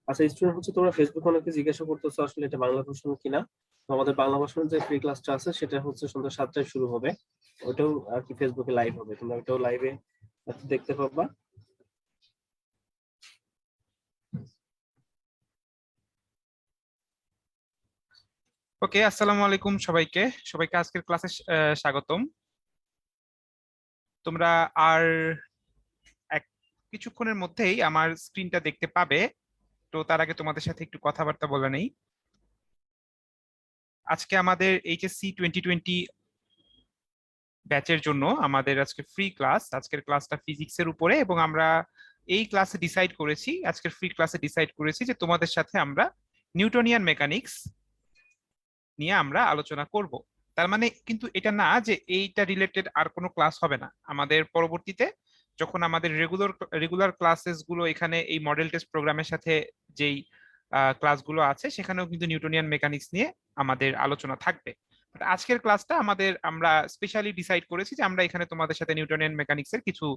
আচ্ছা স্টুডেন্ট হচ্ছে তোমরা ফেসবুকে অনেকে জিজ্ঞাসা করতেছো আসলে এটা বাংলা ভার্সন কিনা। তো আমাদের বাংলা ভার্সনের যে ফ্রি ক্লাসটা আছে সেটা হচ্ছে সন্ধ্যা 7টায় শুরু হবে। ওটাও আর কি ফেসবুকে লাইভ হবে, তোমরা ওটাও লাইভে দেখতে পাবা। ওকে, আসসালামু আলাইকুম সবাইকে। সবাইকে আজকের ক্লাসে স্বাগতম। তোমরা আর এক কিছুক্ষণের মধ্যেই আমার স্ক্রিনটা দেখতে পাবে। তো তার আগে তোমাদের সাথে একটু কথাবার্তা বলে নেই। আজকে আমাদের এইচএসসি 2020 ব্যাচের জন্য আমাদের আজকে ফ্রি ক্লাস। আজকের ক্লাসটা ফিজিক্সের উপরে, এবং আমরা এই ক্লাসে ডিসাইড করেছি, আজকের ফ্রি ক্লাসে ডিসাইড করেছি যে তোমাদের সাথে আমরা নিউটনিয়ান মেকানিক্স নিয়ে আমরা আলোচনা করব। তার মানে কিন্তু এটা না যে এইটা রিলেটেড আর কোনো ক্লাস হবে না আমাদের পরবর্তীতে, যখন আমাদের রেগুলার রেগুলার ক্লাসেস গুলো এখানে এই মডেল টেস্ট প্রোগ্রামের সাথে যেই ক্লাসগুলো আছে সেখানেও কিন্তু নিউটনিয়ান মেকানিক্স নিয়ে আমাদের আলোচনা থাকবে। But আজকের ক্লাসটা আমরা স্পেশালি ডিসাইড করেছি যে আমরা এখানে তোমাদের সাথে নিউটনিয়ান মেকানিক্সের কিছু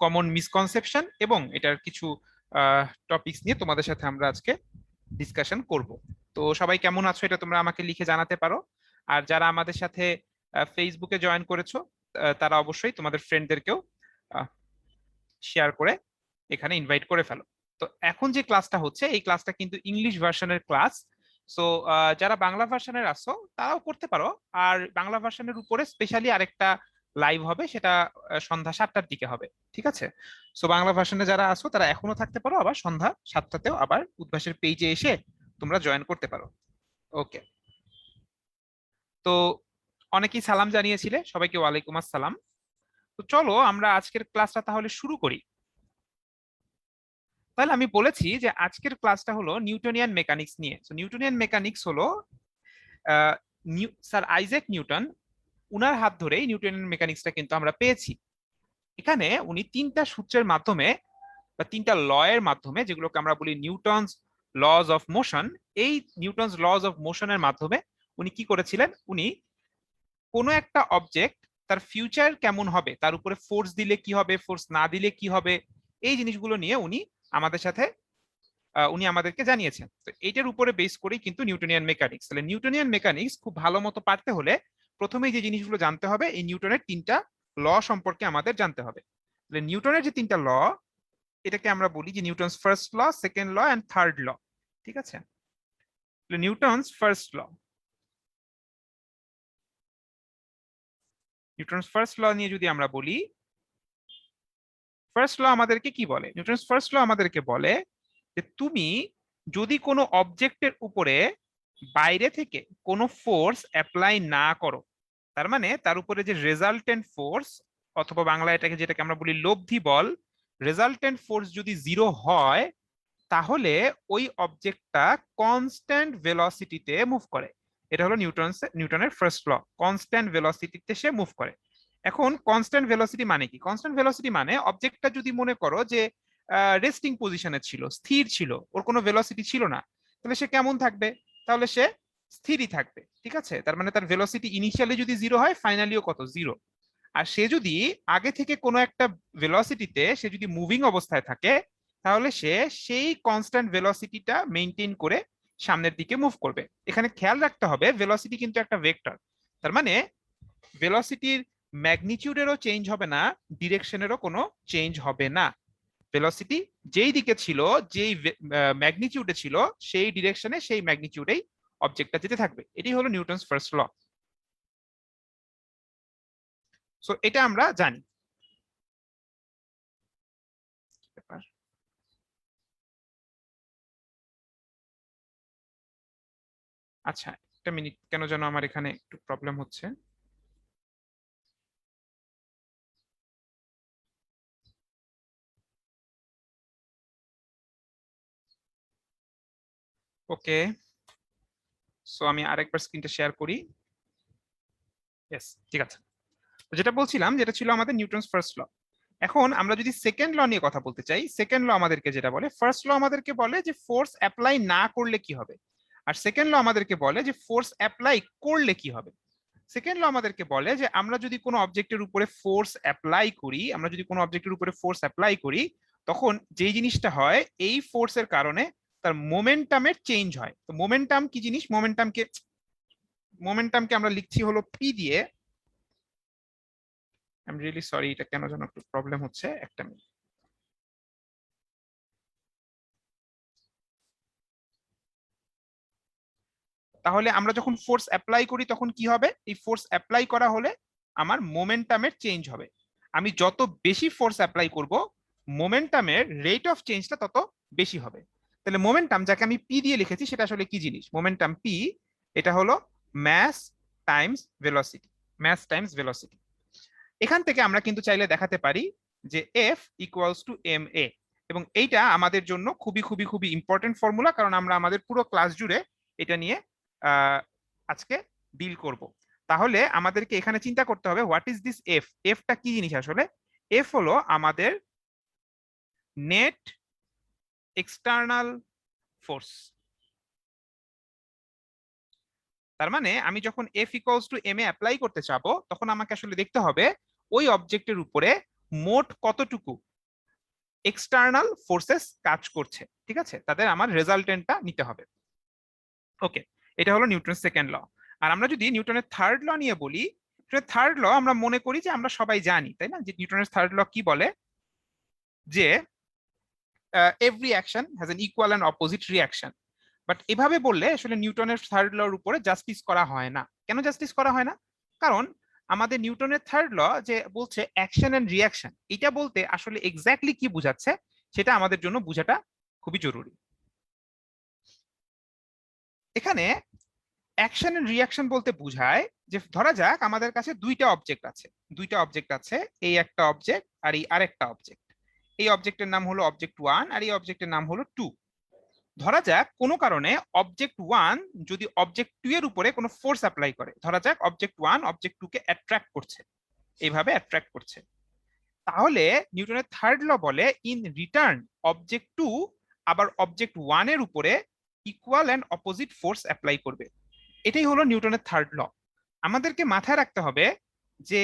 কমন মিসকনসেপশন এবং এটার কিছু টপিকস নিয়ে তোমাদের সাথে আমরা আজকে ডিসকাশন করব। তো সবাই কেমন আছো এটা তোমরা আমাকে লিখে জানাতে পারো। আর যারা আমাদের সাথে ফেসবুকে জয়েন করেছো, তারা অবশ্যই তোমাদের ফ্রেন্ডদেরকেও শেয়ার করে এখানে ইনভাইট করে ফেলো। তো এখন যে ক্লাসটা হচ্ছে এই ক্লাসটা কিন্তু ইংলিশ ভার্সনের ক্লাস। সো যারা বাংলা ভার্সনের আছো তারাও করতে পারো। আর বাংলা ভার্সনের উপরে স্পেশালি আরেকটা লাইভ হবে, সেটা সন্ধ্যা 7টার দিকে হবে। ঠিক আছে? সো বাংলা ভার্সনে যারা আছো তারা এখনো থাকতে পারো, আবার সন্ধ্যা 7টাতেও আবার উদ্ভাসের পেজে এসে তোমরা জয়েন করতে পারো। ওকে। তো অনেকেই সালাম জানিয়েছিলে, সবাইকে ওয়ালাইকুম আসসালাম। তো চলো আমরা আজকের ক্লাসটা তাহলে শুরু করি। তাহলে আমি বলেছি যে আজকের ক্লাসটা হলো নিউটনিয়ান মেকানিক্স নিয়ে। তো নিউটনিয়ান মেকানিক্স হলো স্যার আইজ্যাক নিউটন, উনার হাত ধরেই নিউটনিয়ান মেকানিক্সটা কিন্তু আমরা পেয়েছি। এখানে উনি তিনটা সূত্রের মাধ্যমে বা তিনটা ল এর মাধ্যমে, যেগুলোকে আমরা বলি নিউটনস লজ অফ মোশন, এই নিউটনস লজ অফ মোশনের মাধ্যমে উনি কি করেছিলেন, উনি কোনো একটা অবজেক্ট তার ফিউচার কেমন হবে, তার উপরে ফোর্স দিলে কি হবে, ফোর্স না দিলে কি হবে, এই জিনিসগুলো নিয়ে আমাদের সাথে উনি আমাদেরকে জানিয়েছেন। তো এইটার উপরে বেস করেই কিন্তু নিউটনিয়ান মেকানিক্স। তাহলে নিউটনিয়ান মেকানিক্স খুব ভালো মতো পারতে হলে প্রথমেই যে জিনিসগুলো জানতে হবে, এই নিউটনের তিনটা ল সম্পর্কে আমাদের জানতে হবে। তাহলে নিউটনের যে তিনটা ল, এটাকে আমরা বলি যে Newton's first law, second law and third law. ঠিক আছে? Newton's first law, Newton's first law নিয়ে যদি আমরা বলি, ফার্স্ট ল আমাদেরকে কি বলে? নিউটনস ফার্স্ট ল আমাদেরকে বলে যে তুমি যদি কোনো অবজেক্টের উপরে বাইরে থেকে কোনো ফোর্স অ্যাপ্লাই না করো, তার মানে তার উপরে যে রেজাল্টেন্ট ফোর্স, অথবা বাংলা এটাকে যেটাকে আমরা বলি লব্ধি বল, রেজাল্টেন্ট ফোর্স যদি জিরো হয়, তাহলে ওই অবজেক্টটা কনস্ট্যান্ট ভেলোসিটিতে মুভ করে। এটা হলো নিউটনের ফার্স্ট ল, কনস্ট্যান্ট ভেলোসিটিতে সে মুভ করে। এখন কনস্ট্যান্ট ভেলোসিটি মানে কি? কনস্ট্যান্ট ভেলোসিটি মানে অবজেক্টটা যদি মনে করো যে রেস্টিং পজিশনে ছিল, স্থির ছিল, ওর কোনো ভেলোসিটি ছিল না, তাহলে সে কেমন থাকবে? তাহলে সে স্থিরই থাকবে। ঠিক আছে? তার মানে তার ভেলোসিটি ইনিশিয়ালি যদি জিরো হয়, ফাইনালিও কত? জিরো। আর সে যদি আগে থেকে কোনো একটা ভেলোসিটিতে সে যদি মুভিং অবস্থায় থাকে, তাহলে সে সেই কনস্ট্যান্ট ভেলোসিটিটা মেনটেন করে সামনের দিকে মুভ করবে। এখানে খেয়াল রাখতে হবে ভেলোসিটি কিন্তু একটা ভেক্টর। তার মানে ভেলোসিটির ম্যাগনিটিউডেরও চেঞ্জ হবে না, ডিরেকশনেরও কোনো চেঞ্জ হবে না। ভেলোসিটি যেই দিকে ছিল, যেই ম্যাগনিটিউডে ছিল, সেই ডিরেকশনে সেই ম্যাগনিটিউডেই অবজেক্টটা যেতে থাকবে। এটি হলো নিউটনস ফার্স্ট ল। সো এটা আমরা জানি। আচ্ছা, একটা মিনিট, কেন যেন আমার এখানে একটু প্রবলেম হচ্ছে। ওকে, সো আমি আরেকবার স্ক্রিনটা শেয়ার করি। ইয়েস, ঠিক আছে। তো যেটা বলছিলাম, যেটা ছিল আমাদের নিউটনস ফার্স্ট ল। এখন আমরা যদি সেকেন্ড ল নিয়ে কথা বলতে চাই, সেকেন্ড ল আমাদেরকে যেটা বলে, ফার্স্ট ল আমাদেরকে বলে যে ফোর্স অ্যাপ্লাই না করলে কি হবে, আর সেকেন্ড ল আমাদেরকে বলে যে ফোর্স অ্যাপ্লাই করলে কি হবে। সেকেন্ড ল আমাদেরকে বলে যে আমরা যদি কোনো অবজেক্টের উপরে ফোর্স অ্যাপ্লাই করি, আমরা যদি কোনো অবজেক্টের উপরে ফোর্স অ্যাপ্লাই করি, তখন যেই জিনিসটা হয় এই ফোর্সের কারণে তার মোমেন্টামের চেঞ্জ হয়। তো মোমেন্টাম কি জিনিস? মোমেন্টামকে আমরা লিখছি হলো পি দিয়ে। আই এম রিয়েলি সরি, এটা কেন যেন একটু প্রবলেম হচ্ছে, একটা মিনিট। তাহলে আমরা যখন ফোর্স অ্যাপ্লাই করি তখন কি হবে? এই ফোর্স অ্যাপ্লাই করা হলে আমার মোমেন্টামের চেঞ্জ হবে। আমি যত বেশি ফোর্স অ্যাপ্লাই করব, মোমেন্টামের রেট অফ চেঞ্জটা তত বেশি হবে। তাহলে মোমেন্টাম, যাকে আমি পি দিয়ে লিখেছি, সেটা আসলে কি জিনিস? মোমেন্টাম পি, এটা হলো mass times velocity. Mass times velocity. এখান থেকে আমরা কিন্তু চাইলে দেখাতে পারি যে F equals to M A, এবং এইটা আমাদের জন্য খুবই খুবই খুবই ইম্পর্টেন্ট ফর্মুলা, কারণ আমরা আমাদের পুরো ক্লাস জুড়ে এটা নিয়ে আজকে ডিল করব। তাহলে আমাদেরকে এখানে চিন্তা করতে হবে, হোয়াট ইজ দিস এফ? এফটা কি জিনিস আসলে? এফ হলো আমাদের নেট এক্সটার্নাল ফোর্স। তার মানে আমি যখন F equals to M A apply করতে চাবো, তখন আমাকে আসলে দেখতে হবে ওই অবজেক্টের উপরে মোট কতটুকু এক্সটার্নাল ফোর্সেস কাজ করছে। ঠিক আছে, তাদের আমার রেজাল্টেন্টটা নিতে হবে। ওকে, এটা হলো নিউটনের সেকেন্ড ল। আর আমরা যদি নিউটনের থার্ড ল নিয়ে বলি, থার্ড ল আমরা মনে করি যে আমরা সবাই জানি, তাই না, যে নিউটনের থার্ড ল কি বলে, যে every action has N equal and opposite reaction. But এভাবে বললে আসলে নিউটনের থার্ড লর উপরে জাস্টিস করা হয় না। কেন জাস্টিস করা হয় না? কারণ আমাদের নিউটনের থার্ড ল যে বলছে অ্যাকশন এন্ড রিয়াকশন, এটা বলতে আসলে এক্স্যাক্টলি কি বোঝাচ্ছে সেটা আমাদের জন্য বোঝাটা খুবই জরুরি। এখানে অ্যাকশন এন্ড রিয়াকশন বলতে বোঝায় যে ধরা যাক আমাদের কাছে দুইটা অবজেক্ট আছে, এই একটা অবজেক্ট আর এই আরেকটা অবজেক্ট। এই অবজেক্টের নাম হলো অবজেক্ট 1 আর এই অবজেক্টের নাম হলো 2। ধরা যাক কোনো কারণে অবজেক্ট 1 যদি অবজেক্ট 2 এর উপরে কোনো ফোর্স অ্যাপ্লাই করে, ধরা যাক অবজেক্ট 1 অবজেক্ট 2 কে অ্যাট্রাক্ট করছে, এইভাবে অ্যাট্রাক্ট করছে, তাহলে নিউটনের থার্ড ল বলে ইন রিটার্ন অবজেক্ট 2 আবার অবজেক্ট 1 এর উপরে equal and opposite force apply করবে। এটাই হলো নিউটনের থার্ড ল। আমাদেরকে মাথায় রাখতে হবে যে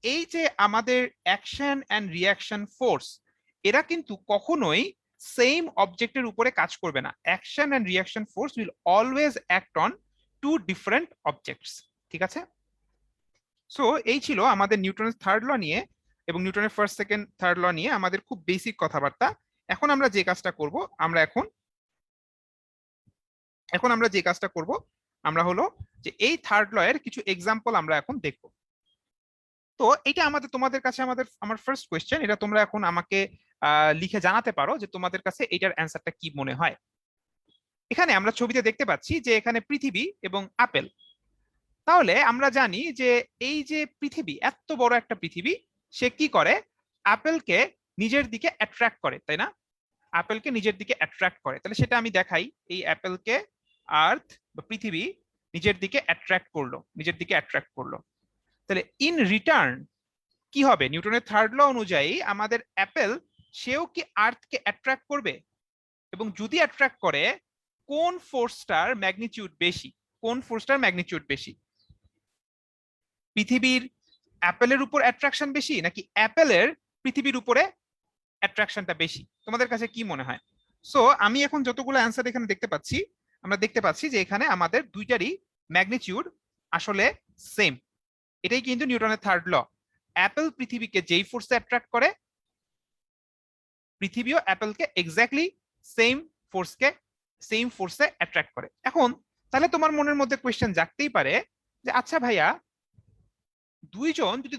এই যে আমাদের অ্যাকশন অ্যান্ড রিয়াকশন ফোর্স, এরা কিন্তু কখনোই সেম অবজেক্টের উপরে কাজ করবে না। Action and reaction force will always act on two different objects. ঠিক আছে, সো এই ছিল আমাদের নিউটনের থার্ড ল নিয়ে এবং নিউটনের ফার্স্ট সেকেন্ড থার্ড ল নিয়ে আমাদের খুব বেসিক কথাবার্তা। এখন আমরা যে কাজটা করব, আমরা হলো যে এই থার্ড ল এর কিছু এক্সাম্পল আমরা এখন দেখব। তো এটা তোমাদের কাছে আমার ফার্স্ট কোয়েশ্চেন, এটা তোমরা এখন আমাকে লিখে জানাতে পারো যে তোমাদের কাছে এটার অ্যান্সারটা কি মনে হয়। এখানে আমরা ছবিতে দেখতে পাচ্ছি যে এখানে পৃথিবী এবং আপেল। তাহলে আমরা জানি যে এই যে পৃথিবী, এত বড় একটা পৃথিবী, সে কি করে? আপেলকে নিজের দিকে অ্যাট্রাক্ট করে, তাই না? আপেলকে নিজের দিকে অ্যাট্রাক্ট করে। তাহলে সেটা আমি দেখাই, এই অ্যাপেলকে আর্থ বা পৃথিবী নিজের দিকে অ্যাট্রাক্ট করলো। তাহলে ইন রিটার্ন কি হবে? নিউটনের থার্ড ল অনুযায়ী আমাদের অ্যাপেল, সেও কি আর্থকে অ্যাট্রাক্ট করবে? এবং যদি অ্যাট্রাক্ট করে, কোন ফোর্সটার ম্যাগনিটিউড বেশি? পৃথিবীর অ্যাপেলের উপর অ্যাট্রাকশন বেশি, নাকি অ্যাপেলের পৃথিবীর উপরে অ্যাট্রাকশনটা বেশি? তোমাদের কাছে কি মনে হয়? সো আমি এখন যতগুলো অ্যান্সার এখানে আমরা দেখতে পাচ্ছি যে এখানে আমাদের দুইটারই ম্যাগনিটিউড আসলে সেম। এটাই কিন্তু নিউটনের থার্ড ল। অ্যাপেল পৃথিবীকে যেই ফোর্সে অ্যাট্রাক্ট করে, পৃথিবীও অ্যাপেলকে এক্স্যাক্টলি সেম ফোর্সে অ্যাট্রাক্ট করে। এখন তাহলে তোমার মনের মধ্যে কোয়েশ্চেন জাগতেই পারে যে আচ্ছা ভাইয়া,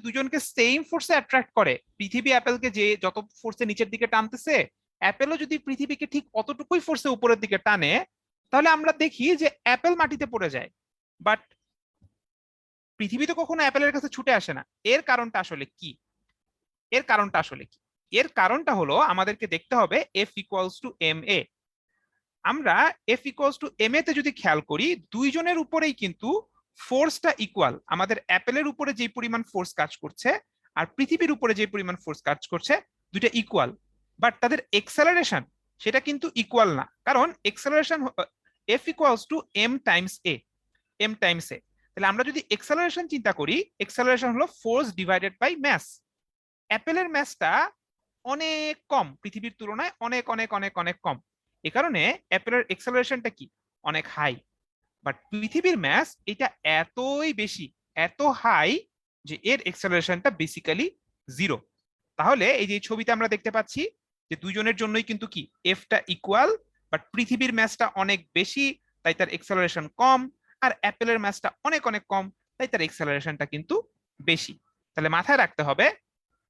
দুইজনকে সেম ফোর্সে অ্যাট্রাক্ট করে, পৃথিবী অ্যাপেলকে যে যত ফোর্সে নিচের দিকে টানতেছে, অ্যাপেলও যদি পৃথিবীকে ঠিক অতটুকুই ফোর্সে উপরের দিকে টানে, তাহলে আমরা দেখি যে অ্যাপেল মাটিতে পড়ে যায়, বাট পৃথিবী তো কখনো অ্যাপেলের কাছে ছুটে আসে না। এর কারণটা আসলে কি? এর কারণটা হলো আমাদেরকে দেখতে হবে এফ ইকুয়ালস টু এম এ। আমরা এফ ইকুয়ালস টু এম এ তে যদি খেয়াল করি, দুইজনের উপরেই কিন্তু ফোর্সটা ইকুয়াল। আমাদের অ্যাপেলের উপরে যে পরিমাণ ফোর্স কাজ করছে আর পৃথিবীর উপরে যে পরিমাণ ফোর্স কাজ করছে, দুইটা ইকুয়াল, বাট তাদের এক্সেলারেশন সেটা কিন্তু ইকুয়াল না। কারণ acceleration F equals to M times A. তাহলে আমরা যদি এক্সেলারেশন চিন্তা করি, এক্সেলারেশন হলো ফোর্স ডিভাইডেড বাই ম্যাস। অ্যাপেলের ম্যাসটা অনেক কম, পৃথিবীর তুলনায় অনেক অনেক অনেক অনেক কম। এ কারণে অ্যাপেলের এক্সেলারেশনটা কি অনেক হাই, বাট পৃথিবীর ম্যাস এটা এতই বেশি, এত হাই যে এর এক্সেলারেশনটা বেসিক্যালি জিরো। তাহলে এই যে ছবিতে আমরা দেখতে পাচ্ছি যে দুইজনের জন্যই কিন্তু কি এফটা ইকুয়াল, বাট পৃথিবীর ম্যাসটা অনেক বেশি, তাই তার এক্সেলারেশন কম, আর অ্যাপেলের ম্যাসটা অনেক অনেক কম, তাই তার এক্সেলারেশনটা কিন্তু বেশি। তাহলে মাথায় রাখতে হবে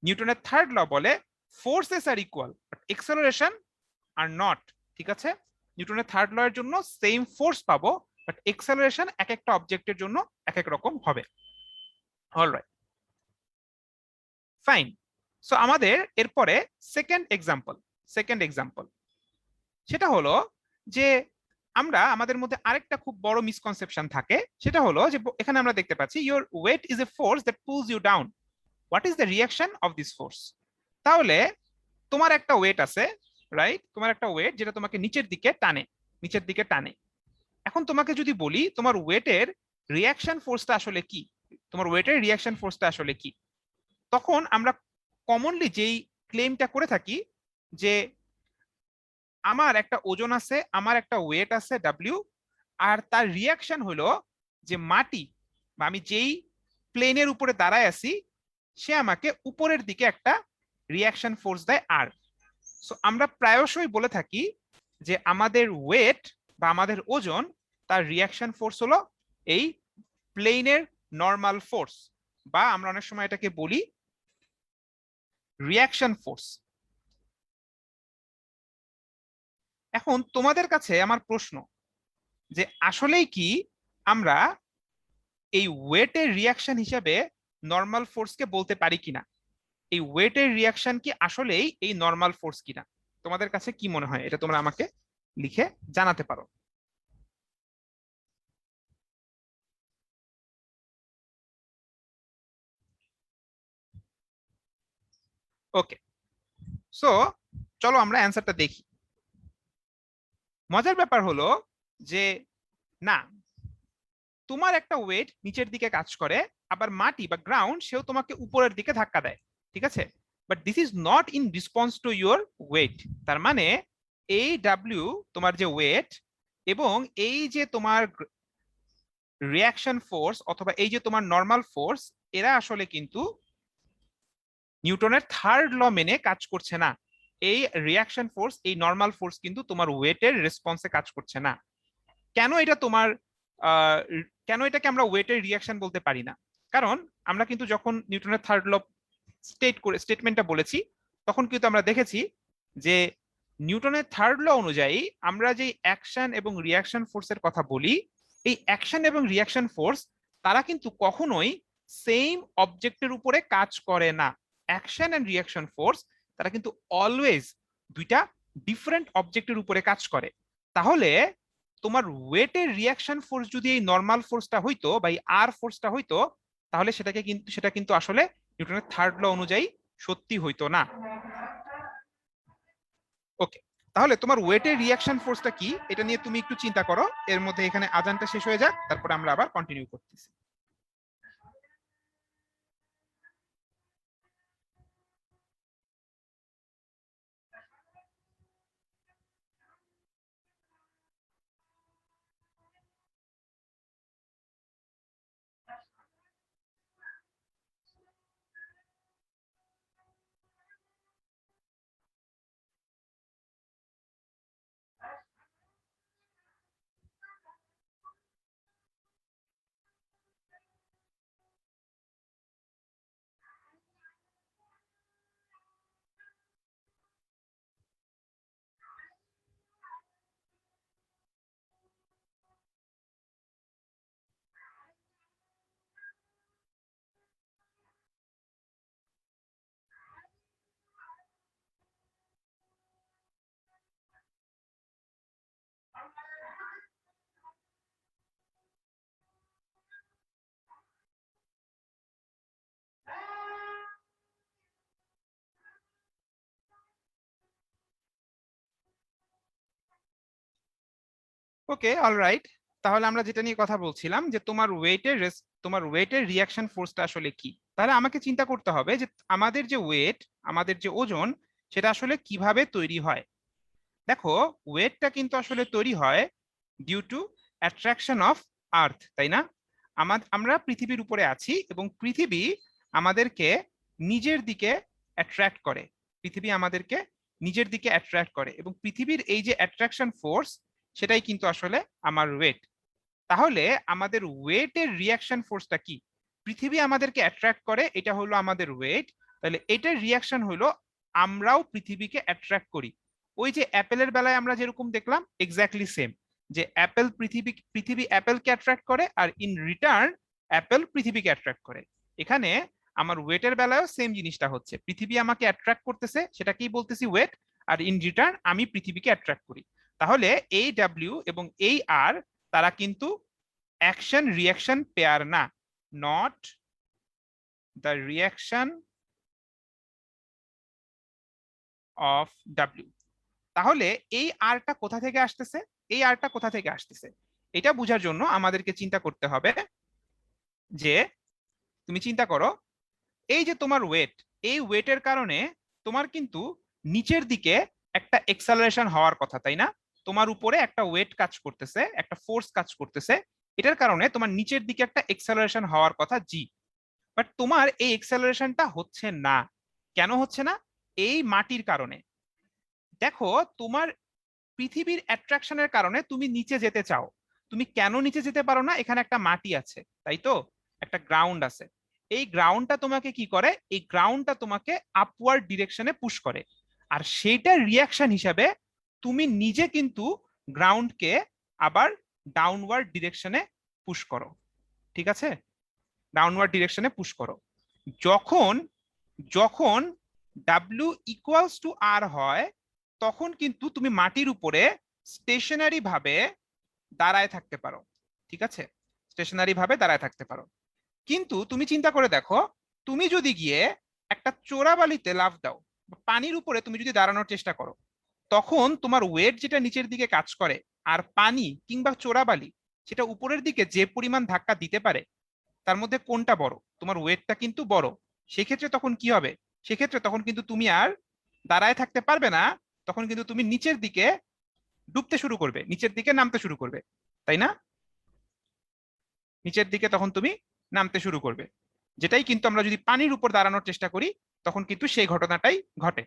নিউটনের থার্ড ল বলে forces are equal but acceleration are not. ঠিক আছে, নিউটনের থার্ড ল এর জন্য সেম ফোর্স পাবো, বাট এক্সেলারেশন এক একটা অবজেক্টের জন্য এক এক রকম হবে। Alright, fine. সো আমাদের এরপরে সেকেন্ড এক্সাম্পল সেটা হলো যে আমরা আমাদের মধ্যে আরেকটা খুব বড় মিসকনসেপশন থাকে, সেটা হলো যে এখানে আমরা দেখতে পাচ্ছি your weight is a force that pulls you down, what is the reaction of this force. তাহলে তোমার একটা ওয়েট আছে, রাইট, তোমার একটা ওয়েট যেটা তোমাকে নিচের দিকে টানে। এখন তোমাকে যদি বলি তোমার ওয়েটের রিয়াকশন ফোর্সটা আসলে কি, তখন আমরা কমনলি যেই ক্লেমটা করে থাকি যে আমার একটা ওজন আছে, আমার একটা ওয়েট আছে ডাব্লিউ, আর তার রিয়াকশন হলো যে মাটি বা আমি যেই প্লেনের উপরে দাঁড়ায় আছি সে আমাকে উপরের দিকে একটা রিয়াকশন ফোর্স দেয় আর। সো আমরা প্রায়শই বলে থাকি যে আমাদের ওয়েট বা আমাদের ওজন তার রিয়াকশন ফোর্স হলো এই প্লেনের নর্মাল ফোর্স, বা আমরা অনেক সময় এটাকে বলি রিয়াকশন ফোর্স। এখন তোমাদের কাছে আমার প্রশ্ন যে আসলেই কি আমরা এই ওয়েটের রিয়াকশন হিসেবে নর্মাল ফোর্সকে বলতে পারি কিনা, এই ওয়েটের রিয়াকশন কি আসলেই এই নর্মাল ফোর্স কিনা? তোমাদের কাছে কি মনে হয়, এটা তোমরা আমাকে লিখে জানাতে পারো। ওকে, সো চলো আমরা অ্যান্সারটা দেখি। মজার ব্যাপার হলো যে না, তোমার একটা ওয়েট নিচের দিকে কাজ করে, আবার মাটি বা গ্রাউন্ড সেও তোমাকে উপরের দিকে ধাক্কা দেয়, ঠিক আছে, but this is not in response to your weight. তার মানে এই ডাব্লিউ তোমার যে ওয়েট এবং এই যে তোমার রিয়াকশন ফোর্স অথবা এই যে তোমার নর্মাল ফোর্স, এরা আসলে কিন্তু নিউটনের থার্ড ল মেনে কাজ করছে না। এই রিয়াকশন ফোর্স, এই নর্মাল ফোর্স কিন্তু তোমার ওয়েটের রেসপন্সে কাজ করছে না। কেন এটা তোমার আহ, কেন এটাকে আমরা ওয়েটের রিয়াকশন বলতে পারি না? কারণ আমরা কিন্তু যখন নিউটনের থার্ড ল স্টেটমেন্টটা বলেছি তখন কিন্তু আমরা দেখেছি যে নিউটনের থার্ড ল অনুযায়ী আমরা যে অ্যাকশন এবং রিয়াকশন ফোর্সের কথা বলি, এই অ্যাকশন এবং রিয়াকশন ফোর্স তারা কিন্তু কখনোই সেম অবজেক্টের উপরে কাজ করে না। অ্যাকশন এন্ড রিয়াকশন ফোর্স তারা কিন্তু অলওয়েজ দুইটা ডিফারেন্ট অবজেক্টের উপরে কাজ করে। তাহলে তোমার ওয়েটের রিয়াকশন ফোর্স যদি এই নর্মাল ফোর্সটা হইতো বা এই আর ফোর্সটা হইতো, তাহলে সেটা কিন্তু আসলে নিউটনের থার্ড ল অনুযায়ী সত্যি হইতো না। ওকে, তাহলে তোমার ওয়েটের রিয়াকশন ফোর্সটা কি এটা নিয়ে তুমি একটু চিন্তা করো, এর মধ্যে এখানে আজানটা শেষ হয়ে যাক, তারপরে আমরা আবার কন্টিনিউ করতেছি। ওকে, অলরাইট, তাহলে আমরা যেটা নিয়ে কথা বলছিলাম যে তোমার ওয়েটের রিয়াকশন ফোর্সটা আসলে কি, তাহলে আমাকে চিন্তা করতে হবে যে আমাদের যে ওয়েট, আমাদের যে ওজন, সেটা আসলে কিভাবে তৈরি হয়। দেখো, ওয়েটটা কিন্তু আসলে তৈরি হয় due to attraction of earth, তাই না? আমরা পৃথিবীর উপরে আছি এবং পৃথিবী আমাদেরকে নিজের দিকে অ্যাট্রাক্ট করে। পৃথিবী আমাদেরকে নিজের দিকে অ্যাট্রাক্ট করে এবং পৃথিবীর এই যে অ্যাট্রাকশন ফোর্স, সেটাই কিন্তু আসলে আমার ওয়েট। তাহলে আমাদের ওয়েটের রিয়াকশন ফোর্সটা কি? পৃথিবী আমাদেরকে অ্যাট্রাক্ট করে, এটা হলো আমাদের ওয়েট। তাহলে এটার রিয়াকশন হলো আমরাও পৃথিবীকে অ্যাট্রাক্ট করি। ওই যে অ্যাপেলের বেলায় আমরা যেরকম দেখলাম, এক্স্যাক্টলি সেম, যে পৃথিবী অ্যাপেলকে অ্যাট্রাক্ট করে আর ইন রিটার্ন অ্যাপেল পৃথিবীকে অ্যাট্রাক্ট করে। এখানে আমার ওয়েটের বেলায়ও সেম জিনিসটা হচ্ছে, পৃথিবী আমাকে অ্যাট্রাক্ট করতেছে, সেটাকেই বলতেছি ওয়েট, আর ইন রিটার্ন আমি পৃথিবীকে অ্যাট্রাক্ট করি। তাহলে এই ডাব্লিউ এবং এই আর, তারা কিন্তু অ্যাকশন রিয়াকশন পেয়ার না, not the reaction of W. তাহলে এই আরটা কোথা থেকে আসতেছে, এই আরটা কোথা থেকে আসতেছে, এটা বোঝার জন্য আমাদেরকে চিন্তা করতে হবে যে, তুমি চিন্তা করো, এই যে তোমার ওয়েট, এই ওয়েটের কারণে তোমার কিন্তু নিচের দিকে একটা এক্সেলারেশন হওয়ার কথা, তাই না? তোমার উপরে একটা ওয়েট কাজ করতেছে, একটা ফোর্স কাজ করতেছে, এটার কারণে তোমার নিচের দিকে একটা এক্সেলারেশন হওয়ার কথা জি। বাট তোমার এই এক্সেলারেশনটা হচ্ছে না। কেন হচ্ছে না? এই মাটির কারণে। দেখো, তোমার পৃথিবীর অ্যাট্রাকশনের কারণে তুমি নিচে যেতে চাও, তুমি কেন নিচে যেতে পারো না? এখানে একটা মাটি আছে, তাই তো, একটা গ্রাউন্ড আছে। এই গ্রাউন্ডটা তোমাকে কি করে? এই গ্রাউন্ডটা তোমাকে আপওয়ার্ড ডিরেকশনে পুশ করে, আর সেইটার রিয়াকশন হিসাবে তুমি নিজে কিন্তু গ্রাউন্ডকে আবার ডাউনওয়ার্ড ডিরেকশনে পুশ করো। ঠিক আছে? ডাউনওয়ার্ড ডিরেকশনে পুশ করো। যখন যখন ডাব্লিউ ইকুয়ালস টু আর হয়, তখন কিন্তু তুমি মাটির উপরে স্টেশনারি ভাবে দাঁড়ায় থাকতে পারো। ঠিক আছে? স্টেশনারি ভাবে দাঁড়ায় থাকতে পারো। কিন্তু তুমি চিন্তা করে দেখো, তুমি যদি গিয়ে একটা চোরাবালিতে লাফ দাও, পানির উপরে তুমি যদি দাঁড়ানোর চেষ্টা করো, তখন তোমার ওয়েট যেটা নিচের দিকে কাজ করে, আর পানি কিংবা চোরাবালি সেটা উপরের দিকে যে পরিমাণ ধাক্কা দিতে পারে, তার মধ্যে কোনটা বড়? তোমার ওয়েটটা কিন্তু বড়। সেক্ষেত্রে তখন কি হবে? সেক্ষেত্রে তখন কিন্তু তুমি আর দাঁড়ায় থাকতে পারবে না, তখন কিন্তু তুমি নিচের দিকে ডুবতে শুরু করবে, নিচের দিকে নামতে শুরু করবে, তাই না? নিচের দিকে তখন তুমি নামতে শুরু করবে, যেটাই কিন্তু আমরা যদি পানির উপর দাঁড়ানোর চেষ্টা করি, তখন কিন্তু সেই ঘটনাটাই ঘটে।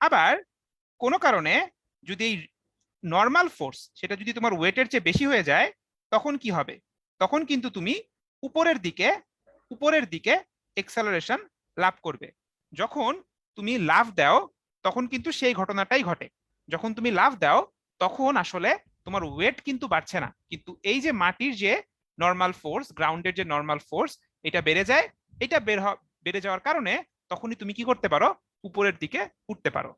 আবার কোনো কারণে যদি এই নর্মাল ফোর্স সেটা যদি তোমার ওয়েটের চেয়ে বেশি হয়ে যায়, তখন কি হবে? তখন কিন্তু তুমি উপরের দিকে উপরের দিকে এক্সেলারেশন লাভ করবে। যখন তুমি লাফ দাও, তখন কিন্তু সেই ঘটনাটাই ঘটে। যখন তুমি লাফ দাও, তখন আসলে তোমার ওয়েট কিন্তু বাড়ছে না, কিন্তু এই যে মাটির যে নর্মাল ফোর্স, গ্রাউন্ডের যে নর্মাল ফোর্স, এটা বেড়ে যায়। এটা বেড়ে যাওয়ার কারণে তখনই তুমি কি করতে পারো? উপরের দিকে উঠতে পারো।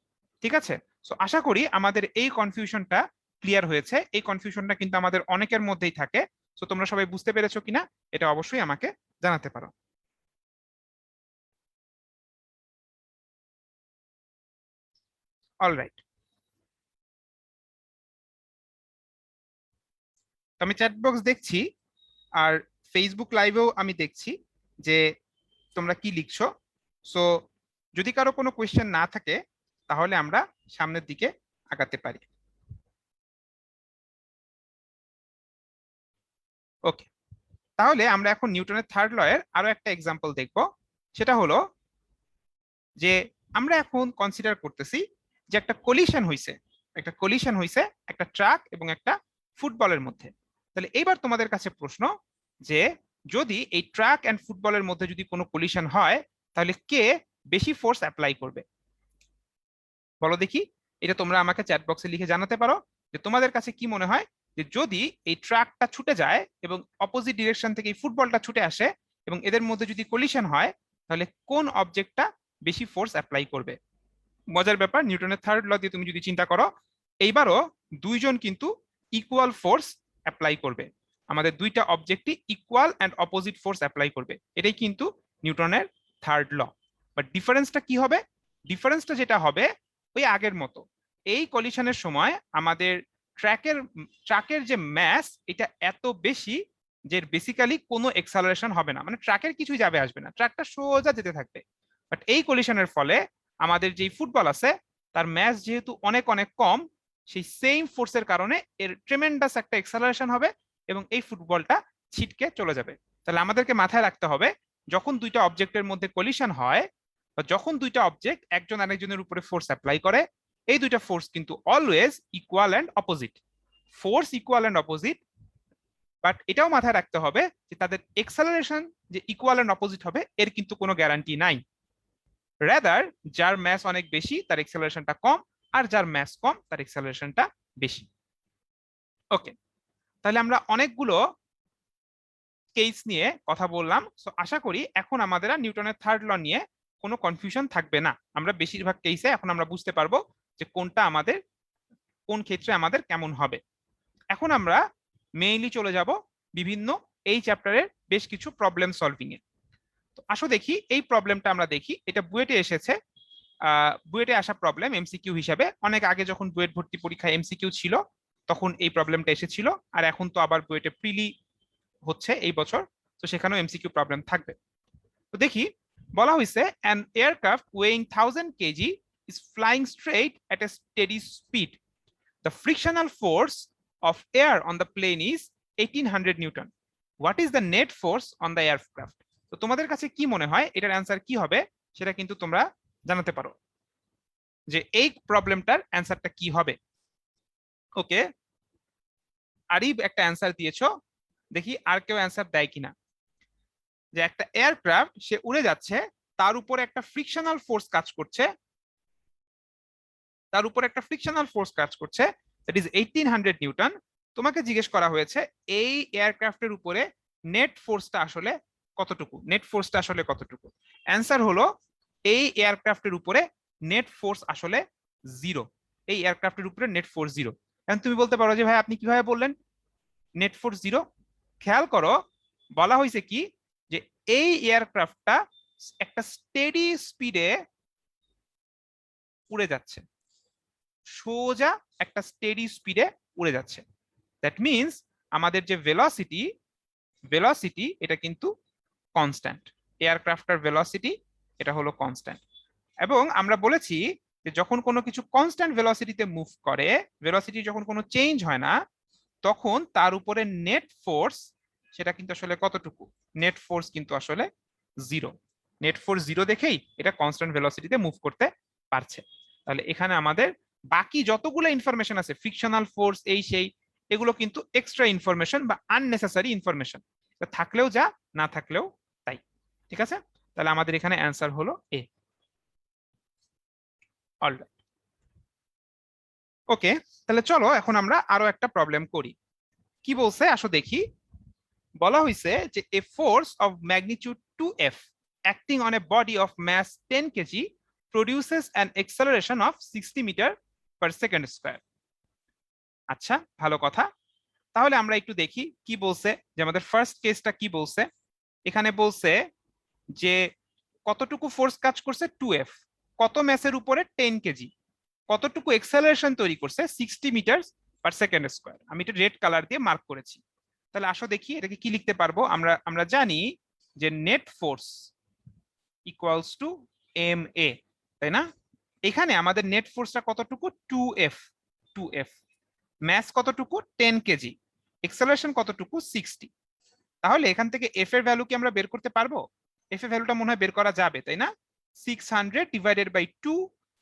ঠিক আছে? সো আশা করি আমাদের এই কনফিউশনটা ক্লিয়ার হয়েছে। এই কনফিউশনটা কিন্তু আমাদের অনেকের মধ্যেই থাকে। সো তোমরা সবাই বুঝতে পেরেছো কিনা, এটা অবশ্যই আমাকে জানাতে পারো। অলরাইট, তো আমি চ্যাট বক্স দেখছি, আর ফেসবুক লাইভেও আমি দেখছি যে তোমরা কি লিখছো। সো যদি কারো কোনো কোয়েশ্চেন না থাকে, তাহলে আমরা সামনের দিকে আগাতে পারি। ওকে, তাহলে আমরা এখন নিউটনের থার্ড লয়ের আরো একটা এক্সাম্পল দেখব। সেটা হলো যে, আমরা এখন কনসিডার করতেছি যে একটা কলিশন হইছে একটা ট্রাক এবং একটা ফুটবলের মধ্যে। তাহলে এইবার তোমাদের কাছে প্রশ্ন, যে যদি এই ট্রাক এন্ড ফুটবলের মধ্যে যদি কোনো কলিশন হয়, তাহলে কে বেশি ফোর্স অ্যাপ্লাই করবে? বলো দেখি। এটা তোমরা আমাকে চ্যাট বক্সে লিখে জানাতে পারো যে তোমাদের কাছে কি মনে হয়, যে যদি এই ট্রাকটা ছুটে যায় এবং অপোজিট ডিরেকশন থেকে এই ফুটবলটা ছুটে আসে এবং এদের মধ্যে যদি কলিশন হয়, তাহলে কোন অবজেক্টটা বেশি ফোর্স অ্যাপ্লাই করবে? মজার ব্যাপার, নিউটনের থার্ড ল দিয়ে তুমি যদি চিন্তা করো, এইবারও দুইজন কিন্তু ইকুয়াল ফোর্স অ্যাপ্লাই করবে। আমাদের দুইটা অবজেক্টই equal and opposite force apply করবে, এটাই কিন্তু নিউটনের থার্ড ল। বাট ডিফারেন্সটা কি হবে? ডিফারেন্সটা যেটা হবে ওই আগের মতো। এই কলিশনের সময় আমাদের ট্রাকের যে ম্যাস, এটা এত বেশি যে বেসিক্যালি কোনো এক্সালারেশন হবে না, মানে ট্রাকের কিছুই যাবে আসবে না, ট্রাকটা সোজা যেতে থাকবে। বাট এই কলিশনের ফলে আমাদের যে ফুটবল আছে তার ম্যাস যেহেতু অনেক অনেক কম, সেই সেম ফোর্সের কারণে এর ট্রেমেন্ডাস একটা এক্সেলারেশন হবে এবং এই ফুটবলটা ছিটকে চলে যাবে। তাহলে আমাদেরকে মাথায় রাখতে হবে যখন দুইটা অবজেক্টের মধ্যে কলিশন হয় বা যখন দুইটা অবজেক্ট একজন আরেকজনের উপরে ফোর্স অ্যাপ্লাই করে, এই দুইটা ফোর্স কিন্তু always equal and opposite. Force equal and opposite, but এটাও মাথায় রাখতে হবে যে তাদের এক্সেলারেশন যে ইকুয়াল অ্যান্ড অপোজিট হবে এর কিন্তু কোনো গ্যারান্টি নাই। রাদার যার ম্যাস অনেক বেশি তার এক্সেলারেশনটা কম, আর যার ম্যাস কম তার এক্সেলারেশনটা বেশি। ওকে, তাহলে আমরা অনেকগুলো কেস নিয়ে কথা বললাম। সো আশা করি এখন আমাদের আর নিউটনের থার্ড ল নিয়ে কোনো কনফিউশন থাকবে না। আমরা বেশিরভাগ কেসে এখন আমরা বুঝতে পারবো যে কোনটা আমাদের কোন ক্ষেত্রে আমাদের কেমন হবে। এখন আমরা মেইনলি চলে যাব বিভিন্ন এই চ্যাপ্টারের বেশ কিছু প্রবলেম সলভিং এ। তো আসো দেখি এই প্রবলেমটা আমরা দেখি, এটা বুয়েটে এসেছে। বুয়েটে আসা প্রবলেম এমসিকিউ হিসাবে। অনেক আগে যখন বুয়েট ভর্তি পরীক্ষায় এমসিকিউ ছিল তখন এই প্রবলেমটা এসেছিল, আর এখন তো আবার বুয়েটে প্রিলি হচ্ছে এই বছর, তো সেখানেও এমসিকিউ প্রবলেম থাকবে। তো দেখি, বলা হয়েছে an aircraft weighing 1000 kg is flying straight at a steady speed. The frictional force of air on the plane is 1800 Newton. What is the net force on the aircraft? তো তোমাদের কাছে কি মনে হয় এটার অ্যান্সার কি হবে সেটা কিন্তু তোমরা জানাতে পারো যে এই প্রবলেমটার অ্যান্সারটা কি হবে। ওকে, আরিব একটা অ্যান্সার দিয়েছো, দেখি আর কেউ অ্যান্সার দেয় কিনা। যে একটা এয়ারক্রাফট সে উড়ে যাচ্ছে, তার উপরে একটা ফ্রিকশনাল ফোর্স কাজ করছে, দ্যাট ইজ 1800 নিউটন। তোমাকে জিজ্ঞেস করা হয়েছে এই এয়ারক্রাফটের উপরে নেট ফোর্সটা আসলে কতটুকু। অ্যান্সার হলো এই এয়ারক্রাফটের উপরে নেট ফোর্স আসলে জিরো। এই এয়ারক্রাফটের উপরে নেট ফোর্স জিরো। এখন তুমি বলতে পারো যে ভাই আপনি কিভাবে বললেন নেট ফোর্স জিরো? খেয়াল করো, বলা হয়েছে কি যে এই এয়ারক্রাফটটা একটা স্টেডি স্পিডে উড়ে যাচ্ছে, সোজা একটা স্টেডি স্পিডে উড়ে যাচ্ছে। দ্যাট মিনস আমাদের যে ভেলোসিটি এটা কিন্তু কনস্ট্যান্ট। এয়ারক্রাফটের ভেলোসিটি এটা হলো কনস্ট্যান্ট। এবং আমরা বলেছি যে যখন কোনো কিছু কনস্ট্যান্ট ভেলোসিটিতে মুভ করে, ভেলোসিটি যখন কোনো চেঞ্জ হয় না, তখন তার উপরে নেট ফোর্স সেটা কিন্তু আসলে কতটুকু? নেট ফোর্স কিন্তু আসলে জিরো। নেট ফোর্স জিরো দেখেই এটা কনস্ট্যান্ট ভেলোসিটিতে মুভ করতে পারছে। তাহলে এখানে আমাদের বাকি যতগুলো ইনফরমেশন আছে, ফ্রিকশনাল ফোর্স এই সেই, এগুলো কিন্তু এক্সট্রা ইনফরমেশন বা আননেসেসারি ইনফরমেশন, থাকলেও যা না থাকলেও তাই। ঠিক আছে, তাহলে আমাদের এখানে অ্যান্সার হলো এ। অলরাইট, ওকে, তাহলে চলো এখন আমরা আরো একটা প্রবলেম করি। কি বলছে আসো দেখি। বলা হয়েছে যে এ force of magnitude 2f acting on a body of mass 10 kg produces an acceleration of 60 meter per second square. আচ্ছা, ভালো কথা। তাহলে আমরা একটু দেখি কি বলছে, যে আমাদের ফার্স্ট কেসটা কি বলছে। এখানে বলছে যে কতটুকু ফোর্স কাজ করছে 2f, কত ম্যাসের উপরে 10 কেজি, কতটুকু এক্সেলারেশন তৈরি করছে 60 মিটার পার সেকেন্ড স্কয়ার। আমি এটা রেড কালার দিয়ে মার্ক করেছি। তাহলে আসো দেখি এটাকে কি লিখতে পারবো। আমরা জানি যে net force equals to M A, তাই না? এখানে আমাদের নেট ফোর্সটা কতটুকু? 2f, ম্যাস কতটুকু? 10 কেজি, এক্সেলারেশন কতটুকু? 60। তাহলে এখান থেকে এফ এর ভ্যালু কি আমরা বের করতে পারবো? এফ এর ভ্যালুটা মনে হয় বের করা যাবে, তাই না? 600 ডিভাইডেড বাই 2,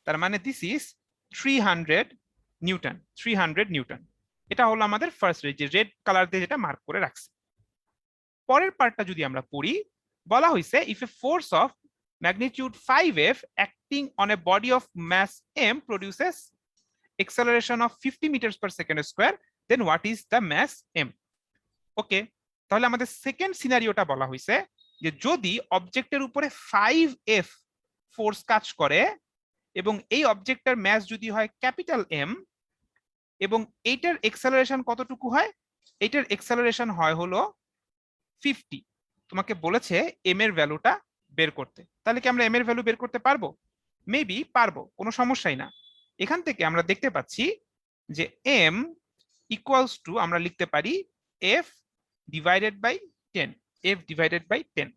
তার মানে দিস ইজ 300 নিউটন। 300 নিউটন, এটা হলো আমাদের ফার্স্ট যে রেড কালার দিয়ে যেটা মার্ক করে রাখছি। পরের পার্টটা যদি আমরা পড়ি, বলা হয়েছে if a force of magnitude 5f acting on a body of mass m produces acceleration of 50 meters per second square, then what is the mass m? ওকে, তাহলে আমাদের সেকেন্ড সিনারিওটা বলা হয়েছে যে যদি অবজেক্টের উপরে 5f ফোর্স কাজ করে এবং এই অবজেক্টের ম্যাস যদি হয় ক্যাপিটাল এম, এবং এইটার এক্সেলারেশন কতটুকু হয়? এইটার এক্সেলারেশন হয় হলো 50। তোমাকে বলেছে এম এর ভ্যালুটা বের করতে। তাহলে কি আমরা এম এর ভ্যালু বের করতে পারবো? মেবি পারবো, কোনো সমস্যাই না। এখান থেকে আমরা দেখতে পাচ্ছি যে এম ইকুয়ালস টু আমরা লিখতে পারি F divided by 10, F divided by 10।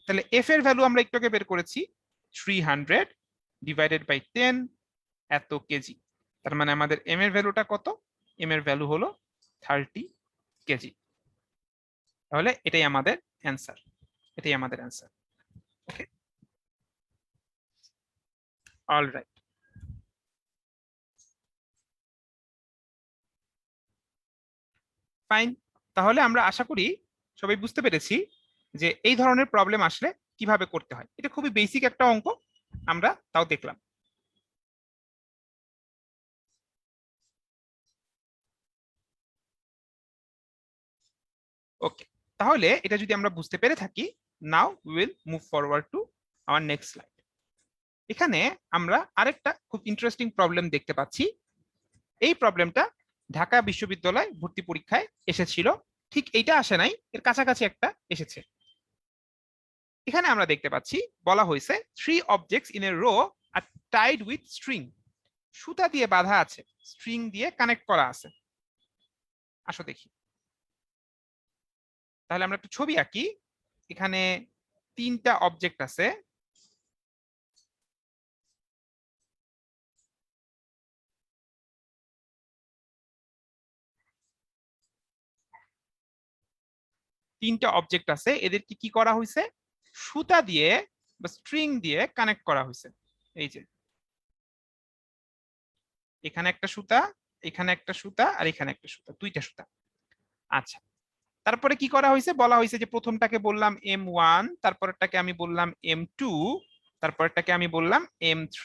তাহলে এফ এর ভ্যালু আমরা একটু আগে বের করেছি 300, ডিভাইডেড বাই 10 এত কেজি। তার মানে আমাদের এম এর ভ্যালুটা কত? এম এর ভ্যালু হলো 30 কেজি। তাহলে এটাই আমাদের অ্যান্সার, এটাই আমাদের অ্যান্সার। ওকে, অলরাইট। ফাইন, তাহলে আমরা আশা করি সবাই বুঝতে পেরেছি যে এই ধরনের প্রবলেম আসলে কিভাবে করতে হয়। এটা খুবই বেসিক একটা অঙ্ক, আমরা তাও দেখলাম। ওকে, তাহলে এটা যদি আমরা বুঝতে পেরে থাকি, now will move forward to our next slide. এখানে আমরা আরেকটা খুব ইন্টারেস্টিং প্রবলেম দেখতে পাচ্ছি। এই প্রবলেমটা ঢাকা বিশ্ববিদ্যালয় ভর্তি পরীক্ষায় এসেছিল, ঠিক এইটা আসে নাই, এর কাছাকাছি একটা এসেছে। এখানে আমরা দেখতে পাচ্ছি বলা হয়েছে 3 objects in a row are tied with string। সুতা দিয়ে বাঁধা আছে, স্ট্রিং দিয়ে কানেক্ট করা আছে। আসো দেখি, তাহলে আমরা একটা ছবি আঁকি। এখানে 3টা অবজেক্ট আছে, এদেরকে কি করা হয়েছে? সুতা দিয়ে বা স্ট্রিং দিয়ে কানেক্ট করা হয়েছে। এই যে এখানে একটা সুতা, এখানে একটা সুতা, আর এখানে একটা সুতা, 2টা সুতা। আচ্ছা, তারপরে কি করা হয়েছে? বলা হয়েছে যে প্রথমটাকে বললাম M1, তারপরটাকে আমি বললাম M2, তারপরটাকে আমি বললাম M3।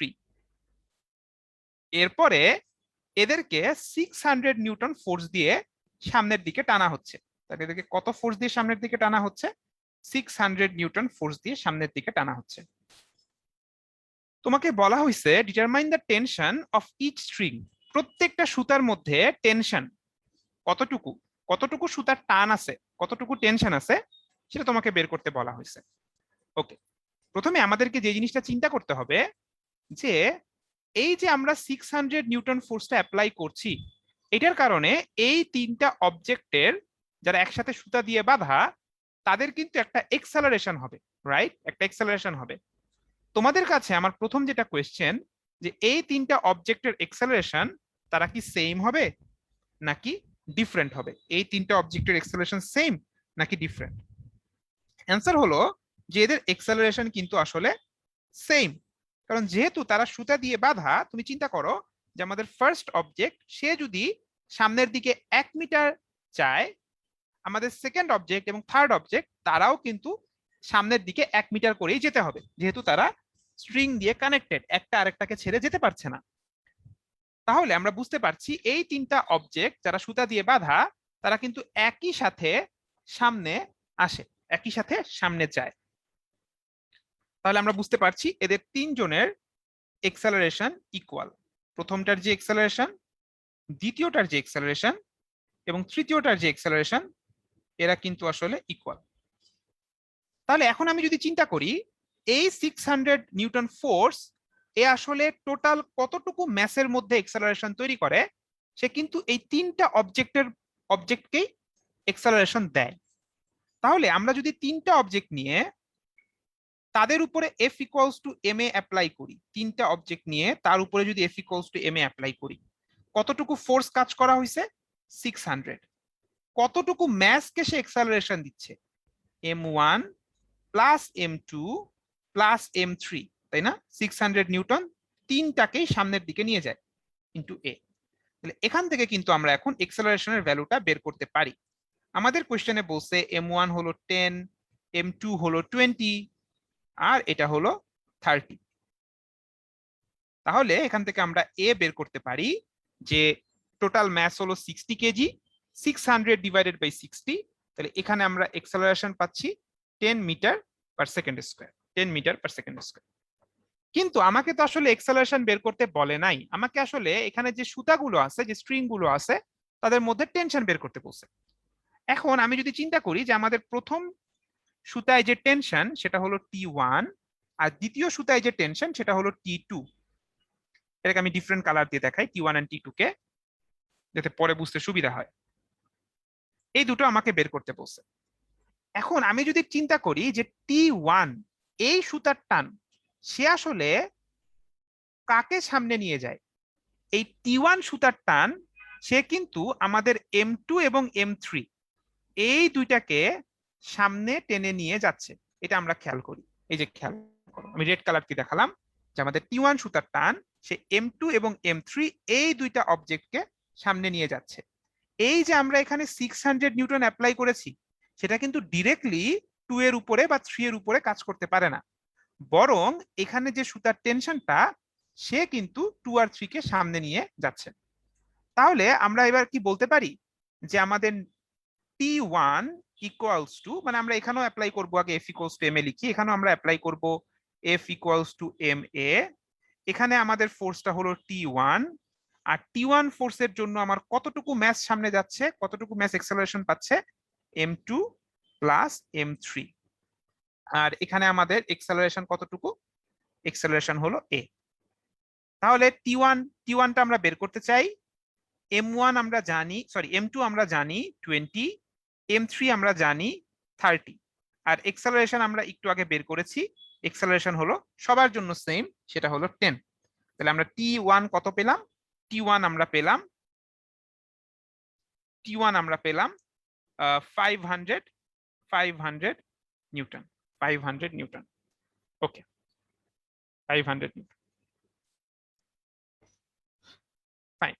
এরপরে এদেরকে 600 নিউটন ফোর্স দিয়ে সামনের দিকে টানা হচ্ছে। তাহলে এদেরকে কত ফোর্স দিয়ে সামনের দিকে টানা হচ্ছে? 600 নিউটন ফোর্স দিয়ে সামনের দিকে টানা হচ্ছে। তোমাকে বলা হয়েছে determine the tension of each string. প্রত্যেকটা সুতার মধ্যে টেনশন কতটুকু, কতটুকু সুতার টান আছে, কতটুকু টেনশন আছে, সেটা তোমাকে বের করতে বলা হয়েছে। ওকে, প্রথমে আমাদেরকে যে জিনিসটা চিন্তা করতে হবে যে এই যে আমরা 600 নিউটন ফোর্সটা অ্যাপ্লাই করছি, এটার কারণে এই 3টা অবজেক্টের যারা একসাথে সুতা দিয়ে বাঁধা, তাদের কিন্তু একটা এক্সেলারেশন হবে, রাইট? একটা এক্সেলারেশন হবে। তোমাদের কাছে আমার প্রথম যেটা কোয়েশ্চেন, যে এই 3টা অবজেক্টের এক্সেলারেশন তারা কি সেম হবে নাকি ডিফারেন্ট হবে? এই 3টা অবজেক্টের এক্সেলারেশন সেম নাকি ডিফারেন্ট? অ্যান্সার হলো যে এদের এক্সেলারেশন কিন্তু আসলে সেম। কারণ যেহেতু তারা সুতা দিয়ে বাঁধা, তুমি চিন্তা করো যে আমাদের ফার্স্ট অবজেক্ট সে যদি সামনের দিকে 1 মিটার যায়, আমাদের সেকেন্ড অবজেক্ট এবং থার্ড অবজেক্ট তারাও কিন্তু সামনের দিকে 1 মিটার করেই যেতে হবে, যেহেতু তারা স্ট্রিং দিয়ে কানেক্টেড, একটা আরেকটাকে ছেড়ে যেতে পারছে না। তাহলে আমরা বুঝতে পারছি এই 3টা অবজেক্ট যারা সুতা দিয়ে বাঁধা, তারা কিন্তু একই সাথে সামনে আসে, একই সাথে সামনে যায়। তাহলে আমরা বুঝতে পারছি এদের 3জনের এক্সেলারেশন ইকুয়াল। প্রথমটার যে এক্সেলারেশন, দ্বিতীয়টার যে এক্সেলারেশন এবং তৃতীয়টার যে এক্সেলারেশন, এরা কিন্তু আসলে ইকুয়াল। তাহলে এখন আমি যদি চিন্তা করি এই 600 নিউটন ফোর্স এ আসলে টোটাল কতটুকু ম্যাসের মধ্যে এক্সেলারেশন তৈরি করে, সে কিন্তু এই 3টা অবজেক্টকেই এক্সেলারেশন দেয়। তাহলে আমরা যদি 3টা অবজেক্ট নিয়ে তাদের উপরে F equals to M A apply করি, 3টা অবজেক্ট নিয়ে তার উপরে যদি F equals to M A apply করি, কতটুকু ফোর্স কাজ করা হয়েছে? 600। কতটুকু ম্যাসকে সে এক্সেলারেশন দিচ্ছে? M1 plus M2 plus M3, তাই না? 600 নিউটন 3টাকেই সামনের দিকে নিয়ে যায় ইন্টু এ। তাহলে এখান থেকে কিন্তু আমরা এখন এক্সেলারেশনের ভ্যালুটা বের করতে পারি। আমাদের কোশ্চেনে বলছে M1 হলো 10, M2 হলো 20, আর এটা হলো 30। তাহলে এখান থেকে আমরা এ বের করতে পারি যে টোটাল ম্যাস হলো 60 কেজি, 600 ডিভাইডেড বাই 60। তাহলে এখানে আমরা এক্সেলারেশন পাচ্ছি 10 metre per second square, 10 metre per second square. কিন্তু আমাকে তো আসলে এক্সেলারেশন বের করতে বলে নাই, আমাকে আসলে এখানে যে সুতাগুলো আছে, যে স্ট্রিং গুলো আছে, তাদের মধ্যে টেনশন বের করতে বলছে। এখন আমি যদি চিন্তা করি যে আমাদের প্রথম সুতায় যে টেনশন সেটা হলো T1, আর দ্বিতীয় সুতায় যে টেনশন সেটা হলো T2। এটাকে আমি ডিফারেন্ট কালার দিয়ে দেখাই T1 আর T2 কে, যাতে পরে বুঝতে সুবিধা হয়। এই দুটো আমাকে বের করতে বলছে। এখন আমি যদি চিন্তা করি যে T1 এই সুতার টান, সে আসলে কাকে সামনে নিয়ে যায়? এই T1 সুতার টান সে কিন্তু আমাদের M2 এবং M3 এই দুইটাকে সামনে টেনে নিয়ে যাচ্ছে। এটা আমরা খেয়াল করি। এই যে খেয়াল করো, আমি রেড কালার কি দেখালাম যে আমাদের T1 সুতার টান সে M2 এবং M3 এই দুইটা অবজেক্টকে সামনে নিয়ে যাচ্ছে। এই যে আমরা এখানে 600 নিউটন অ্যাপ্লাই করেছি, সেটা কিন্তু ডিরেক্টলি 2 এর উপরে বা 3 এর উপরে কাজ করতে পারে না, বরং এখানে যে সুতার টেনশনটা সে কিন্তু 2 আর 3 কে সামনে নিয়ে যাচ্ছে। তাহলে আমরা এবার কি বলতে পারি যে আমাদের T1 ইকুয়ালস টু, মানে আমরা এখানেও অ্যাপ্লাই করব, আগে F ইকুয়ালস টু এম এ লিখি, এখানেও আমরা অ্যাপ্লাই করব F ইকুয়ালস টু এম এ। এখানে আমাদের ফোর্সটা হলো T1, আর T1 ফোর্সের জন্য আমার কতটুকু ম্যাস সামনে যাচ্ছে, কতটুকু ম্যাস অ্যাক্সেলারেশন পাচ্ছে, M2 প্লাস M3। আর এখানে আমাদের অ্যাক্সেলারেশন কতটুকু, অ্যাক্সেলারেশন হলো a। তাহলে T1টা আমরা বের করতে চাই। M1 আমরা জানি, সরি M2 আমরা জানি 20, M3 আমরা জানি 30, আর অ্যাক্সেলারেশন আমরা একটু আগে বের করেছি, অ্যাক্সেলারেশন হলো সবার জন্য সেম, সেটা হলো 10। তাহলে আমরা T1 কত পেলাম, T1 আমরা পেলাম 500 নিউটন, 500 নিউটন। ওকে, 500 নিউটন, ফাইন।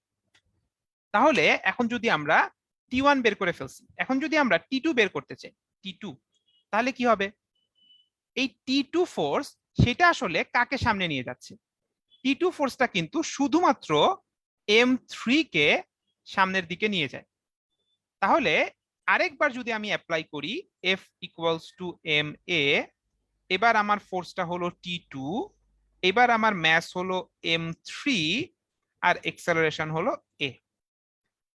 তাহলে এখন যদি আমরা T1 বের করে ফেলছি, এখন যদি আমরা T2 বের করতে চাই, T2, তাহলে কি হবে? এই T2 ফোর্স সেটা আসলে কাকে সামনে নিয়ে যাচ্ছে? T2 ফোর্সটা কিন্তু শুধুমাত্র M3 কে সামনের দিকে নিয়ে যায়। তাহলে আরেকবার যদি আমি অ্যাপ্লাই করি F ইকুয়ালস টু এম এ, এবার আমার ফোর্সটা হলো T2, এবার আমার ম্যাস হলো M3, আর অ্যাক্সেলারেশন হলো a।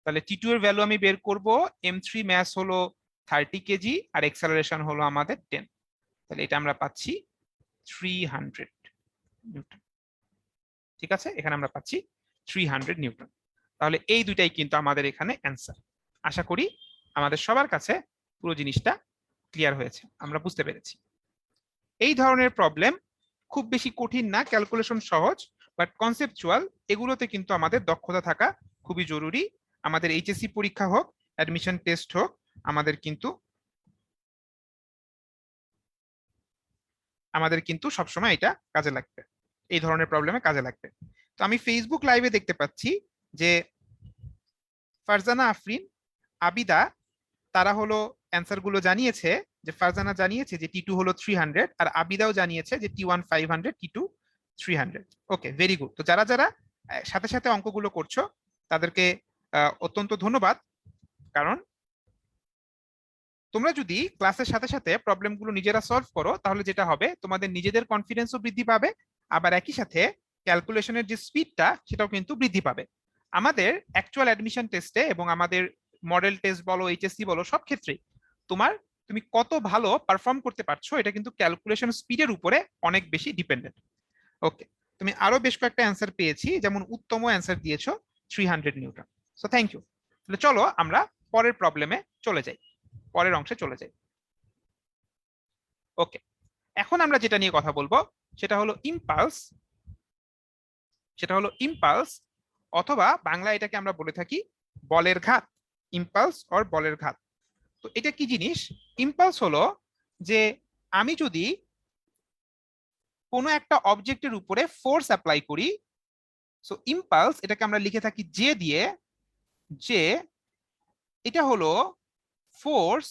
তাহলে T2 এর ভ্যালু আমি বের করব, M3 ম্যাস হলো 30 কেজি আর অ্যাক্সেলারেশন হলো আমাদের 10। তাহলে এটা আমরা পাচ্ছি 300 নিউটন। ঠিক আছে, এখানে আমরা পাচ্ছি 300 নিউটন। তাহলে এই দুইটাই কিন্তু আমাদের এখানে অ্যান্সার। আশা করি আমাদের সবার কাছে পুরো জিনিসটা ক্লিয়ার হয়েছে, আমরা বুঝতে পেরেছি। এই ধরনের প্রবলেম খুব বেশি কঠিন না, ক্যালকুলেশন সহজ, বাট কনসেপচুয়াল, এগুলোতে কিন্তু আমাদের দক্ষতা থাকা খুবই জরুরি। আমাদের এইচএসসি পরীক্ষা হোক, অ্যাডমিশন টেস্ট হোক, আমাদের কিন্তু সবসময় এটা কাজে লাগবে, এই ধরনের প্রবলেমে কাজে লাগবে। তো আমি ফেসবুক লাইভে দেখতে পাচ্ছি যে ফারজানা আফরিন, আবিদা, তারা হলো অ্যান্সার গুলো জানিয়েছে। যে ফারজানা জানিয়েছে যে T2 হলো 300, আর আবিদাও জানিয়েছে যে T1 500, T2 300। ওকে, ভেরি গুড। তো যারা যারা সাথে সাথে অঙ্কগুলো করছো তাদেরকে অত্যন্ত ধন্যবাদ, কারণ তোমরা যদি ক্লাসের সাথে সাথে প্রবলেমগুলো নিজেরা সলভ করো তাহলে যেটা হবে, তোমাদের নিজেদের কনফিডেন্সও বৃদ্ধি পাবে, আবার একই সাথে ক্যালকুলেশনের যে স্পিডটা সেটাও কিন্তু বৃদ্ধি পাবে। আমাদের অ্যাকচুয়াল অ্যাডমিশন টেস্টে এবং আমাদের মডেল টেস্ট বলো, এইচএসসি বলো, সব ক্ষেত্রেই তুমি কত ভালো পারফর্ম করতে পারছো এটা কিন্তু ক্যালকুলেশন স্পিডের উপরে অনেক বেশি ডিপেন্ডেন্ট। ওকে, তুমি আরো বেশ কয়েকটা অ্যান্সার পেয়েছি, যেমন উত্তম অ্যান্সার দিয়েছো 300 নিউটন। So thank you. তাহলে চলো আমরা পরের প্রবলেমে চলে যাই, পরের অংশে চলে যাই। ওকে, এখন আমরা যেটা নিয়ে কথা বলবো সেটা হলো ইম্পালস, অথবা বাংলা এটাকে আমরা বলে থাকি বলের ঘাত, ইম্পালস অর বলের ঘাত। তো এটা কি জিনিস? ইম্পালস হলো যে আমি যদি কোনো একটা অবজেক্টের উপরে ফোর্স অ্যাপ্লাই করি, সো ইম্পালস এটাকে আমরা লিখে থাকি জে দিয়ে, যে এটা হলো ফোর্স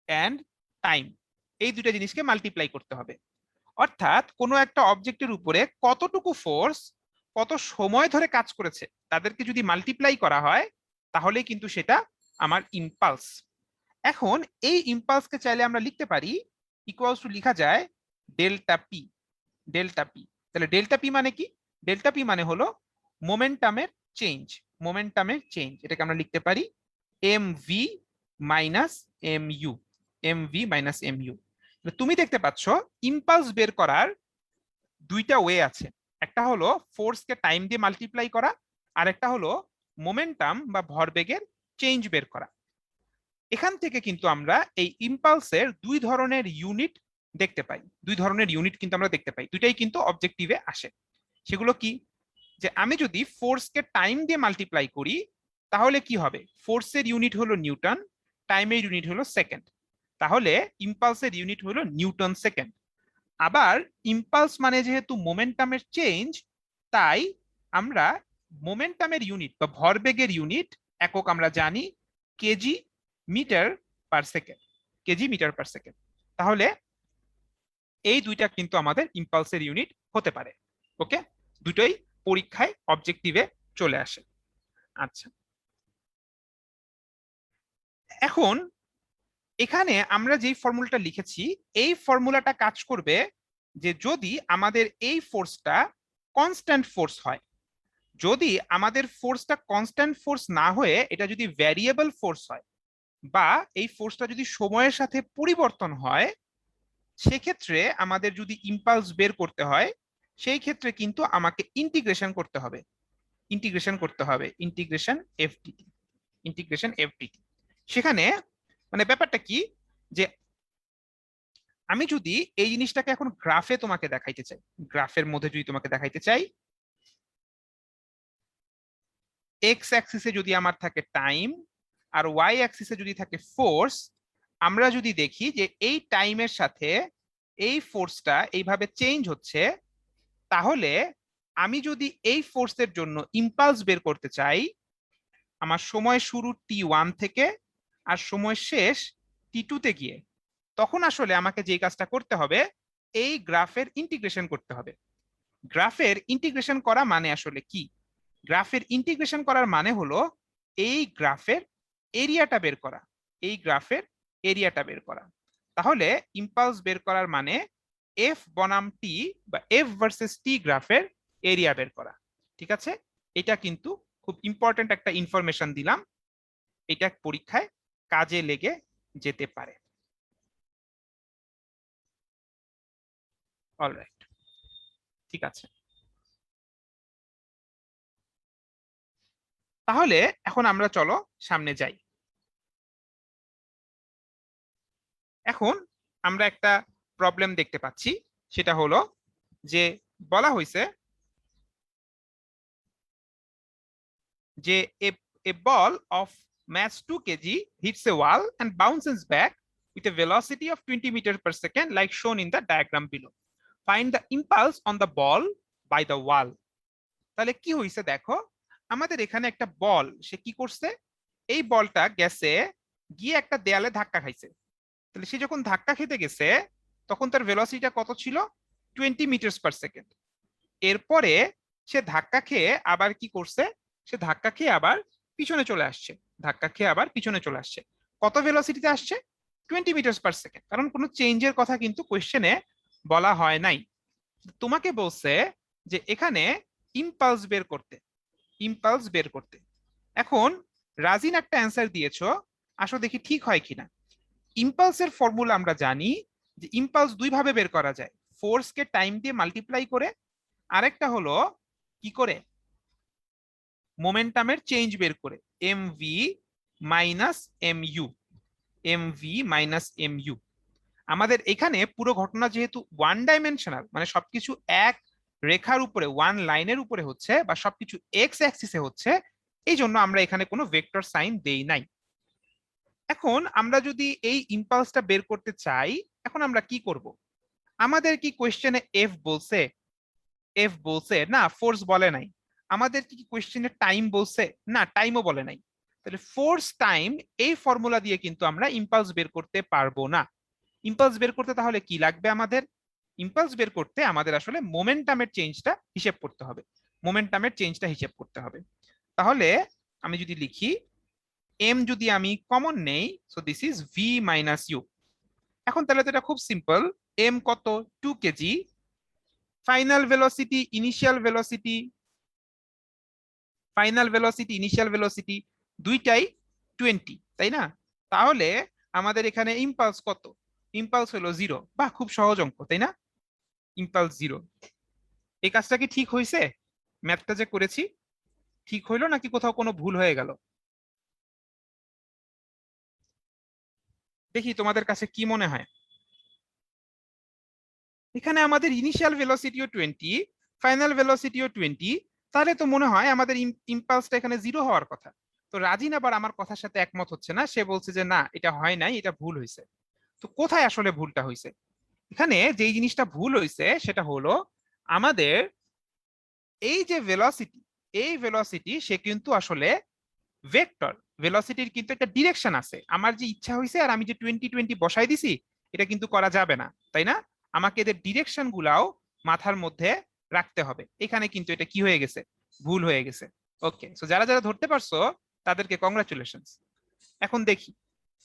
অ্যান্ড টাইম, এই দুটো জিনিসকে মাল্টিপ্লাই করতে হবে। অর্থাৎ কোনো একটা অবজেক্টের উপরে কতটুকু ফোর্স কত সময় ধরে কাজ করেছে তাদেরকে যদি মাল্টিপ্লাই করা হয় তাহলে কিন্তু সেটা আমার ইম্পালস। এখন এই ইম্পালসকে চাইলে আমরা লিখতে পারি ইকুয়ালস টু, লিখা যায় ডেল্টা পি। ডেল্টা পি, তাহলে ডেল্টা পি মানে কি? ডেল্টা পি মানে হলো মোমেন্টামের চেঞ্জ, মোমেন্টামের চেঞ্জ। এটাকে আমরা লিখতে পারি M V minus M U, M V minus M U. তুমি দেখতে পাচ্ছ ইম্পালস বের করার দুইটা ওয়ে আছে, একটা হলো ফোর্সকে টাইম দিয়ে মাল্টিপ্লাই করা, আর একটা হলো মোমেন্টাম বা ভরবেগের চেঞ্জ বের করা। এখান থেকে কিন্তু আমরা এই ইম্পালসের দুই ধরনের ইউনিট দেখতে পাই, দুই ধরনের ইউনিট কিন্তু আমরা দেখতে পাই, দুইটাই কিন্তু অবজেক্টিভে আসে। সেগুলো কি, যে আমি যদি ফোর্সকে টাইম দিয়ে মাল্টিপ্লাই করি তাহলে কি হবে, ফোর্সের ইউনিট হলো নিউটন, টাইমের ইউনিট হলো সেকেন্ড, তাহলে ইম্পালসের ইউনিট হলো নিউটন সেকেন্ড। আবার ইম্পালস মানে যেহেতু মোমেন্টামের চেঞ্জ, তাই আমরা মোমেন্টামের ইউনিট বা ভরবেগের ইউনিট একক আমরা জানি KG metre per second, KG metre per second. তাহলে এই দুইটা কিন্তু আমাদের ইম্পালসের ইউনিট হতে পারে। ওকে, দুটোই পরীক্ষায় অবজেক্টিভে চলে আসে। আচ্ছা, এখন এখানে আমরা যেই ফর্মুলাটা লিখেছি এই ফর্মুলাটা কাজ করবে যে যদি আমাদের এই ফোর্সটা কনস্ট্যান্ট ফোর্স হয়। যদি আমাদের ফোর্সটা কনস্ট্যান্ট ফোর্স না হয়ে এটা যদি ভ্যারিয়েবল ফোর্স হয়, বা এই ফোর্সটা যদি সময়ের সাথে পরিবর্তন হয়, সেক্ষেত্রে আমাদের যদি ইম্পালস বের করতে হয় সেই ক্ষেত্রে কিন্তু আমাকে ইন্টিগ্রেশন করতে হবে, ইন্টিগ্রেশন এফডিটি, সেখানে মানে ব্যাপারটা কি, যে আমি যদি এই জিনিসটাকে এখন গ্রাফে তোমাকে দেখাইতে চাই, গ্রাফের মধ্যে যদি তোমাকে দেখাইতে চাই, এক্স অ্যাক্সিসে যদি আমার থাকে টাইম আর ওয়াই অ্যাক্সিসে যদি থাকে ফোর্স, আমরা যদি দেখি যে এই টাইমের সাথে এই ফোর্সটা এইভাবে চেঞ্জ হচ্ছে, তাহলে আমি যদি এই ফোর্সের জন্য ইম্পালস বের করতে চাই, আমার সময় শুরু T1 থেকে আর সময় শেষ T2 তে গিয়ে, তখন আসলে আমাকে যে কাজটা করতে হবে এই গ্রাফের ইন্টিগ্রেশন করতে হবে। গ্রাফের ইন্টিগ্রেশন করা মানে আসলে কি, গ্রাফের ইন্টিগ্রেশন করার মানে হলো এই গ্রাফের এরিয়াটা বের করা, এই গ্রাফের এরিয়াটা বের করা। তাহলে ইম্পালস বের করার মানে এফ বনাম টি বা এফ ভার্সেস টি গ্রাফের এরিয়া বের করা। ঠিক আছে, এটা কিন্তু খুব ইম্পর্টেন্ট একটা ইনফরমেশন দিলাম, এটা পরীক্ষায় কাজে লেগে যেতে পারে। অলরাইট, ঠিক আছে। তাহলে এখন আমরা চলো সামনে যাই। এখন আমরা একটা প্রবলেম দেখতে পাচ্ছি, সেটা হলো যে বলা হয়েছে যে a ball of mass 2 kg hits a wall and bounces back with a velocity of 20 meters per second like shown in the diagram below. Find the impulse on the ball by the wall. তাহলে কি হয়েছে দেখো, আমাদের এখানে একটা বল, সে কি করছে, এই বলটা গেছে গিয়ে একটা দেয়ালে ধাক্কা খাইছে। তাহলে সে যখন ধাক্কা খেতে গেছে তখন তার ভেলোসিটিটা কত ছিল, 20 মিটার পার সেকেন্ড। এরপরে সে ধাক্কা খেয়ে আবার কি করছে, সে ধাক্কা খেয়ে আবার পিছনে চলে আসছে, ধাক্কা খেয়ে আবার পিছনে চলে আসছে। কত ভেলোসিটিতে আসছে, 20 মিটার পার সেকেন্ড, কারণ কোনো চেঞ্জের কথা কিন্তু কোয়েশ্চেনে বলা হয় নাই। তোমাকে বলছে যে এখানে ইম্পালস বের করতে, ইম্পালস বের করতে। এখন রাজিন একটা অ্যান্সার দিয়েছো, আসো দেখি ঠিক হয় কিনা। ইম্পালসের ফর্মুলা আমরা জানি যে ইম্পালস দুই ভাবে বের করা যায়, ফোর্সকে টাইম দিয়ে মাল্টিপ্লাই করে, আরেকটা হলো কি করে, মোমেন্টামের চেঞ্জ বের করে, MV minus mu, MV minus mu. আমাদের এখানে পুরো ঘটনা যেহেতু ওয়ান ডাইমেনশনাল, মানে সবকিছু এক রেখার উপরে, ওয়ান লাইনের উপরে হচ্ছে, বা সবকিছু এক্স অ্যাক্সিসে হচ্ছে, এই জন্য আমরা এখানে কোনো ভেক্টর সাইন দেই নাই। এখন আমরা যদি এই ইম্পালসটা বের করতে চাই, এখন আমরা কি করব, আমাদের কি কোয়েশ্চেনে এফ বলছে, এফ বলছে না, ফোর্স বলে নাই। আমাদের কি কোয়েশ্চেনে টাইম বলছে, না, টাইমও বলে নাই। তাহলে ফোর্স টাইম এই ফর্মুলা দিয়ে কিন্তু আমরা ইম্পালস বের করতে পারবো না। ইম্পালস বের করতে তাহলে কি লাগবে আমাদের, ইম্পালস বের করতে আমাদের আসলে মোমেন্টামের চেঞ্জটা হিসেব করতে হবে, মোমেন্টামের চেঞ্জটা হিসেব করতে হবে। তাহলে আমি যদি লিখি এম যদি আমি কমন নেই, so this is V minus U. এখন তাহলে তো এটা খুব সিম্পল, এম কত, 2 KG, final velocity initial velocity, final velocity initial velocity দুইটাই 20, তাই না? তাহলে আমাদের এখানে ইম্পালস কত, ইম্পালস হলো 0। বাহ, খুব সহজ অঙ্ক, তাই না? ইম্পালস 0। এই কাজটা কি ঠিক হয়েছে, ম্যাথটা যে করেছি ঠিক হইলো নাকি কোথাও কোনো ভুল হয়ে গেল? দেখি তোমাদের কাছে কি মনে হয়। এখানে আমাদের ইনিশিয়াল ভেলোসিটিও 20, ফাইনাল ভেলোসিটিও 20, তাহলে তো মনে হয় আমাদের ইম্পালসটা এখানে 0 হওয়ার কথা। তো রাজিন আবার আমার কথার সাথে একমত হচ্ছে না, সে বলছে যে না, এটা হয় নাই, এটা ভুল হয়েছে। তো কোথায় আসলে ভুলটা হয়েছে? এখানে যেই জিনিসটা ভুল হয়েছে সেটা হলো আমাদের এই যে ভেলোসিটি, এই ভেলোসিটি সে কিন্তু আসলে ভেক্টর। ভেলোসিটির কিন্তু একটা ডিরেকশন আছে। আমার যে ইচ্ছা হয়েছে আর আমি যে 20 20 বসাই দিছি, এটা কিন্তু করা যাবে না, তাই না? আমাকে এদের ডিরেকশন গুলাও মাথার মধ্যে রাখতে হবে। এখানে কিন্তু এটা কি হয়ে গেছে, ভুল হয়ে গেছে। ওকে, সো যারা যারা ধরতে পারছো তাদেরকে কংগ্রাচুলেশনস। এখন দেখি,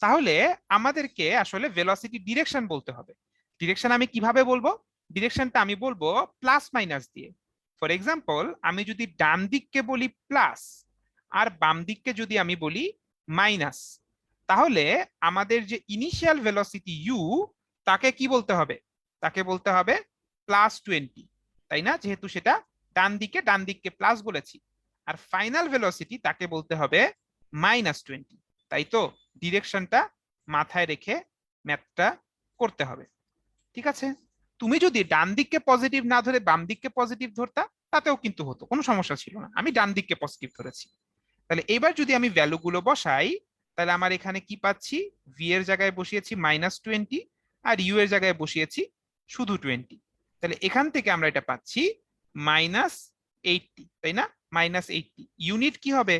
তাহলে আমাদেরকে আসলে ভেলোসিটি ডিরেকশন বলতে হবে। ডিরেকশন আমি কিভাবে বলবো? ডিরেকশনটা আমি বলবো প্লাস মাইনাস দিয়ে। ফর এক্সাম্পল, আমি যদি ডান দিককে বলি প্লাস আর বাম দিককে যদি আমি বলি মাইনাস, তাহলে আমাদের যে ইনিশিয়াল ভেলোসিটি ইউ, তাকে কি বলতে হবে? তাকে বলতে হবে +20, তাই না? যেহেতু সেটা ডান দিককে প্লাস বলেছি। আর ফাইনাল ভেলোসিটি তাকে বলতে হবে -20, তাই তো? ডিরেকশনটা মাথায় রেখে ম্যাথটা করতে হবে, ঠিক আছে? তুমি যদি ডান দিককে পজিটিভ না ধরে বাম দিককে পজিটিভ ধরতা, তাতেও কিন্তু হতো, কোনো সমস্যা ছিল না। আমি ডান দিককে পজিটিভ ধরেছি। তাহলে এবার যদি আমি ভ্যালুগুলো বসাই, তাহলে আমার এখানে কি পাচ্ছি? ভি এর জায়গায় বসিয়েছি -20 আর ইউ এর জায়গায় বসিয়েছি শুধু 20। তাহলে এখান থেকে আমরা এটা পাচ্ছি -80, তাই না? -80 ইউনিট কি হবে?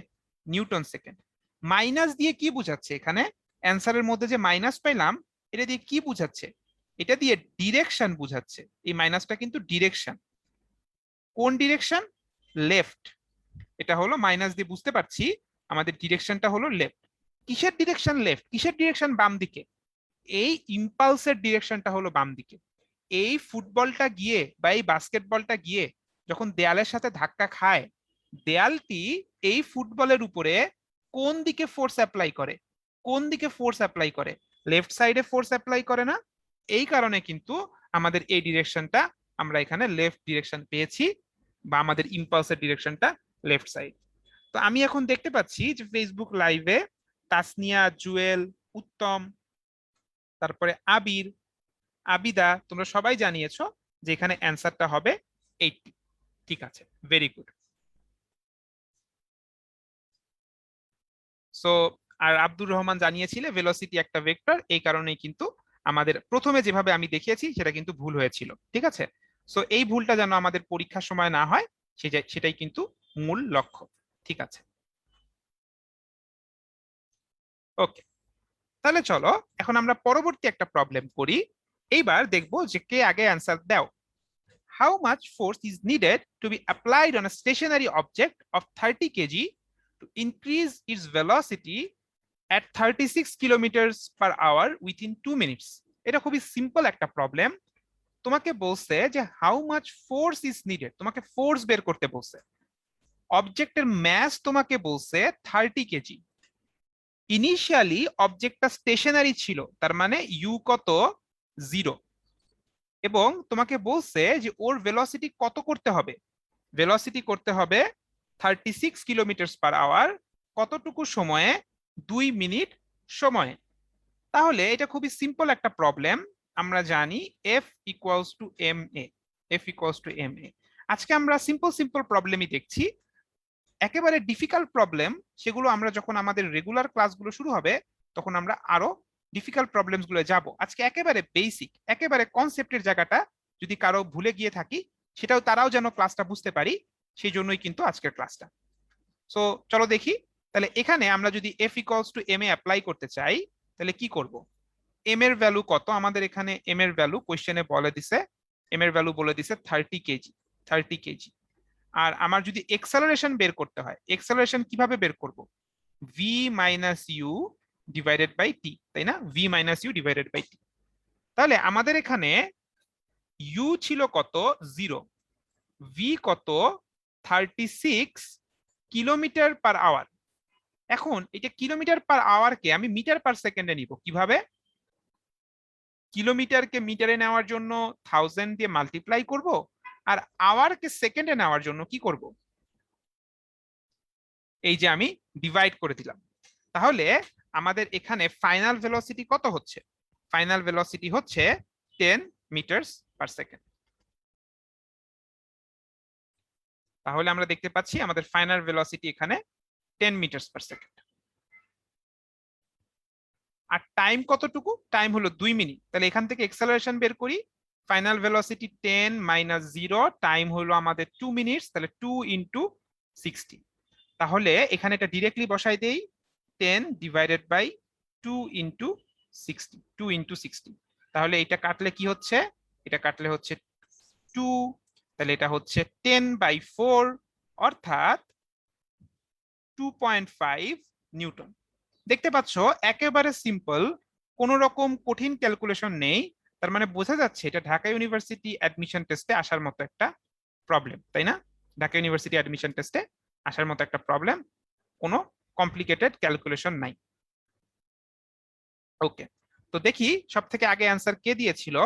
Newton second. মাইনাস দিয়ে কি বুঝাচ্ছে এখানে? অ্যান্সারের মধ্যে যে মাইনাস পেলাম, এটা দিয়ে কি বুঝাচ্ছে? এটা দিয়ে ডিরেকশন বুঝাচ্ছে। এই মাইনাসটা কিন্তু ডিরেকশন। কোন ডিরেকশন? লেফট। এটা হলো মাইনাস দিয়ে বুঝতে পারছি আমাদের ডিরেকশনটা হলো লেফট। কিসের ডিরেকশন লেফট? কিসের ডিরেকশন বাম দিকে? এই ইম্পালসের ডিরেকশনটা হলো বাম দিকে। এই ফুটবলটা গিয়ে বা এই বাস্কেটবলটা গিয়ে যখন দেয়ালের সাথে ধাক্কা খায়, দেয়ালটি এই ফুটবলের উপরে কোন দিকে ফোর্স অ্যাপ্লাই করে? কোন দিকে ফোর্স অ্যাপ্লাই করে? লেফট সাইডে ফোর্স অ্যাপ্লাই করে না? এই কারণে কিন্তু আমাদের এই ডিরেকশনটা, আমরা এখানে লেফট ডিরেকশন পেয়েছি, বা আমাদের ইম্পালসের ডিরেকশনটা লেফট সাইড। তো আমি এখন দেখতে পাচ্ছি যে ফেসবুক লাইভে তাসনিয়া, জুয়েল, উত্তম, তারপরে আবির, আবিদা, তোমরা সবাই জানিয়েছো যে এখানে অ্যান্সারটা হবে 80। ঠিক আছে, ভেরি গুড। সো আর আব্দুর রহমান জানিয়েছিলে ভেলোসিটি একটা ভেক্টর, এই কারণেই কিন্তু আমাদের প্রথমে যেভাবে আমি দেখিয়েছি সেটা কিন্তু ভুল হয়েছিল। ঠিক আছে, সো এই ভুলটা যেন আমাদের পরীক্ষার সময় না হয়, সেটাই কিন্তু মূল লক্ষ্য। ঠিক আছে, ওকে। তাহলে চলো এখন আমরা পরবর্তী একটা প্রবলেম করি। এইবার দেখবো যে কে আগে অ্যান্সার দাও। How much force is needed to be applied on a stationary object of 30 kg to increase its velocity at 36 kilometers per hour within 2 minutes? এটা খুবই সিম্পল একটা প্রবলেম। তোমাকে বলছে যে how much force is needed, তোমাকে force বের করতে বলছে। অবজেক্টের ম্যাস তোমাকে বলছে 30 কেজি। ইনিশিয়ালি অবজেক্টটা স্টেশনারি ছিল, তার মানে ইউ কত? 0। এবং তোমাকে বলছে যে ওর ভেলোসিটি কত করতে হবে? ভেলোসিটি করতে হবে 36 কিলোমিটার পার আওয়ার। কতটুকু সময়ে? 2 মিনিট সময়ে। তাহলে এটা খুবই সিম্পল একটা প্রবলেম। আমরা জানি F equals to M A. F equals to M A. আজকে আমরা সিম্পল সিম্পল প্রবলেমই দেখছি। একেবারে ডিফিকাল্ট প্রবলেম সেগুলো আমরা যখন আমাদের রেগুলার ক্লাসগুলো শুরু হবে, তখন আমরা আরো ডিফিকাল্ট প্রবলেমস গুলো যাব। আজকে একেবারে বেসিক, একেবারে কনসেপ্টের জায়গাটা যদি কারো ভুলে গিয়ে থাকি, সেটাও তারাও যেন ক্লাসটা বুঝতে পারি, সেই জন্যই কিন্তু আজকের ক্লাসটা। সো চলো দেখি, তাহলে এখানে আমরা যদি F equals to M A apply করতে চাই, তাহলে কি করব? এম এর ভ্যালু কত? আমাদের এখানে এম এর ভ্যালু কোশ্চেনে বলে দিছে, এম এর ভ্যালু বলে দিছে 30 কেজি। 30 কেজি। আর আমার যদি এক্সেলারেশন বের করতে হয়, এক্সেলারেশন কিভাবে বের করব? V minus U divided by T, তাই না? V minus U divided by T. তাহলে আমাদের এখানে ইউ ছিল কত? 0। ভি কত? 36 কিলোমিটার পার আওয়ার। এখন এটা কিলোমিটার পার আওয়ারকে আমি মিটার পার সেকেন্ডে নিব কিভাবে? কিলোমিটারকে মিটারে নেওয়ার জন্য 1000 দিয়ে মাল্টিপ্লাই করব, আর আওয়ারকে সেকেন্ডে নেওয়ার জন্য কি করব? এই যে আমি ডিভাইড করে দিলাম। তাহলে আমাদের এখানে ফাইনাল ভেলোসিটি কত হচ্ছে? ফাইনাল ভেলোসিটি হচ্ছে 10 মিটার পার সেকেন্ড। তাহলে আমরা দেখতে পাচ্ছি আমাদের ফাইনাল ভেলোসিটি এখানে 10 মিটার পার সেকেন্ড। আর টাইম কতটুকু? টাইম হলো 2 মিনিট। তাহলে এখান থেকে এক্সেলারেশন বের করি, ফাইনাল ভেলোসিটি 10 মাইনাস 0, টাইম হলো আমাদের 2 মিনিটস, তাহলে 2 ইন্টু 60। তাহলে এখানে এটা ডিরেক্টলি বসাই দেই, 10 ডিভাইডেড বাই 2 ইন্টু 60, 2 ইন্টু 60। তাহলে এটা কাটলে কি হচ্ছে? এটা কাটলে হচ্ছে 2, তাহলে এটা হচ্ছে 10/4, অর্থাৎ 2.5 নিউটন। দেখতে পাচ্ছ একেবারে সিম্পল, কোনো রকম কঠিন ক্যালকুলেশন নেই। তার মানে বোঝা যাচ্ছে এটা ঢাকা ইউনিভার্সিটি অ্যাডমিশন টেস্টে আসার মতো একটা প্রবলেম, তাই না? ঢাকা ইউনিভার্সিটি অ্যাডমিশন টেস্টে আসার মতো একটা প্রবলেম, কোনো কমপ্লিকেটেড ক্যালকুলেশন নাই। ওকে, তো দেখি সব থেকে আগে অ্যান্সার কে দিয়েছিল।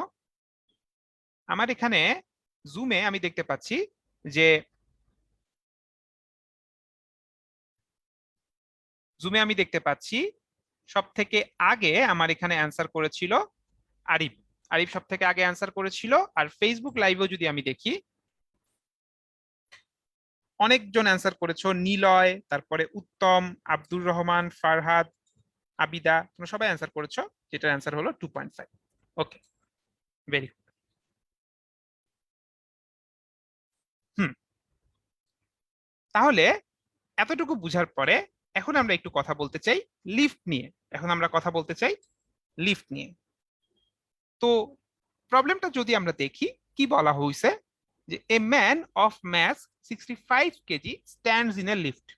আমার এখানে জুমে আমি দেখতে পাচ্ছি যে সব থেকে আগে আমার এখানে অ্যান্সার করেছিল আরিফ। আরিফ সব থেকে আগে অ্যান্সার করেছিল। আর ফেসবুক লাইভেও যদি আমি দেখি, অনেকজন অ্যান্সার করেছো, নিলয়, তারপরে উত্তম, আব্দুর রহমান, ফারহাদ, আবিদা, তোমরা সবাই অ্যান্সার করেছো, যেটার অ্যান্সার হলো 2.5। ওকে, ভেরি গুড। হুম, তাহলে এতটুকু বুঝার পরে এখন আমরা একটু কথা বলতে চাই লিফট নিয়ে। লিফট নিয়ে। তো প্রবলেমটা যদি আমরা দেখি, কি বলা হয়েছে, যে a man of mass 65 KG stands in a lift,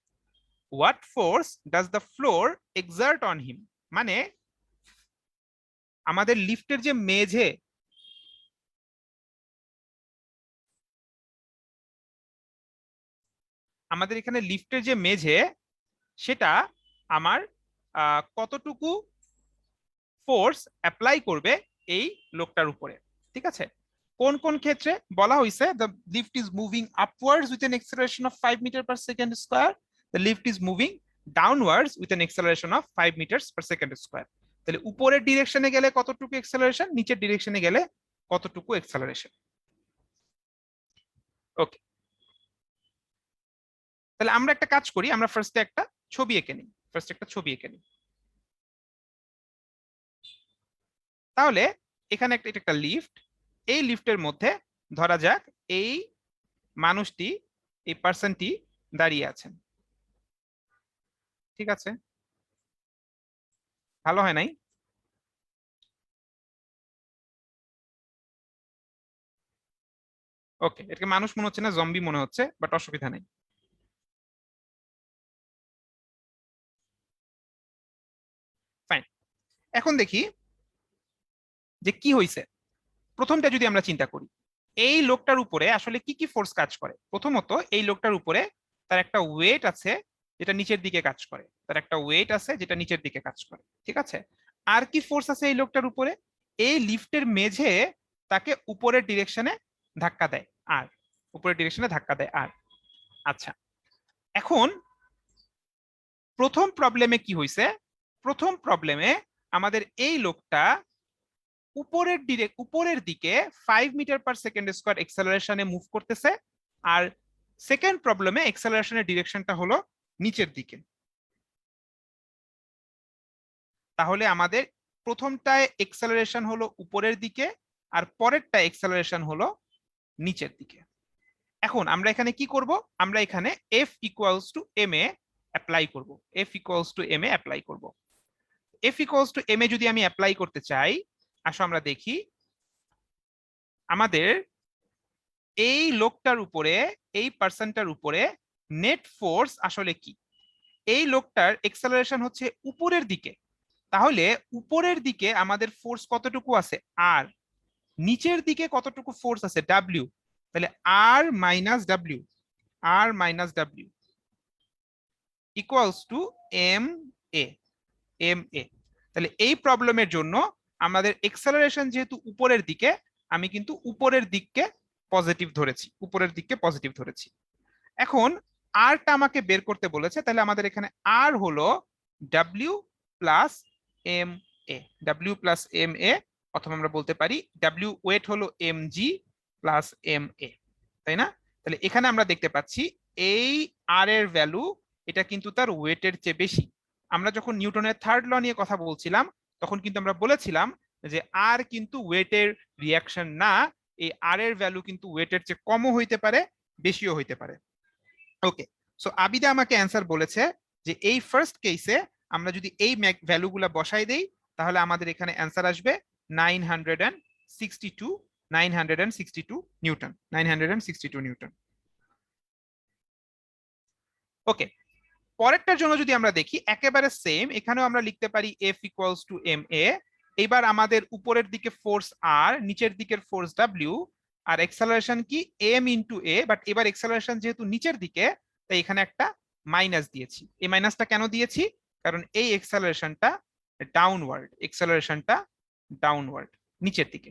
what force does the floor exert on him. মানে আমাদের লিফটের যে মেঝে, আমাদের এখানে লিফটের যে মেঝে, সেটা আমার কতটুকু ফোর্স অ্যাপ্লাই করবে এই লোকটার উপরে। ঠিক আছে, কোন কোন ক্ষেত্রে বলা হয়েছে? The lift is moving upwards with an acceleration of 5 metre per second square, the lift is moving downwards with an acceleration of 5 metre per second square. তাহলে উপরের ডিরেকশনে গেলে কতটুকু এক্সেলারেশন, নিচের ডিরেকশনে গেলে কতটুকু এক্সেলারেশন। ওকে, তাহলে আমরা একটা কাজ করি, আমরা ফার্স্টে একটা ছবি এঁকে নিই। তাহলে এখানে এটা একটা লিফট। এই লিফটের মধ্যে ধরা যাক এই মানুষটি, এই পার্সনটি দাঁড়িয়ে আছেন। ঠিক আছে, ভালো হয় নাই? ওকে, এটাকে মানুষ মনে হচ্ছে না, জম্বি মনে হচ্ছে, বাট অসুবিধা নেই। ফাইন, এখন দেখি যে কি হয়েছে। প্রথমটা যদি আমরা চিন্তা করি, এই লোকটার উপরে আসলে কি কি ফোর্স কাজ করে। প্রথমত, এই লোকটার উপরে তার একটা ওয়েট আছে যেটা নিচের দিকে কাজ করে, ঠিক আছে। আর কি ফোর্স আছে এই লোকটার উপরে? এই লিফটের মেঝে তাকে উপরের ডিরেকশনে ধাক্কা দেয়, আর আচ্ছা, এখন প্রথম প্রবলেমে কি হয়েছে? প্রথম প্রবলেমে আমাদের এই লোকটা উপরের দিকে 5 মিটার পার সেকেন্ড স্কয়ার এক্সেলারেশনে মুভ করতেছে, আর সেকেন্ড প্রবলেমে এক্সেলারেশনের ডিরেকশনটা হলো নিচের দিকে। তাহলে আমাদের প্রথমটায় এক্সেলারেশন হলো উপরের দিকে, আর পরেরটা এক্সেলারেশন হলো নিচের দিকে। এখন আমরা এখানে কি করব? আমরা এখানে F equals to M A apply করব। F equals to M A যদি আমি অ্যাপ্লাই করতে চাই, আসো আমরা দেখি আমাদের এই লোকটার উপরে, এই পার্সনটার উপরে নেট ফোর্স আসলে কি। এই লোকটার এক্সেলারেশন হচ্ছে উপরের দিকে, তাহলে উপরের দিকে আমাদের ফোর্স কতটুকু আছে? আর নিচের দিকে কতটুকু ফোর্স আছে? ডাব্লিউ। তাহলে R minus W equals to M A. তাহলে এই প্রবলেমের জন্য আমাদের এক্সেলারেশন যেহেতু উপরের দিকে, আমি কিন্তু উপরের দিককে পজিটিভ ধরেছি। এখন আরটা আমাকে বের করতে বলেছে, তাহলে আমাদের এখানে আর হলো ডাব্লিউ প্লাস এম এ, অথবা আমরা বলতে পারি ডাব্লিউ ওয়েট হলো M G plus M A, তাই না? তাহলে এখানে আমরা দেখতে পাচ্ছি এই আর এর ভ্যালু এটা কিন্তু তার ওয়েটের চেয়ে বেশি। আমরা যখন নিউটনের থার্ড ল নিয়ে কথা বলছিলাম তখন কিন্তু আমরা বলেছিলাম যে আর কিন্তু ওয়েটের রিয়াকশন না, এই আর এর ভ্যালু কিন্তু ওয়েটের চেয়ে কমও হইতে পারে বেশিও হইতে পারে। ওকে, সো আবিদা আমাকে অ্যান্সার বলেছে যে এই ফার্স্ট কেসে আমরা যদি এই ভ্যালুগুলা বসাই দেই তাহলে আমাদের এখানে অ্যান্সার আসবে 962 নিউটন, 962 নিউটন। ওকে, পরেরটার জন্য যদি আমরা দেখি একেবারে সেম, এখানেও আমরা লিখতে পারি এফ ইকুয়ালস টু এম এ। এবার আমাদের উপরের দিকে ফোর্স আর, নিচের দিকের ফোর্স ডাব্লিউ, আর এক্সেলারেশন কি এম ইন্টু এ, বাট এবার এক্সেলারেশন যেহেতু নিচের দিকে তাই এখানে একটা মাইনাস দিয়েছি। এই মাইনাসটা কেন দিয়েছি? কারণ এই এক্সেলারেশনটা ডাউনওয়ার্ড নিচের দিকে।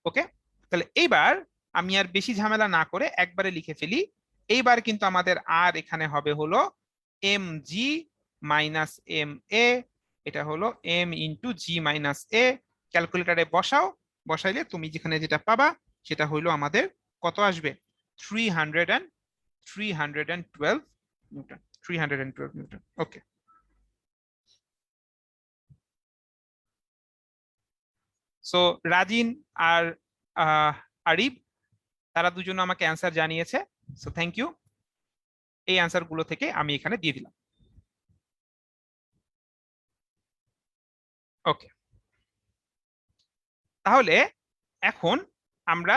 ওকে, তাহলে এইবার আমি আর বেশি ঝামেলা না করে একবারে লিখে ফেলি। এইবার কিন্তু আমাদের আর এখানে হবে হলো M G minus M A, এটা হলো এম ইন্টু জি মাইনাস এ। ক্যালকুলেটারে বসাও, বসাইলে তুমি যেখানে যেটা পাবা সেটা হইলো আমাদের কত আসবে, 312 নিউটন, 312 নিউটন। ওকে, সো রাজিন আর আরিব তারা দুজন আমাকে অ্যান্সার জানিয়েছে, সো থ্যাংক ইউ। এই অ্যান্সার গুলো থেকে আমি এখানে দিয়ে দিলাম। ওকে, তাহলে এখন আমরা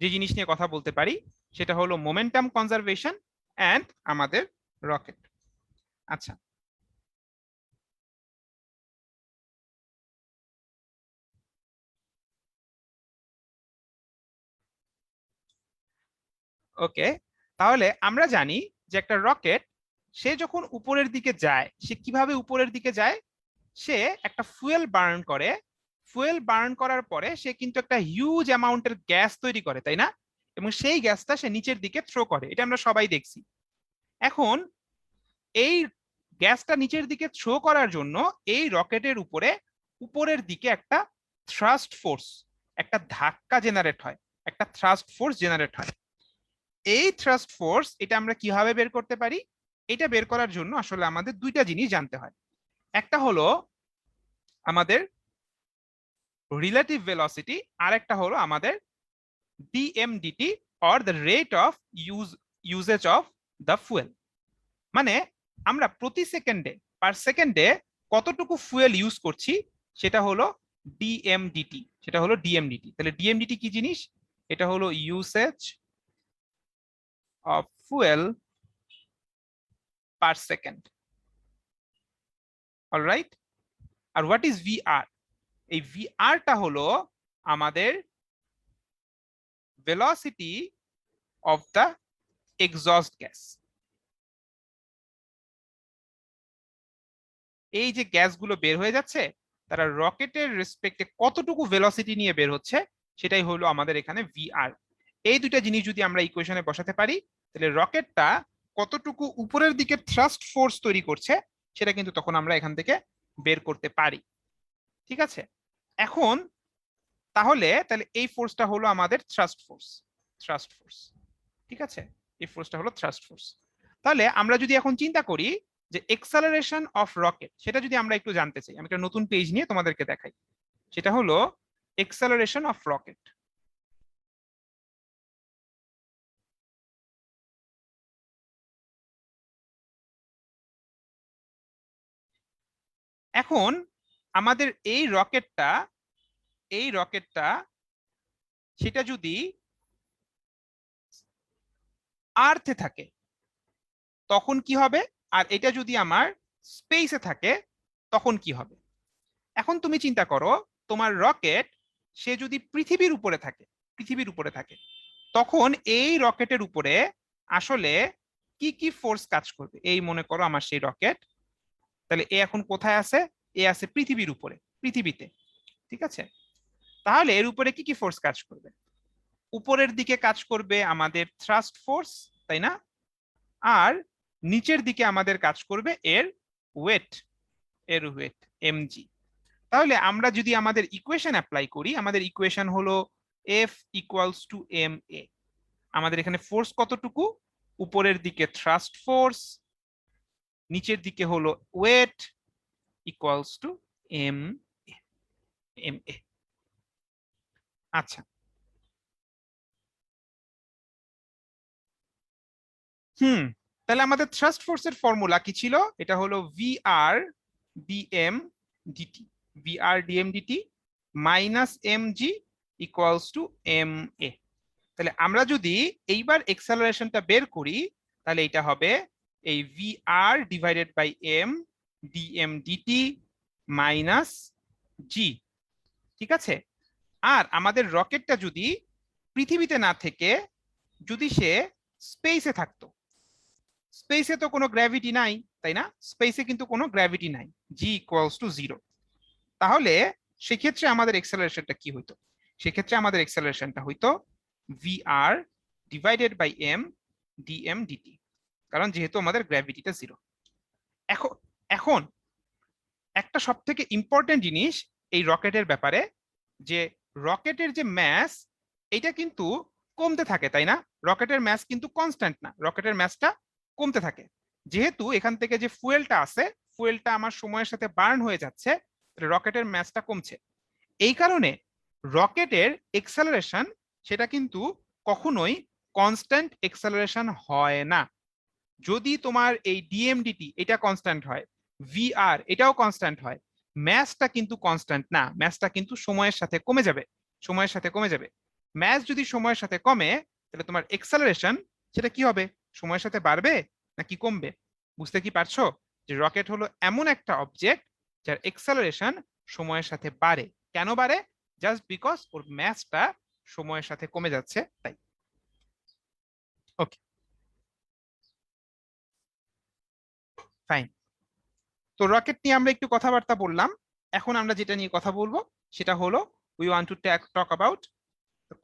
যে জিনিস নিয়ে কথা বলতে পারি সেটা হলো মোমেন্টাম কনজারভেশন অ্যান্ড আমাদের রকেট। আচ্ছা, ওকে, তাহলে আমরা জানি যে একটা রকেট সে যখন উপরের দিকে যায় সে কিভাবে উপরের দিকে যায়, সে একটা ফুয়েল বার্ন করে, ফুয়েল বার্ন করার পরে সে কিন্তু একটা হিউজ অ্যামাউন্টের গ্যাস তৈরি করে, তাই না? এবং সেই গ্যাসটা সে নিচের দিকে থ্রো করে, এটা আমরা সবাই দেখছি। এখন এই গ্যাসটা নিচের দিকে থ্রো করার জন্য এই রকেটের উপরে উপরের দিকে একটা থ্রাস্ট ফোর্স, একটা ধাক্কা জেনারেট হয়, একটা থ্রাস্ট ফোর্স জেনারেট হয়। এই থ্রাস্ট ফোর্স এটা আমরা কিভাবে বের করতে পারি? এটা বের করার জন্য আসলে আমাদের দুইটা জিনিস জানতে হয়। একটা হলো আমাদের রিলেটিভ ভেলোসিটি, আর একটা হলো আমাদের DMDT or the rate of usage of the fuel. মানে আমরা প্রতি সেকেন্ডে পার সেকেন্ডে কতটুকু ফুয়েল ইউজ করছি সেটা হলো ডিএমডিটি, সেটা হলো ডিএমডিটি। তাহলে ডিএমডিটি কি জিনিস? এটা হলো usage of fuel per second. Alright, আর হোয়াট ইজ ভিআর? এই ভিআরটা হলো আমাদের velocity of the exhaust gas. এই যে গ্যাসগুলো বের হয়ে যাচ্ছে তারা রকেটের রেসপেক্টে কতটুকু ভেলোসিটি নিয়ে বের হচ্ছে সেটাই হলো আমাদের এখানে ভিআর। এই দুইটা জিনিস যদি আমরা ইকুয়েশনে বসাতে পারি তাহলে রকেটটা কতটুকু উপরের দিকে থ্রাস্ট ফোর্স তৈরি করছে সেটা কিন্তু তখন আমরা এখান থেকে বের করতে পারি। ঠিক আছে, এখন তাহলে এই ফোর্সটা হলো আমাদের থ্রাস্ট ফোর্স। ঠিক আছে, এই ফোর্সটা হলো থ্রাস্ট ফোর্স। তাহলে আমরা যদি এখন চিন্তা করি যে এক্সেলারেশন অফ রকেট, সেটা যদি আমরা একটু জানতে চাই, আমি একটা নতুন পেজ নিয়ে তোমাদেরকে দেখাই। সেটা হলো এক্সেলারেশন অফ রকেট। এখন আমাদের এই রকেটটা সেটা যদি আর্থে থাকে তখন কি হবে, আর এটা যদি আমার স্পেসে থাকে তখন কি হবে? এখন তুমি চিন্তা করো, তোমার রকেট সে যদি পৃথিবীর উপরে থাকে তখন এই রকেটের উপরে আসলে কি কি ফোর্স কাজ করবে? এই মনে করো আমার সেই রকেট, তাহলে এ এখন কোথায় আছে? এ আছে পৃথিবীর উপরে, পৃথিবীতে। ঠিক আছে, তাহলে এর উপরে কি কি ফোর্স কাজ করবে? উপরের দিকে কাজ করবে আমাদের থ্রাস্ট ফোর্স, তাই না? আর নিচের দিকে আমাদের কাজ করবে এর ওয়েট এমজি। তাহলে আমরা যদি আমাদের ইকুয়েশন অ্যাপ্লাই করি, আমাদের ইকুয়েশন হলো এফ ইকুয়ালস টু এম এ। আমাদের এখানে ফোর্স কতটুকু, উপরের দিকে থ্রাস্ট ফোর্স, নিচের দিকে হলো weight, equals to M M A. আচ্ছা, তাহলে আমাদের থ্রাস্ট ফোর্সের ফর্মুলা কি ছিল? এটা হলো VR DM DT, VR DM DT minus M G equals to M A. তাহলে আমরা যদি এইবার এক্সেলারেশনটা বের করি, তাহলে এটা হবে এই VR divided by M DM DT minus G. ঠিক আছে, আর আমাদের রকেটটা যদি পৃথিবীতে না থেকে যদি সে স্পেসে থাকতো, স্পেসে তো কোনো গ্র্যাভিটি নাই, তাই না? স্পেসে কিন্তু কোনো গ্র্যাভিটি নাই, জি ইকুয়ালস টু 0। তাহলে সেক্ষেত্রে আমাদের এক্সেলারেশনটা কি হইতো? সেক্ষেত্রে আমাদের এক্সেলারেশনটা হইতো VR divided by M DM DT, কারণ যেহেতু আমাদের গ্র্যাভিটিটা 0। এখন এখন একটা সব থেকে ইম্পর্টেন্ট জিনিস এই রকেটের ব্যাপারে, যে রকেটের যে ম্যাস এটা কিন্তু কমতে থাকে, তাই না? রকেটের ম্যাস কিন্তু কনস্ট্যান্ট না, রকেটের ম্যাসটা কমতে থাকে। যেহেতু এখান থেকে যে ফুয়েলটা আছে, ফুয়েলটা আমার সময়ের সাথে বার্ন হয়ে যাচ্ছে, রকেটের ম্যাসটা কমছে। এই কারণে রকেটের এক্সেলারেশন সেটা কিন্তু কখনোই কনস্ট্যান্ট এক্সেলারেশন হয় না। যদি তোমার এই ডিএমডিটি এটা কনস্ট্যান্ট হয়, ভিআর এটাও কনস্ট্যান্ট হয়, ম্যাসটা কিন্তু কনস্ট্যান্ট না, ম্যাসটা কিন্তু সময়ের সাথে কমে যাবে, সময়ের সাথে কমে যাবে। ম্যাস যদি সময়ের সাথে কমে, তাহলে তোমার এক্সেলারেশন সেটা কি হবে? সময়ের সাথে বাড়বে নাকি কমবে? বুঝতে কি পারছো যে রকেট হলো এমন একটা অবজেক্ট যার এক্সেলারেশন সময়ের সাথে বাড়ে। কেন বাড়ে? জাস্ট বিকজ ওর ম্যাসটা সময়ের সাথে কমে যাচ্ছে, তাই। ওকে, ফাইন। তো রকেট নিয়ে আমরা একটু কথাবার্তা বললাম। এখন আমরা যেটা নিয়ে কথা বলবো সেটা হলো we want to talk about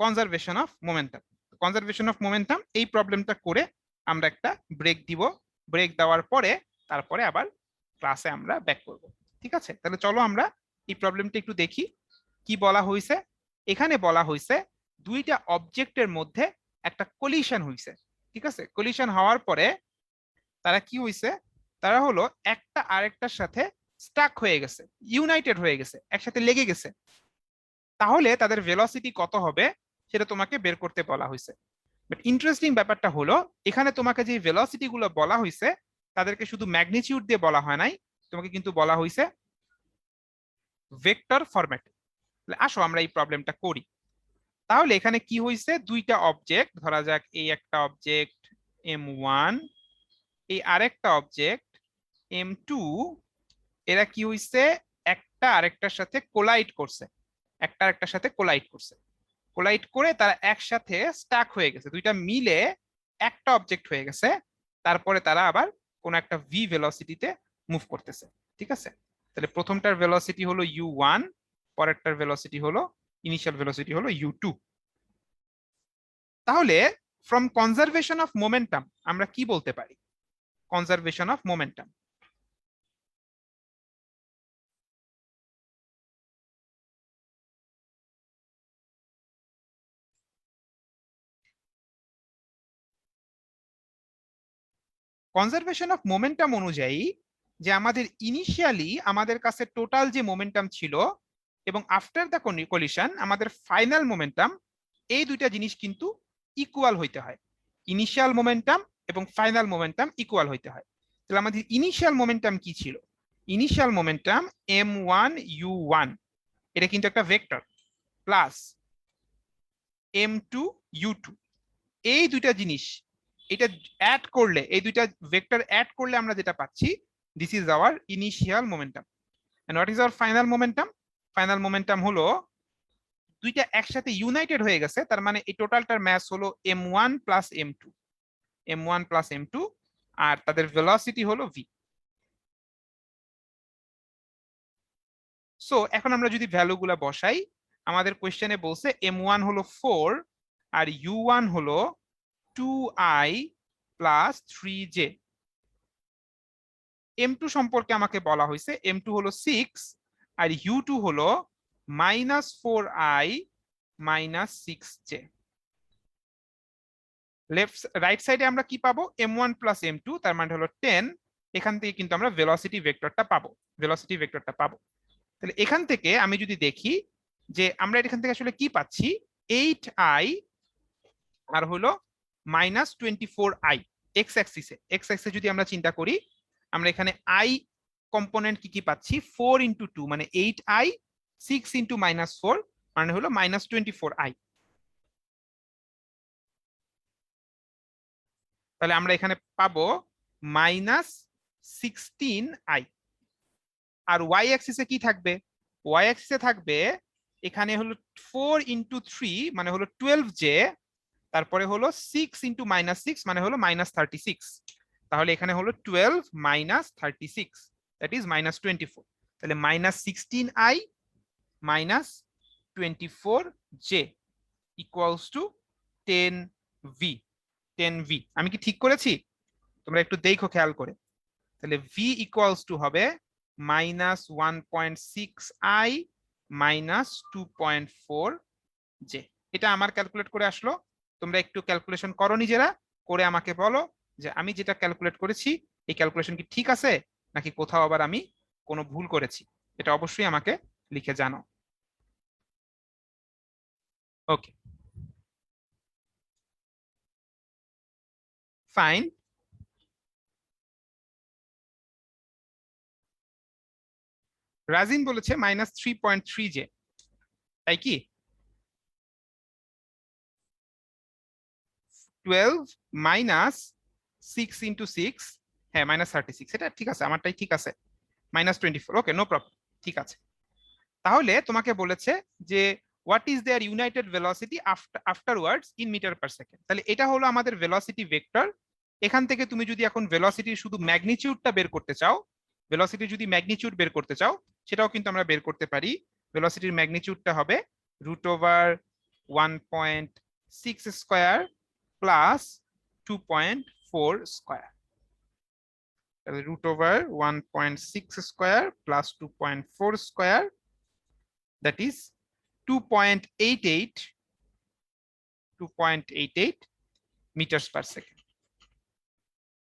conservation of momentum. Conservation of momentum এই প্রবলেমটা করে আমরা একটা ব্রেক দিব, ব্রেক দেওয়ার পরে তারপরে আবার ক্লাসে আমরা ব্যাক করব। ঠিক আছে, তাহলে চলো আমরা এই প্রবলেমটা একটু দেখি। কি বলা হয়েছে? এখানে বলা হয়েছে দুইটা অবজেক্টের মধ্যে একটা কলিশন হয়েছে। ঠিক আছে, কলিশন হওয়ার পরে তারা কি হয়েছে? তারা হলো একটা আরেকটার সাথে স্টাক হয়ে গেছে, ইউনাইটেড হয়ে গেছে, একসাথে লেগে গেছে। তাহলে তাদের ভেলোসিটি কত হবে সেটা তোমাকে বের করতে বলা হয়েছে। বাট ইন্টারেস্টিং ব্যাপারটা হলো, এখানে তোমাকে যে ভেলোসিটি গুলো বলা হয়েছে তাদেরকে শুধু ম্যাগনিটিউড দিয়ে বলা হয় নাই, তোমাকে কিন্তু বলা হয়েছে ভেক্টর ফরম্যাটে। আসো আমরা এই প্রবলেমটা করি। তাহলে এখানে কি হয়েছে? দুইটা অবজেক্ট, ধরা যাক এই একটা অবজেক্ট M1, এই আরেকটা অবজেক্ট M2, এরা কি হয়েছে? একটা আরেকটার সাথে কোলাইড করছে, একটা আরেকটার সাথে কোলাইড করছে। কোলাইড করে তারা একসাথে স্টাক হয়ে গেছে, দুইটা মিলে একটা অবজেক্ট হয়ে গেছে। তারপরে তারা আবার কোন একটা ভি ভেলোসিটিতে মুভ করতেছে। ঠিক আছে, তাহলে প্রথমটার ভেলোসিটি হলো u1, পরেরটার ভেলোসিটি হলো, ইনিশিয়াল ভেলোসিটি হলো u2। তাহলে ফ্রম কনজারভেশন অফ মোমেন্টাম আমরা কি বলতে পারি? Conservation of momentum, conservation of momentum অনুযায়ী যে আমাদের ইনিশিয়ালি আমাদের কাছে টোটাল যে মোমেন্টাম ছিল এবং আফটার দ্য কলিশন আমাদের ফাইনাল মোমেন্টাম, এই দুইটা জিনিস কিন্তু ইকুয়াল হইতে হয়। ইনিশিয়াল মোমেন্টাম এবং ফাইনাল মোমেন্টাম ইকুয়াল হইতে হয়। তাহলে আমাদের ইনিশিয়াল মোমেন্টাম কি ছিল? ইনিশিয়াল মোমেন্টাম m1u1, এটা কিন্তু একটা ভেক্টর, প্লাস m2u2, এই দুইটা জিনিস এটা অ্যাড করলে, এই দুইটা ভেক্টর অ্যাড করলে আমরা যেটা পাচ্ছি, this is our initial momentum. And what is our final momentum? Final momentum হলো দুইটা একসাথে ইউনাইটেড হয়ে গেছে, তার মানে এই টোটালটার ম্যাস হলো m1 plus m2, m1 plus m2, আর তাদের ভেলোসিটি হলো v। সো এখন আমরা যদি ভ্যালুগুলা বসাই, আমাদের কোয়েশ্চেনে বলছে m1 হলো 4 আর u1 হলো 2i প্লাস 3j। m2 সম্পর্কে আমাকে বলা হয়েছে m2 হলো 6 আর u2 হলো -4i -6j। রাইট সাইডে আমরা কি পাবো m1 প্লাস m2, তার মানে হলো 10। এখান থেকে কিন্তু আমরা ভেলোসিটি ভেক্টরটা পাবো। তাহলে এখান থেকে আমি যদি দেখি যে আমরা এখান থেকে আসলে কি পাচ্ছি, 8i আর হলো -24i এক্স অ্যাক্সিসে যদি আমরা চিন্তা করি, আমরা এখানে i কম্পোনেন্ট কি কি পাচ্ছি, 4 ইন্টু 2 মানে 8i, 6 ইন্টু -4 মানে হলো -24i। তাহলে আমরা এখানে পাবো -16i। আর ওয়াই অ্যাক্সিসে কি থাকবে, ওয়াই অ্যাক্সিসে থাকবে এখানে হলো 4 ইন্টু 3 মানে হলো 12j, তারপরে হলো 6 ইন্টু -6 মানে হলো -36। তাহলে এখানে হলো 12 -36, দ্যাট ইজ -24। তাহলে -16i -24j equals to 10v। আমি কি ঠিক করেছি? তোমরা একটু দেখো খেয়াল করে। তাহলে v ইকুয়ালস টু হবে -1.6i -2.4j। এটা আমার ক্যালকুলেট করে আসলো। তোমরা একটু ক্যালকুলেশন করো নিজেরা, করে আমাকে বলো যে আমি যেটা ক্যালকুলেট করেছি এই ক্যালকুলেশন কি ঠিক আছে নাকি কোথাও আবার আমি কোনো ভুল করেছি। এটা অবশ্যই আমাকে লিখে জানাও। ওকে, ফাইন। রাজিন বলেছে -3.3j, তাই কি? 12 মাইনাস 6 ইন্টু 6, হ্যাঁ -36, এটা ঠিক আছে, আমারটাই ঠিক আছে। -24, ওকে, নো প্রবলেম, ঠিক আছে। তাহলে তোমাকে বলেছে যে what is their united velocity afterwards in metre per second. তাহলে এটা হলো আমাদের ভেলোসিটি ভেক্টর। এখান থেকে তুমি যদি এখন ভেলোসিটির শুধু ম্যাগনিটিউডটা বের করতে চাও, ম্যাগনিটিউড বের করতে চাও, সেটাও কিন্তু আমরা বের করতে পারি। ভেলোসিটির ম্যাগনিটিউডটা হবে √1.6 স্কয়ার প্লাস 2.4 স্কয়ার। তাহলে √1.6 square plus 2.4 square, that is 2.88 meters per second.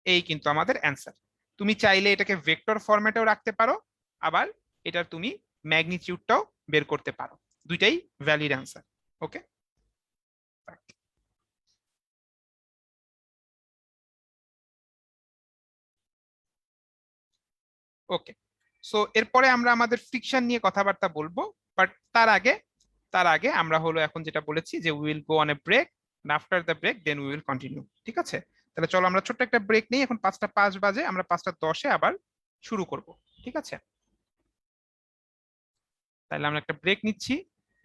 এই কিন্তু আমাদের অ্যান্সার। তুমি চাইলে এটাকে ভেক্টর ফরম্যাটেও রাখতে পারো, আবার এটার তুমি ম্যাগনিটিউডটাও বের করতে পারো, দুইটাই ভ্যালিড অ্যান্সার। ওকে, ওকে। সো এরপরে আমরা আমাদের ফ্রিকশন নিয়ে কথাবার্তা বলবো, বাট তার আগে আমরা হলো এখন যেটা বলেছি যে we will go on a break, after the break then we will continue. ঠিক আছে, তাহলে চলো আমরা ছোট্ট একটা ব্রেক নিই। এখন 5টা 5 বাজে, আমরা 5টা 10-এ আবার শুরু করব। ঠিক আছে, তাহলে আমরা একটা ব্রেক নিচ্ছি,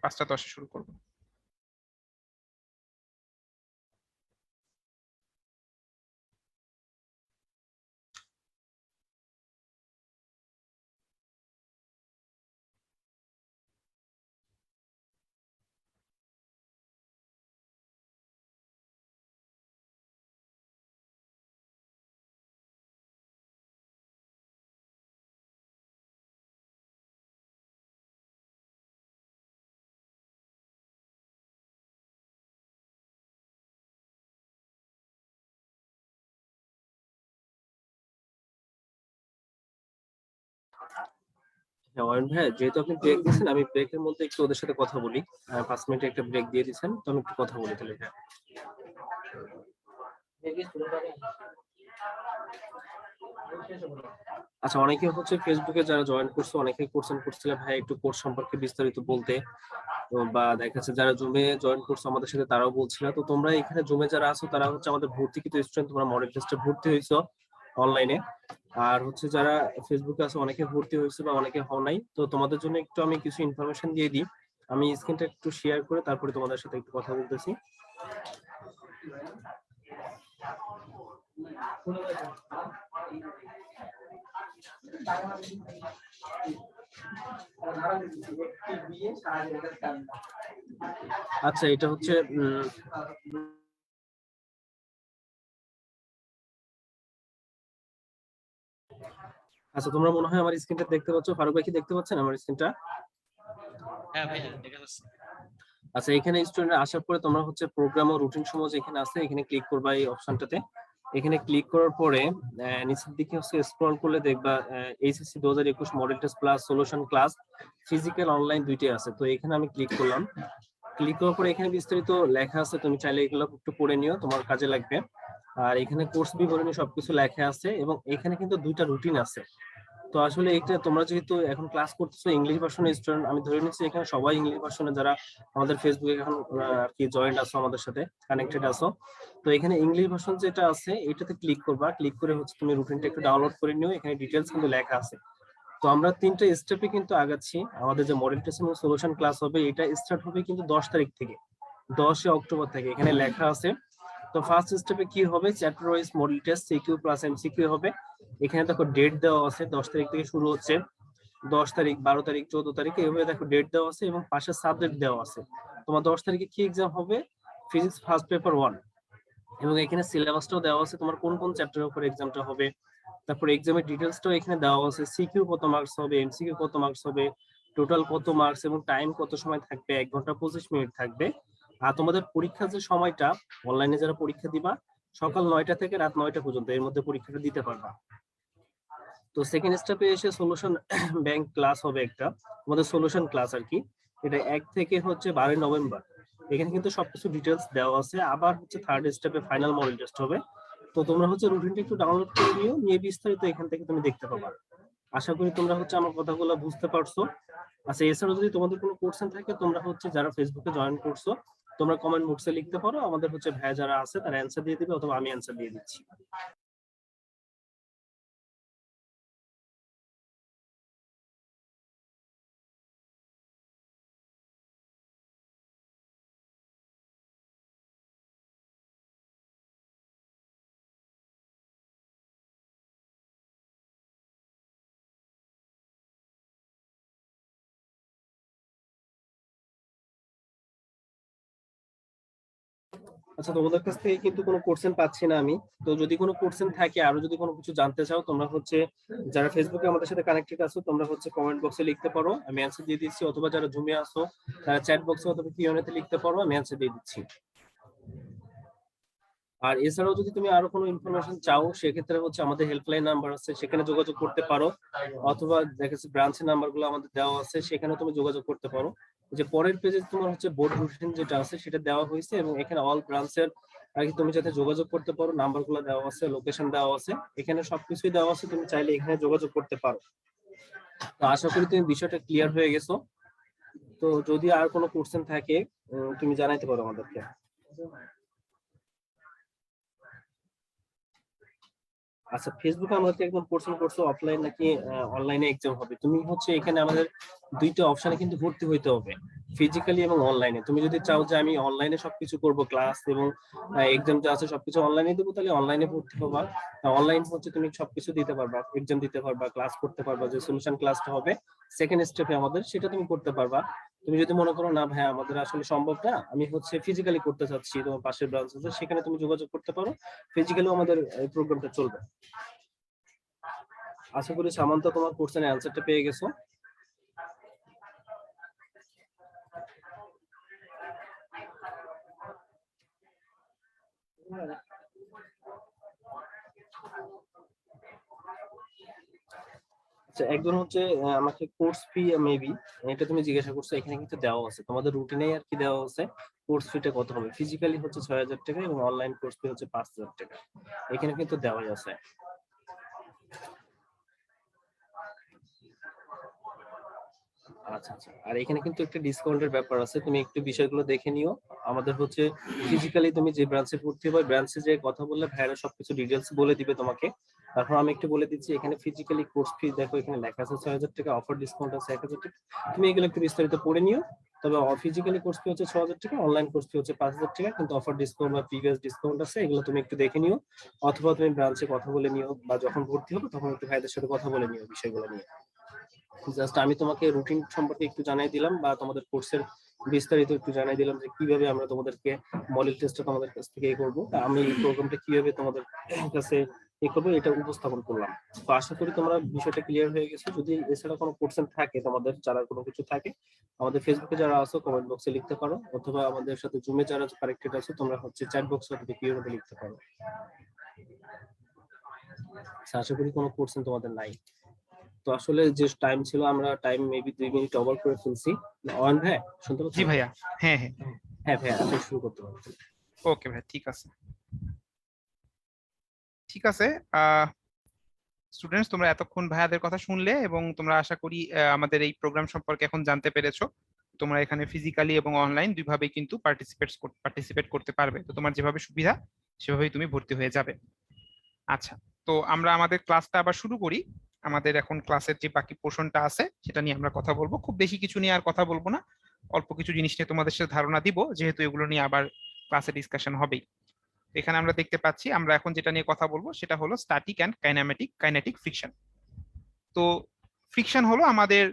5টা 10-এ শুরু করব। হ্যাঁ অয়ন ভাই, যেহেতু আপনি ব্রেক দিচ্ছেন, আমি ব্রেকের মধ্যে একটু ওদের সাথে কথা বলি। 5 মিনিটের একটা ব্রেক দিয়ে দিচ্ছেন, তো আমি একটু কথা বলি তাহলে। হ্যাঁ, আচ্ছা, অনেকে হচ্ছে ফেসবুকে যারা জয়েন করছে, অনেকে করছিলেন ভাই একটু কোর্স সম্পর্কে বিস্তারিত বলতে। তো বা দেখা যাচ্ছে যারা জুমে জয়েন করছো আমাদের সাথে, তারাও বলছিল। তো তোমরা এখানে জুমে যারা আছো তারা হচ্ছে আমাদের ভর্তিকৃত স্টুডেন্ট, তোমরা মডেল টেস্টে ভর্তি হয়েছো অনলাইনে। আর হচ্ছে যারা ফেসবুকে আছে, অনেকে ভর্তি হয়েছে বা অনেকে হও নাই। তো তোমাদের জন্য একটু আমি কিছু ইনফরমেশন দিয়ে দিই। আমি স্ক্রিনটা একটু শেয়ার করে তারপরে তোমাদের সাথে একটু কথা বলতেছি। আচ্ছা, এটা হচ্ছে আচ্ছা, তোমরা মনে হয় আমার স্ক্রিনটা দেখতে পাচ্ছ। ফারুক ভাই কি দেখতে পাচ্ছেন আমার স্ক্রিনটা? হ্যাঁ ভাইয়া দেখা যাচ্ছে। আচ্ছা, এখানে স্টুডেন্ট আসার পরে তোমরা হচ্ছে প্রোগ্রাম ও রুটিন সমূহ যেখানে আছে এখানে ক্লিক করবা এই অপশনটাতে। এখানে ক্লিক করার পরে নিচের দিকে হচ্ছে স্ক্রল করলে দেখবা HSC 2021 model test plus solution class physical online দুইটাই আছে। তো এখানে আমি ক্লিক করলাম। ক্লিক করার পরে এখানে বিস্তারিত লেখা আছে, তুমি চাইলে এগুলো একটু পড়ে নিও, তোমার কাজে লাগবে। আর এখানে কোর্স বিবরণী সবকিছু লেখা আছে এবং এখানে কিন্তু দুইটা রুটিন আছে। তো আসলে এটা তোমরা যেহেতু এখন ক্লাস করতেছো ইংলিশ ভার্সনের স্টুডেন্ট, আমি ধরে নিচ্ছি এখানে সবাই ইংলিশ ভার্সনে যারা আমাদের ফেসবুকে এখন আর কি জয়েন্ট আছো, আমাদের সাথে কানেক্টেড আছো। তো এখানে ইংলিশ ভার্সন যেটা আছে এটাতে ক্লিক করবা। ক্লিক করে হচ্ছে তুমি রুটিনটা একটু ডাউনলোড করে নিও, এখানে ডিটেলস কিন্তু লেখা আছে। তো আমরা 3টা স্টেপে কিন্তু আগাচ্ছি। আমাদের যে মডেল টেস্ট এবং সলিউশন ক্লাস হবে এটা স্টার্ট হবে কিন্তু 10 তারিখ থেকে, 10 অক্টোবর থেকে, এখানে লেখা আছে। তো ফার্স্ট স্টেপে কি হবে, chapter wise model test CQ plus MCQ হবে। এখানে দেখো ডেট দেওয়া আছে, 10 তারিখ থেকে শুরু হচ্ছে, 10 তারিখ, 12 তারিখ, 14 তারিখে, এভাবে দেখো ডেট দেওয়া আছে এবং পাশে সাবজেক্ট দেওয়া আছে। তোমার 10 তারিখে কি এক্সাম হবে, ফিজিক্স ফার্স্ট পেপার 1, এবং এখানে সিলেবাসটাও দেওয়া আছে তোমার কোন কোন চ্যাপ্টারের উপর এক্সামটা হবে। তারপর এক্সামের ডিটেলসটাও এখানে দেওয়া আছে, সিকিউ কত মার্কস হবে, এমসিকিউ কত মার্কস হবে, টোটাল কত মার্কস এবং টাইম কত সময় থাকবে, 1 ঘন্টা 25 মিনিট থাকবে। আর তোমাদের পরীক্ষার যে সময়টা, অনলাইনে যারা পরীক্ষা দিবা সকাল 9টা থেকে রাত 9টা পর্যন্ত এর মধ্যে পরীক্ষাটা দিতে পারবা। তো সেকেন্ড স্টেপে এসে সলিউশন ব্যাংক ক্লাস হবে একটা, আমাদের সলিউশন ক্লাস আর কি। এটা 1 থেকে হচ্ছে 12 নভেম্বর। এখানে কিন্তু সবকিছু ডিটেলস দেওয়া আছে। আবার হচ্ছে থার্ড স্টেপে ফাইনাল মডেল টেস্ট হবে। তো তোমরা হচ্ছে রুটিনটা একটু ডাউনলোড করে নিও, নিয়ে বিস্তারিত এখান থেকে তুমি দেখতে পাবা। আশা করি তোমরা হচ্ছে আমার কথাগুলো বুঝতে পারছো। আচ্ছা, এছাড়াও যদি তোমাদের কোনো কোশ্চেন থাকে তোমরা হচ্ছে যারা ফেসবুকে জয়েন করছো তোমরা কমেন্ট বক্সে লিখতে পারো, আমাদের হচ্ছে ভাই যারা আছে তারা অ্যান্সার দিয়ে দিবে অথবা আমি অ্যান্সার দিয়ে দিচ্ছি। আচ্ছা, তোমাদের কাছ থেকে কিন্তু কোনো কোশ্চেন পাচ্ছি না আমি। তো যদি কোনো কোশ্চেন থাকে, আরো যদি কোনো কিছু জানতে চাও, তোমরা হচ্ছে যারা ফেসবুকে আমাদের সাথে কানেক্টেড আছো তোমরা হচ্ছে কমেন্ট বক্সে লিখতে পারো, আমি অ্যান্সার দিয়ে দিচ্ছি, অথবা যারা জুমে আসো তারা চ্যাট বক্সে অথবা কিউএনএ তে লিখতে পারো, আমি অ্যান্সার দিয়ে দিচ্ছি। আর এছাড়াও যদি তুমি আরো কোনো ইনফরমেশন চাও সেক্ষেত্রে হচ্ছে আমাদের হেল্পলাইন নাম্বার আছে, সেখানে যোগাযোগ করতে পারো, অথবা দেখা যাচ্ছে ব্রাঞ্চের নাম্বার গুলো আমাদের দেওয়া আছে, সেখানে তুমি যোগাযোগ করতে পারো। যে পরের পেজে তোমার হচ্ছে বোর্ড রুটিন যেটা আছে সেটা দেওয়া হয়েছে এবং এখানে অল ব্রাঞ্চের আর কি তুমি যাতে যোগাযোগ করতে পারো, নাম্বার গুলো দেওয়া আছে, লোকেশন দেওয়া আছে, এখানে সবকিছুই দেওয়া আছে, তুমি চাইলে এখানে যোগাযোগ করতে পারো। তো আশা করি তুমি বিষয়টা ক্লিয়ার হয়ে গেছো। তো যদি আর কোনো কোশ্চেন থাকে তুমি জানাইতে পারো আমাদেরকে। আচ্ছা, ফেসবুকে আমাকে একদম কোশ্চেন করছো অফলাইন নাকি অনলাইনে এক্সাম হবে, তুমি হচ্ছে এখানে আমাদের দুইটা অপশনে কিন্তু ভর্তি হইতে হবে, ফিজিক্যালি এবং অনলাইনে। তুমি যদি চাও যে আমি অনলাইনে সবকিছু করব, ক্লাস এবং এক্সাম যা আছে সবকিছু অনলাইনে দেবো, তাহলে অনলাইনে ভর্তি হবা। অনলাইন হচ্ছে তুমি সবকিছু দিতে পারবা, এক্সাম দিতে পারবা, ক্লাস করতে পারবা, যে সলিউশন ক্লাসটা হবে সেকেন্ড স্টেপে আমাদের, সেটা তুমি করতে পারবা। তুমি যদি মনে করো না ভাই আমাদের আসলে সম্ভব না, আমি হচ্ছে ফিজিক্যালি করতে চাচ্ছি, তোমার পাশের ব্রাঞ্চ আছে সেখানে তুমি যোগাযোগ করতে পারো, ফিজিক্যালিও আমাদের এই প্রোগ্রামটা চলবে। আশা করি সামান্ত তোমার কোশ্চেনের অ্যান্সারটা পেয়ে গেছো। আচ্ছা, একজন হচ্ছে আমাকে কোর্স ফি মেবি এটা তুমি জিজ্ঞাসা করছো, এখানে কিন্তু দেওয়া আছে তোমাদের রুটিনে আর কি দেওয়া আছে, কোর্স ফিটা কত হবে। ফিজিক্যালি হচ্ছে 6,000 টাকা এবং অনলাইন কোর্স ফি হচ্ছে 5,000 টাকা, এখানে কিন্তু দেওয়াই আছে। আচ্ছা আচ্ছা, আর এখানে কিন্তু একটা ডিসকাউন্টের ব্যাপার আছে, তুমি একটু বিষয়গুলো দেখে নিও। আমাদের হচ্ছে ফিজিক্যালি তুমি যে ব্রাঞ্চে ভর্তি হবে, ব্রাঞ্চে যে কথা বললে ভাইরা সবকিছু ডিটেলস বলে দিবে তোমাকে। তারপর আমি একটু বলে দিচ্ছি, এখানে ফিজিক্যালি কোর্স ফি দেখো এখানে লেখা আছে 6,000 টাকা, অফার ডিসকাউন্ট আছে 1,000 টাকা, তুমি এগুলো একটু বিস্তারিত পড়ে নিও। তবে ফিজিক্যালি কোর্স ফি হচ্ছে 6,000 টাকা, অনলাইন কোর্স ফি হচ্ছে 5,000 টাকা, কিন্তু অফার ডিসকাউন্ট বা প্রিভিয়াস ডিসকাউন্ট আছে, এগুলো তুমি একটু দেখে নিও। অথবা তুমি ব্রাঞ্চে কথা বলে নিও, বা যখন ভর্তি হবে তখন একটু ভাইদের সাথে কথা বলে নিও বিষয়গুলো নিয়ে। জাস্ট আমি তোমাকে রুটিন সম্পর্কে একটু জানাই দিলাম, বা তোমাদের কোর্সের বিস্তারিত একটু জানাই দিলাম যে কিভাবে আমরা তোমাদেরকে মডেল টেস্টটা তোমাদের কাছ থেকে করবো, আমি এই প্রোগ্রামটা কিভাবে তোমাদের কাছে করবো, এটা উপস্থাপন করলাম। তো আশা করি তোমরা বিষয়টা ক্লিয়ার হয়ে গেছে। যদি এছাড়া কোনো কোশ্চেন থাকে তোমাদের, যারা কোনো কিছু থাকে, আমাদের ফেসবুকে যারা আছো কমেন্ট বক্সে লিখতে পারো, অথবা আমাদের সাথে জুমে যারা কানেক্টেড আছো তোমরা হচ্ছে চ্যাট বক্সে ক্লিয়ার করে লিখতে পারো। আশা করি কোনো কোশ্চেন তোমাদের নাই। তো আসলে যে টাইম ছিল, আমরা টাইম মেবি 2 মিনিট ওভার করে ফেলছি। অন ভাই শুনতে জি পাচ্ছেন? ভাইয়া, হ্যাঁ হ্যাঁ, হ্যাঁ ভাইয়া, আপনি শুরু করতে পারেন। ওকে ভাই, ঠিক আছে। ঠিক আছে, আহ স্টুডেন্টস, তোমরা এতক্ষণ ভাইয়াদের কথা শুনলে এবং তোমরা আশা করি আমাদের এই প্রোগ্রাম সম্পর্কে এখন জানতে পেরেছো। তোমরা এখানে ফিজিক্যালি এবং অনলাইন দুইভাবেই কিন্তু পার্টিসিপেট করতে পারবে। তো তোমার যেভাবে সুবিধা সেভাবেই তুমি ভর্তি হয়ে যাবে। আচ্ছা, তো আমরা আমাদের ক্লাসটা আবার শুরু করি। আমাদের এখন ক্লাসের যে বাকি পোর্শনটা আছে সেটা নিয়ে আমরা কথা বলবো। খুব বেশি কিছু নিয়ে আর কথা বলবো না, অল্প কিছু জিনিস নিয়ে তোমাদের সাথে ধারণা দিব, যেহেতু এগুলো নিয়ে আবার ক্লাসে ডিসকাশন হবেই। এখানে আমরা দেখতে পাচ্ছি আমরা এখন যেটা নিয়ে কথা বলবো সেটা হলো স্ট্যাটিক অ্যান্ড কাইনেটিক ফ্রিকশন। তো ফ্রিকশন হলো আমাদের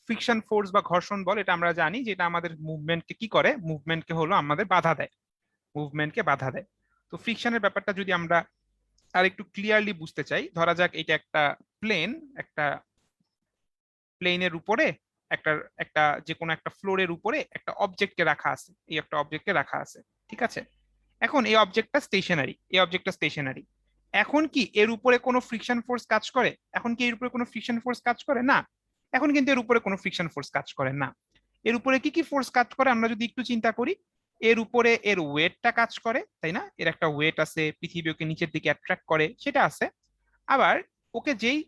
ফ্রিকশন ফোর্স বা ঘর্ষণ বল, এটা আমরা জানি যে এটা আমাদের মুভমেন্টকে কি করে, মুভমেন্টকে হলো আমাদের বাধা দেয়, মুভমেন্টকে বাধা দেয়। তো ফ্রিকশনের ব্যাপারটা যদি আমরা আর একটু ক্লিয়ারলি বুঝতে চাই, ধরা যাক এটা একটা প্লেন, একটা প্লেনের উপরে একটা একটা যে কোনো একটা ফ্লোরের উপরে একটা অবজেক্টকে রাখা আছে, এই একটা অবজেক্টকে রাখা আছে, ঠিক আছে। এখন এই অবজেক্টটা স্টেশনারি। এখন কি এর উপরে কোনো ফ্রিকশন ফোর্স কাজ করে? এখন কি এর উপরে কোনো ফ্রিকশন ফোর্স কাজ করে? না। এখন কিন্তু এর উপরে কোনো ফ্রিকশন ফোর্স কাজ করে না। এর উপরে কি কি ফোর্স কাজ করে আমরা যদি একটু চিন্তা করি, এর উপরে এর ওয়েটটা কাজ করে, তাই না? এর একটা ওয়েট আছে, পৃথিবী ওকে নিচের দিকে অ্যাট্রাক্ট করে, সেটা আছে। আবার ওকে যেই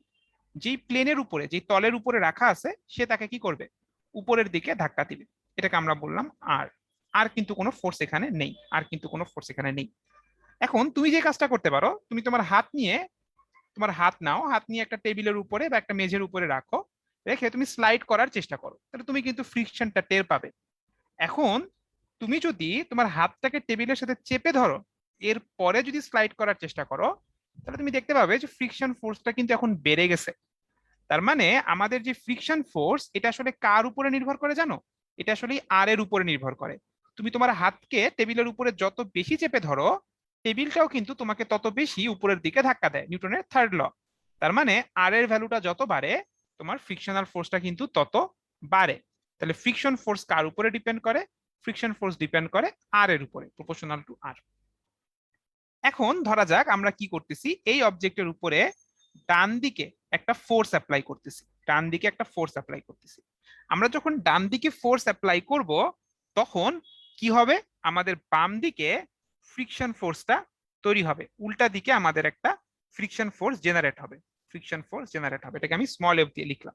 যেই প্লেনের উপরে, যেই তলের উপরে রাখা আছে, সে তাকে কি করবে? উপরের দিকে ধাক্কা দিবে। এটাকে আমরা বললাম আর। আর কিন্তু কোনো ফোর্স এখানে নেই, আর কিন্তু কোনো ফোর্স এখানে নেই। এখন তুমি যে কাজটা করতে পারো, তুমি তোমার হাত নাও, হাত নিয়ে একটা টেবিলের উপরে বা একটা মেঝের উপরে রাখো, রেখে তুমি স্লাইড করার চেষ্টা করো, তাহলে তুমি কিন্তু ফ্রিকশনটা টের পাবে। এখন তুমি যদি তোমার হাতটাকে টেবিলের সাথে চেপে ধরো, এর পরে যদি স্লাইড করার চেষ্টা করো, তাহলে তুমি দেখতে পাবে যে ফ্রিকশন ফোর্সটা কিন্তু এখন বেড়ে গেছে। তার মানে আমাদের যে ফ্রিকশন ফোর্স, এটা আসলে কার উপরে নির্ভর করে জানো? এটা আসলে আর এর উপরে নির্ভর করে। তুমি তোমার হাতকে টেবিলের উপরে যত বেশি চেপে ধরো, টেবিলটাও কিন্তু তোমাকে তত বেশি উপরের দিকে ধাক্কা দেয়, নিউটনের থার্ড ল। তার মানে আর এর ভ্যালুটা যত বাড়ে, তোমার ফ্রিকশনাল ফোর্সটা কিন্তু তত বাড়ে। তাহলে ফ্রিকশন ফোর্স কার উপরে ডিপেন্ড করে? ফ্রিকশন ফোর্স ডিপেন্ড করে আর এর উপরে, প্রপোর্শনাল টু আর। এখন ধরা যাক আমরা কি করতেছি, এই অবজেক্টের উপরে ডান দিকে একটা ফোর্স অ্যাপ্লাই করতেছি, ডান দিকে একটা ফোর্স অ্যাপ্লাই করতেছি। আমরা যখন ডান দিকে ফোর্স অ্যাপ্লাই করব, তখন কি হবে? আমাদের বাম দিকে ফ্রিকশন ফোর্সটা তৈরি হবে, উল্টা দিকে আমাদের একটা ফ্রিকশন ফোর্স জেনারেট হবে, ফ্রিকশন ফোর্স জেনারেট হবে। এটাকে আমি স্মল এফ দিয়ে লিখলাম।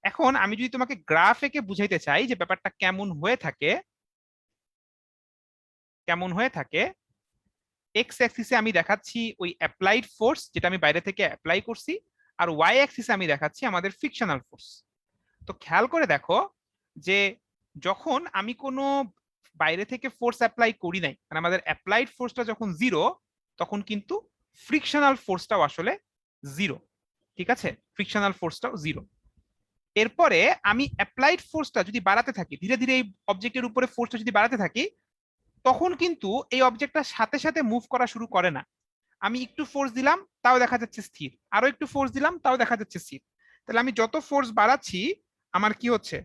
এখন আমি যদি তোমাকে গ্রাফ এঁকে বুঝাইতে চাই যে ব্যাপারটা কেমন হয়ে থাকে, কেমন হয়ে থাকে, এক্স অ্যাক্সিসে আমি দেখাচ্ছি ওই অ্যাপ্লাইড ফোর্স যেটা আমি বাইরে থেকে অ্যাপ্লাই করছি, আর ওয়াই অ্যাক্সিসে আমি দেখাচ্ছি আমাদের ফ্রিকশনাল ফোর্স। তো খেয়াল করে দেখো যে যখন আমি কোনো বাইরে থেকে ফোর্স অ্যাপ্লাই করি নাই, মানে আমাদের অ্যাপ্লাইড ফোর্সটা যখন জিরো, তখন কিন্তু ফ্রিকশনাল ফোর্সটাও আসলে জিরো, ঠিক আছে? ফ্রিকশনাল ফোর্সটাও জিরো। এরপরে আমি অ্যাপ্লাইড ফোর্সটা যদি বাড়াতে থাকি, ধীরে ধীরে এই অবজেক্টের উপরে ফোর্সটা যদি বাড়াতে থাকি, তখন কিন্তু এই অবজেক্টটা সাথে সাথে মুভ করা শুরু করে না। আমি একটু ফোর্স দিলাম তাও দেখা যাচ্ছে স্থির, আরো একটু ফোর্স দিলাম তাও দেখা যাচ্ছে স্থির। তাহলে আমি যত ফোর্স বাড়াচ্ছি, আমার কি হচ্ছে?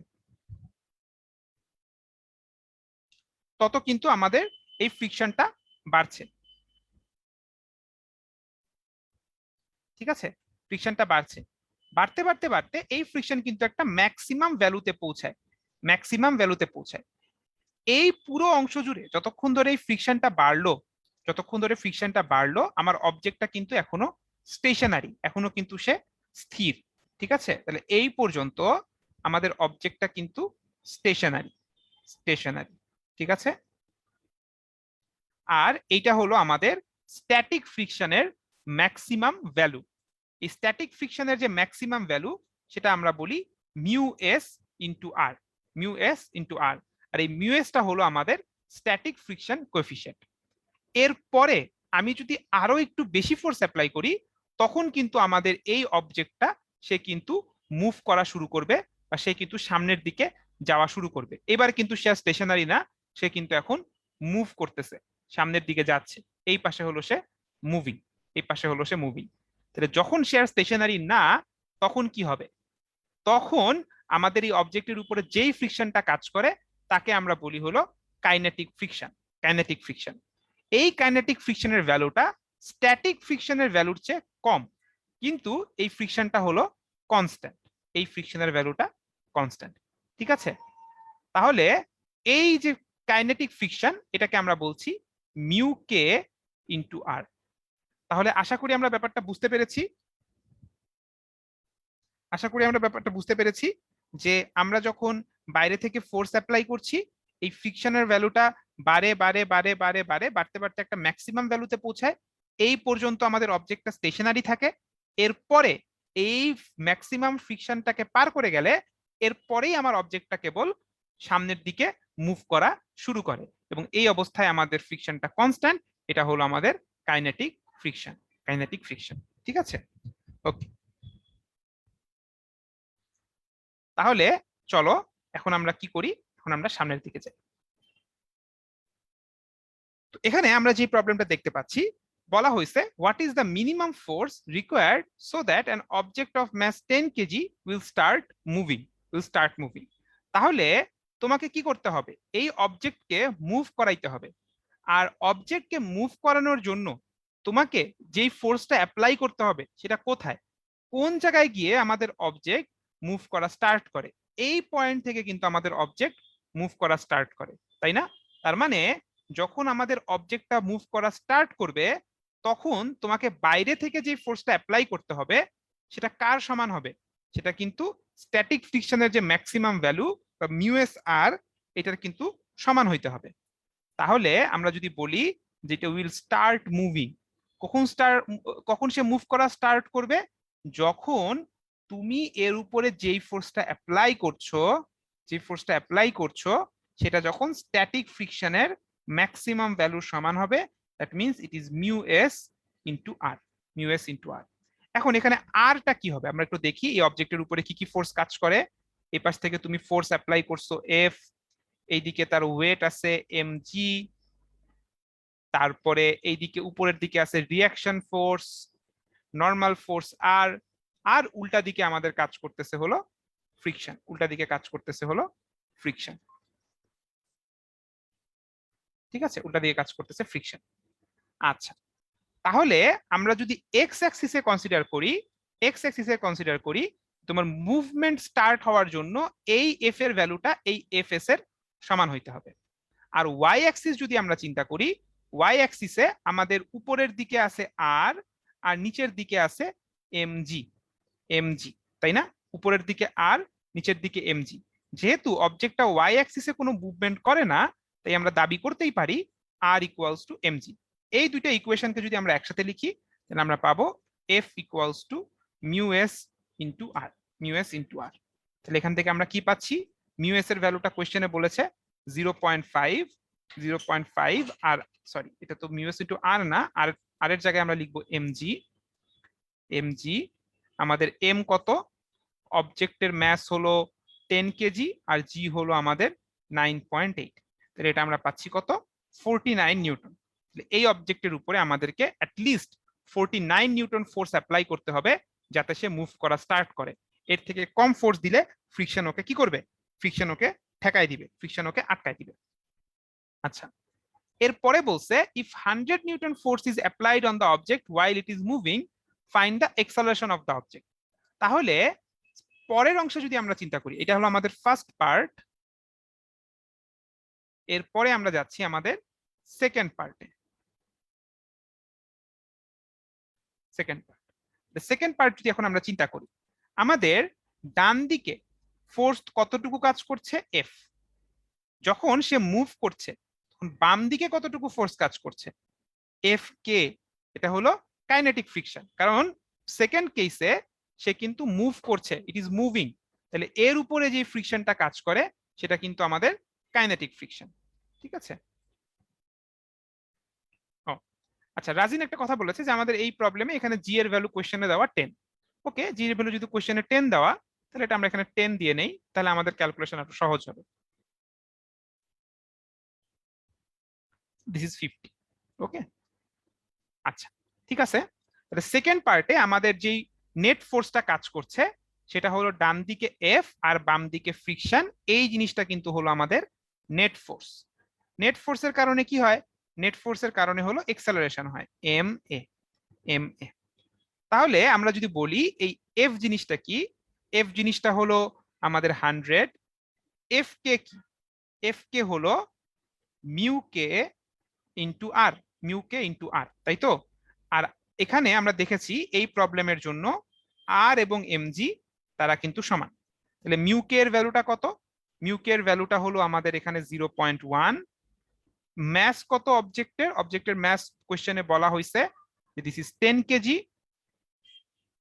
তত কিন্তু আমাদের এই ফ্রিকশনটা বাড়ছে, ঠিক আছে? ফ্রিকশনটা বাড়ছে, বাড়তে বাড়তে বাড়তে এই ফ্রিকশন কিন্তু একটা ম্যাক্সিমাম ভ্যালুতে পৌঁছায়, ম্যাক্সিমাম ভ্যালুতে পৌঁছায়। এই পুরো অংশ জুড়ে যতক্ষণ ধরে এই ফ্রিকশনটা বাড়লো, যতক্ষণ ধরে ফ্রিকশনটা বাড়লো, আমার অবজেক্টটা কিন্তু এখনো স্টেশনারি, এখনো কিন্তু সে স্থির, ঠিক আছে? তাহলে এই পর্যন্ত আমাদের অবজেক্টটা কিন্তু স্টেশনারি, স্টেশনারি, ঠিক আছে? আর এইটা হলো আমাদের স্ট্যাটিক ফ্রিকশনের ম্যাক্সিমাম ভ্যালু। এই স্ট্যাটিক ফ্রিকশনের যে ম্যাক্সিমাম ভ্যালু, সেটা আমরা বলি mu S into R, mu S into আর। আর এই মিউ এসটা হলো আমাদের স্ট্যাটিক ফ্রিকশন কোএফিসিয়েন্ট। এরপরে আমি যদি আরো একটু বেশি ফোর্স অ্যাপ্লাই করি, তখন কিন্তু আমাদের এই অবজেক্টটা সে কিন্তু মুভ করা শুরু করবে, বা সে কিন্তু সামনের দিকে যাওয়া শুরু করবে। এবার কিন্তু সে স্টেশনারি না, সে কিন্তু এখন মুভ করতেছে, সামনের দিকে যাচ্ছে। এই পাশে হলো সে মুভিং, এই পাশে হলো সে মুভিং। তাহলে যখন সে আর স্টেশনারি না, তখন কি হবে? তখন আমাদের এই অবজেক্টের উপরে যেই ফ্রিকশনটা কাজ করে তাকে আমরা বলি হলো কাইনেটিক ফ্রিকশন। কাইনেটিক ফ্রিকশন, এই কাইনেটিক ফ্রিকশনের ভ্যালুটা স্ট্যাটিক ফ্রিকশনের ভ্যালুর চেয়ে কম, কিন্তু এই ফ্রিকশনটা হলো কনস্ট্যান্ট। এই ফ্রিকশনের ভ্যালুটা কনস্ট্যান্ট। ঠিক আছে, তাহলে এই যে কাইনেটিক ফ্রিকশন, এটাকে আমরা বলছি মিউ কে ইন্টু আর। তাহলে আশা করি আমরা ব্যাপারটা বুঝতে পেরেছি। আশা করি আমরা ব্যাপারটা বুঝতে পেরেছি যে আমরা যখন বাইরে থেকে ফোর্স অ্যাপ্লাই করছি, এই ফ্রিকশনের ভ্যালুটা বারে বারে বারে বারে বারে বাড়তে বাড়তে একটা ম্যাক্সিমাম ভ্যালুতে পৌঁছায়। এই পর্যন্ত আমাদের অবজেক্টটা স্টেশনারি থাকে। এরপরে এই ম্যাক্সিমাম ফ্রিকশনটাকে পার করে গেলে এরপরেই আমার অবজেক্টটা কেবল সামনের দিকে মুভ করা শুরু করে, এবং এই অবস্থায় আমাদের ফ্রিকশনটা কনস্ট্যান্ট। এটা হলো আমাদের কাইনেটিক ফ্রিকশন। কাইনেটিক ফ্রিকশন, ঠিক আছে? ওকে, তাহলে চলো এখন আমরা কি করি, এখন আমরা সামনের দিকে যাই। তো এখানে আমরা যে প্রবলেমটা দেখতে পাচ্ছি, বলা হয়েছে what is the minimum force required so that an object of mass 10 KG will start moving. তাহলে তোমাকে কি করতে হবে? এই অবজেক্টকে মুভ করাইতে হবে। আর অবজেক্টকে মুভ করানোর জন্য তোমাকে যেই ফোর্সটা অ্যাপ্লাই করতে হবে সেটা কোথায়, কোন জায়গায় গিয়ে আমাদের অবজেক্ট মুভ করা স্টার্ট করে? এই পয়েন্ট থেকে কিন্তু আমাদের অবজেক্ট মুভ করা স্টার্ট করে, তাই না? তার মানে যখন আমাদের অবজেক্টটা মুভ করা স্টার্ট করবে, তখন তোমাকে বাইরে থেকে যে ফোর্সটা অ্যাপ্লাই করতে হবে সেটা কার সমান হবে? সেটা কিন্তু স্ট্যাটিক ফ্রিকশনের যে ম্যাক্সিমাম ভ্যালু বা মিউ এস আর, এটার কিন্তু সমান হইতে হবে। তাহলে আমরা যদি বলি যেটা উইল স্টার্ট মুভিং, কখন সে মুভ করা স্টার্ট করবে? যখন তুমি এর উপরে যে ফোর্সটা অ্যাপ্লাই করছো সেটা যখন স্ট্যাটিক ফ্রিকশনের ম্যাক্সিমাম ভ্যালুর সমান হবে। That means it is mu S into R. Mu S into R. এখন এখানে আরটা কি হবে আমরা একটু দেখি। এই অবজেক্টের উপরে কি কি ফোর্স কাজ করে? এই পাশ থেকে তুমি ফোর্স অ্যাপ্লাই করছো এফ, এইদিকে তার ওয়েট আছে mg, তারপরে এইদিকে উপরের দিকে আছে রিয়াকশন ফোর্স, নর্মাল ফোর্স আর, আর উল্টা দিকে আমাদের কাজ করতেছে হলো ফ্রিকশন। উল্টা দিকে কাজ করতেছে হলো ফ্রিকশন। ঠিক আছে, উল্টা দিকে কাজ করতেছে ফ্রিকশন। আচ্ছা, তাহলে আমরা যদি এক্স অ্যাক্সিসে কনসিডার করি, তোমার মুভমেন্ট স্টার্ট হওয়ার জন্য এই এফ এর ভ্যালুটা এই এফ এস এর সমান হইতে হবে। আর ওয়াই অ্যাক্সিস যদি আমরা চিন্তা করি, ওয়াই অ্যাক্সিসে আমাদের উপরের দিকে আছে আর, আর নিচের দিকে আছে এমজি। এমজি, তাই না? উপরের দিকে আর, নিচের দিকে এমজি। যেহেতু অবজেক্টটা ওয়াই অ্যাক্সিসে কোনো মুভমেন্ট করে না, তাই আমরা দাবি করতেই পারি আর ইকুয়ালস টু এমজি। এই দুইটা ইকুয়েশনকে যদি আমরা একসাথে লিখি, তাহলে আমরা পাবো F equals to mu S into R. Mu S into R. তাহলে এখান থেকে আমরা কি পাচ্ছি? মিউ এস এর ভ্যালুটা কোয়েশ্চেনে বলেছে 0.5। 0.5 আর, সরি, এটা তো মিউ এস ইন্টু আর না, আর আর এর জায়গায় আমরা লিখবো এমজি। এমজি, আমাদের এম কত? অবজেক্টের ম্যাস হলো 10 কেজি আর জি হলো আমাদের 9.8। তাহলে এটা আমরা পাচ্ছি কত? 49 নিউটন। এই অবজেক্টের উপরে আমাদেরকে অ্যাটলিস্ট 49 নিউটন ফোর্স অ্যাপ্লাই করতে হবে যাতে সে মুভ করা স্টার্ট করে। এর থেকে কম ফোর্স দিলে ফ্রিকশন ওকে কি করবে? ফ্রিকশন ওকে ঠেকাই দিবে, ফ্রিকশন ওকে আটকায় দিবে। আচ্ছা, এরপরে বলছে if 100 Newton force is applied on the object while it is moving, find the acceleration of the object। তাহলে পরের অংশে যদি আমরা চিন্তা করি, এটা হলো আমাদের ফার্স্ট পার্ট। এরপরে আমরা যাচ্ছি আমাদের সেকেন্ড পার্টে। সেকেন্ড পার্ট যদি এখন আমরা চিন্তা করি, আমাদের ডান দিকে ফোর্স কতটুকু কাজ করছে? এফ। যখন সে মুভ করছে তখন বাম দিকে কতটুকু ফোর্স কাজ করছে? এফ কে। এটা হলো কাইনেটিক ফ্রিকশন, কারণ সেকেন্ড কেসে সে কিন্তু মুভ করছে, ইট ইজ মুভিং। তাহলে এর উপরে যে ফ্রিকশনটা কাজ করে সেটা কিন্তু আমাদের কাইনেটিক ফ্রিকশন। ঠিক আছে? ও আচ্ছা, রাজিন একটা কথা বলেছে যে আমাদের এই প্রবলেমে এখানে জি এর ভ্যালু কোশ্চেনে দেওয়া 10। ওকে, জি এর ভ্যালু যদি কোশ্চেনে 10 দেওয়া, তাহলে এটা আমরা এখানে 10 দিয়ে নেই, তাহলে আমাদের ক্যালকুলেশন একটু সহজ হবে। This is 50। ওকে, আচ্ছা, ঠিক আছে। সেকেন্ড পার্টে আমাদের যেই নেট ফোর্সটা কাজ করছে সেটা হলো ডান দিকে এফ আর বাম দিকে ফ্রিকশন, এই জিনিসটা কিন্তু হলো আমাদের নেট ফোর্স। নেট ফোর্সের কারণে কি হয়? নেট ফোর্সের কারণে হলো এক্সেলারেশন হয় এম এ। এম এ তাহলে আমরা যদি বলি এই এফ জিনিসটা কি, এফ জিনিসটা হলো আমাদের 100, এফ কে কি, এফ কে হলো মিউ কে ইন্টু আর, মিউ কে ইন্টু আর, তাই তো? আর এখানে আমরা দেখেছি এই প্রবলেমের জন্য আর এবং এমজি তারা কিন্তু সমান। তাহলে মিউ কে এর ভ্যালুটা কত? মিউ কে এর ভ্যালুটা হলো আমাদের এখানে 0.1। ম্যাস কত অবজেক্টের? অবজেক্টের ম্যাস কোশ্চেনে বলা হয়েছে যে দিস ইজ 10 কেজি,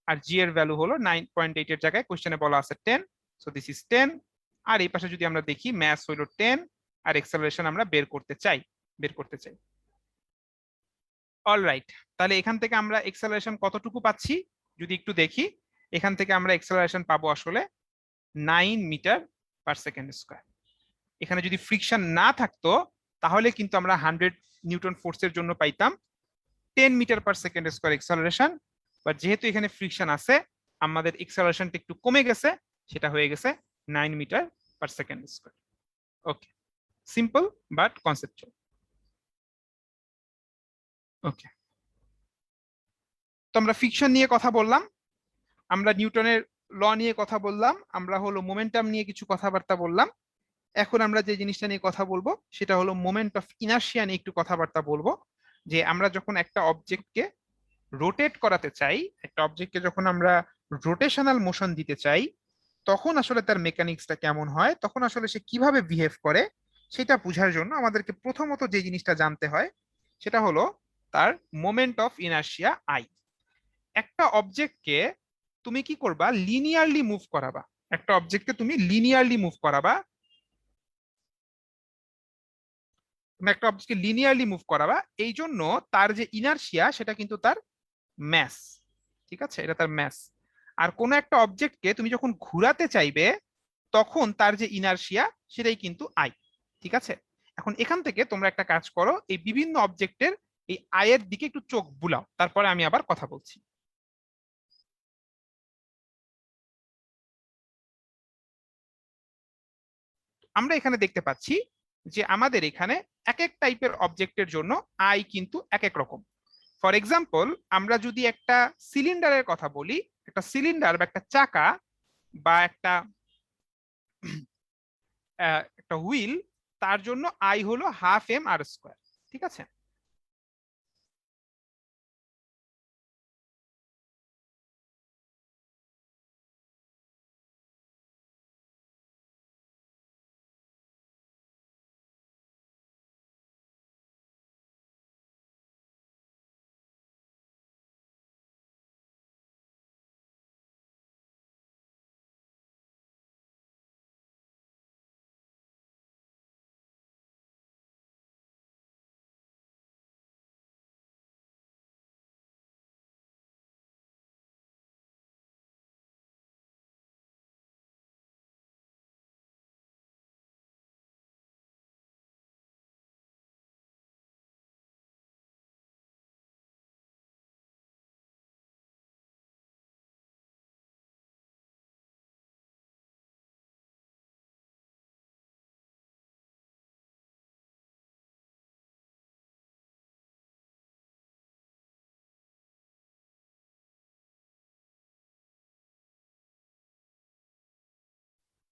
আর জি এর ভ্যালু হলো 9.8 এর জায়গায় কোশ্চেনে বলা আছে 10, সো দিস ইজ 10। আর এই পাশে যদি আমরা দেখি ম্যাস হলো 10 আর এক্সেলারেশন আমরা বের করতে চাই। অলরাইট, তাহলে এখান থেকে আমরা এক্সেলারেশন কতটুকু পাচ্ছি যদি একটু দেখি। এখান থেকে আমরা এক্সেলারেশন পাবো আসলে 9 মিটার পার সেকেন্ড স্কয়ার। এখানে যদি ফ্রিকশন না থাকতো তাহলে কিন্তু আমরা 100 নিউটন ফোর্সের জন্য পাইতাম 10 metre per second square acceleration, but যেহেতু এখানে ফ্রিকশন আছে আমাদের এক্সেলারেশনটা একটু কমে গেছে, সেটা হয়ে গেছে 9 meter per second square. Okay, simple but conceptual. Okay, তো আমরা ফ্রিকশন নিয়ে কথা বললাম, আমরা নিউটনের ল নিয়ে কথা বললাম, আমরা হলো মোমেন্টাম নিয়ে কিছু কথাবার্তা বললাম। এখন আমরা যে জিনিসটা নিয়ে কথা বলবো সেটা হলো মোমেন্ট অফ ইনার্শিয়া নিয়ে একটু কথাবার্তা বলবো। যে আমরা যখন একটা অবজেক্টকে রোটেট করাতে চাই, একটা অবজেক্টকে যখন আমরা রোটেশনাল মোশন দিতে চাই, তখন আসলে তার মেকানিক্সটা কেমন হয়, তখন আসলে সে কিভাবে বিহেভ করে, সেটা বোঝার জন্য আমাদেরকে প্রথমত যে জিনিসটা জানতে হয় সেটা হলো তার মোমেন্ট অফ ইনার্শিয়া আই। একটা অবজেক্টকে তুমি কি করবা? লিনিয়ারলি মুভ করাবা। একটা অবজেক্টকে তুমি লিনিয়ারলি মুভ করাবা, তুমি একটা অবজেক্টকে লিনিয়ারলি মুভ করাবা, এই জন্য তার যে ইনার্শিয়া সেটা কিন্তু তার ম্যাস। ঠিক আছে, এটা তার ম্যাস। আর কোনো একটা অবজেক্টকে তুমি যখন ঘুরাতে চাইবে তখন তার যে ইনার্শিয়া সেটাই কিন্তু আই। ঠিক আছে, এখন এখান থেকে তোমরা একটা কাজ করো, এই বিভিন্ন অবজেক্টের এই আয়ের দিকে একটু চোখ বুলাও, তারপরে আমি আবার কথা বলছি। আমরা এখানে দেখতে পাচ্ছি যে আমাদের এখানে এক এক টাইপের অবজেক্টের জন্য আই কিন্তু এক এক রকম। ফর এক্সাম্পল, আমরা যদি একটা সিলিন্ডারের কথা বলি, একটা সিলিন্ডার বা একটা চাকা বা একটা হুইল, তার জন্য আই হলো হাফ এম আর স্কোয়ার। ঠিক আছে,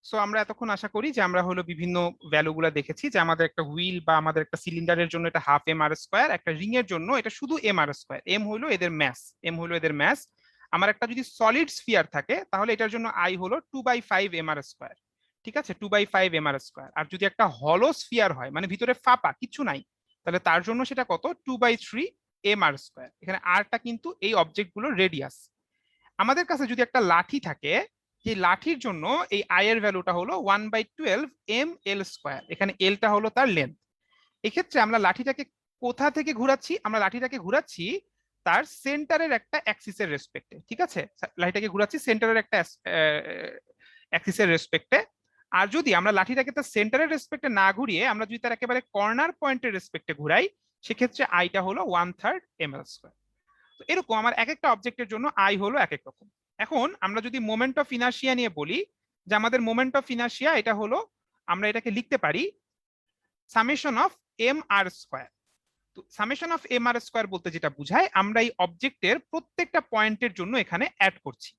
সো আমরা এতক্ষণ আশা করি যে আমরা হলো বিভিন্ন ভ্যালুগুলো দেখেছি, যে আমাদের একটা হুইল বা আমাদের একটা সিলিন্ডারের জন্য এটা হাফ এম আর স্কোয়ার, একটা রিং এর জন্য এটা শুধু এম আর স্কোয়ার। এম হলো এদের ম্যাস, এম হলো এদের ম্যাস। আমার একটা যদি সলিড স্ফিয়ার থাকে তাহলে এটার জন্য আই হলো 2/5 এম আর স্কোয়ার। ঠিক আছে, 2/5 এম আর স্কোয়ার। আর যদি একটা হলো স্ফিয়ার হয়, মানে ভিতরে ফাঁপা কিছু নাই, তাহলে তার জন্য সেটা কত? 2/3 এম আর স্কোয়ার। এখানে আরটা কিন্তু এই অবজেক্টগুলোর রেডিয়াস। আমাদের কাছে যদি একটা লাঠি থাকে, যে লাঠির জন্য এই আই এর ভ্যালুটা হলো 1/12 এম এল স্কোয়ার। এখানে এলটা হলো তার লেন্থ। এক্ষেত্রে আমরা লাঠিটাকে কোথা থেকে ঘুরাচ্ছি? আমরা লাঠিটাকে ঘুরাচ্ছি তার সেন্টারের একটা অ্যাক্সিসের রেসপেক্টে। ঠিক আছে, লাঠিটাকে ঘুরাচ্ছি সেন্টারের একটা অ্যাক্সিসের রেসপেক্টে। আর যদি আমরা লাঠিটাকে তার সেন্টারের রেসপেক্টে না ঘুরিয়ে আমরা যদি তার একেবারে কর্নার পয়েন্টের রেসপেক্টে ঘুরাই, সেক্ষেত্রে আইটা হলো 1/3 এম এল স্কোয়ার। তো তো এরকম আমার এক একটা অবজেক্টের জন্য আই হলো এক এক রকম। এখন আমরা যদি মোমেন্ট অফ ইনার্শিয়া নিয়ে বলি, যে আমাদের মোমেন্ট অফ ইনার্শিয়া এটা হলো, আমরা এটাকে লিখতে পারি summation of M R square. তো summation of M R square বলতে যেটা বোঝায়, আমরা এই অবজেক্টের প্রত্যেকটা পয়েন্টের জন্য এখানে অ্যাড করছি।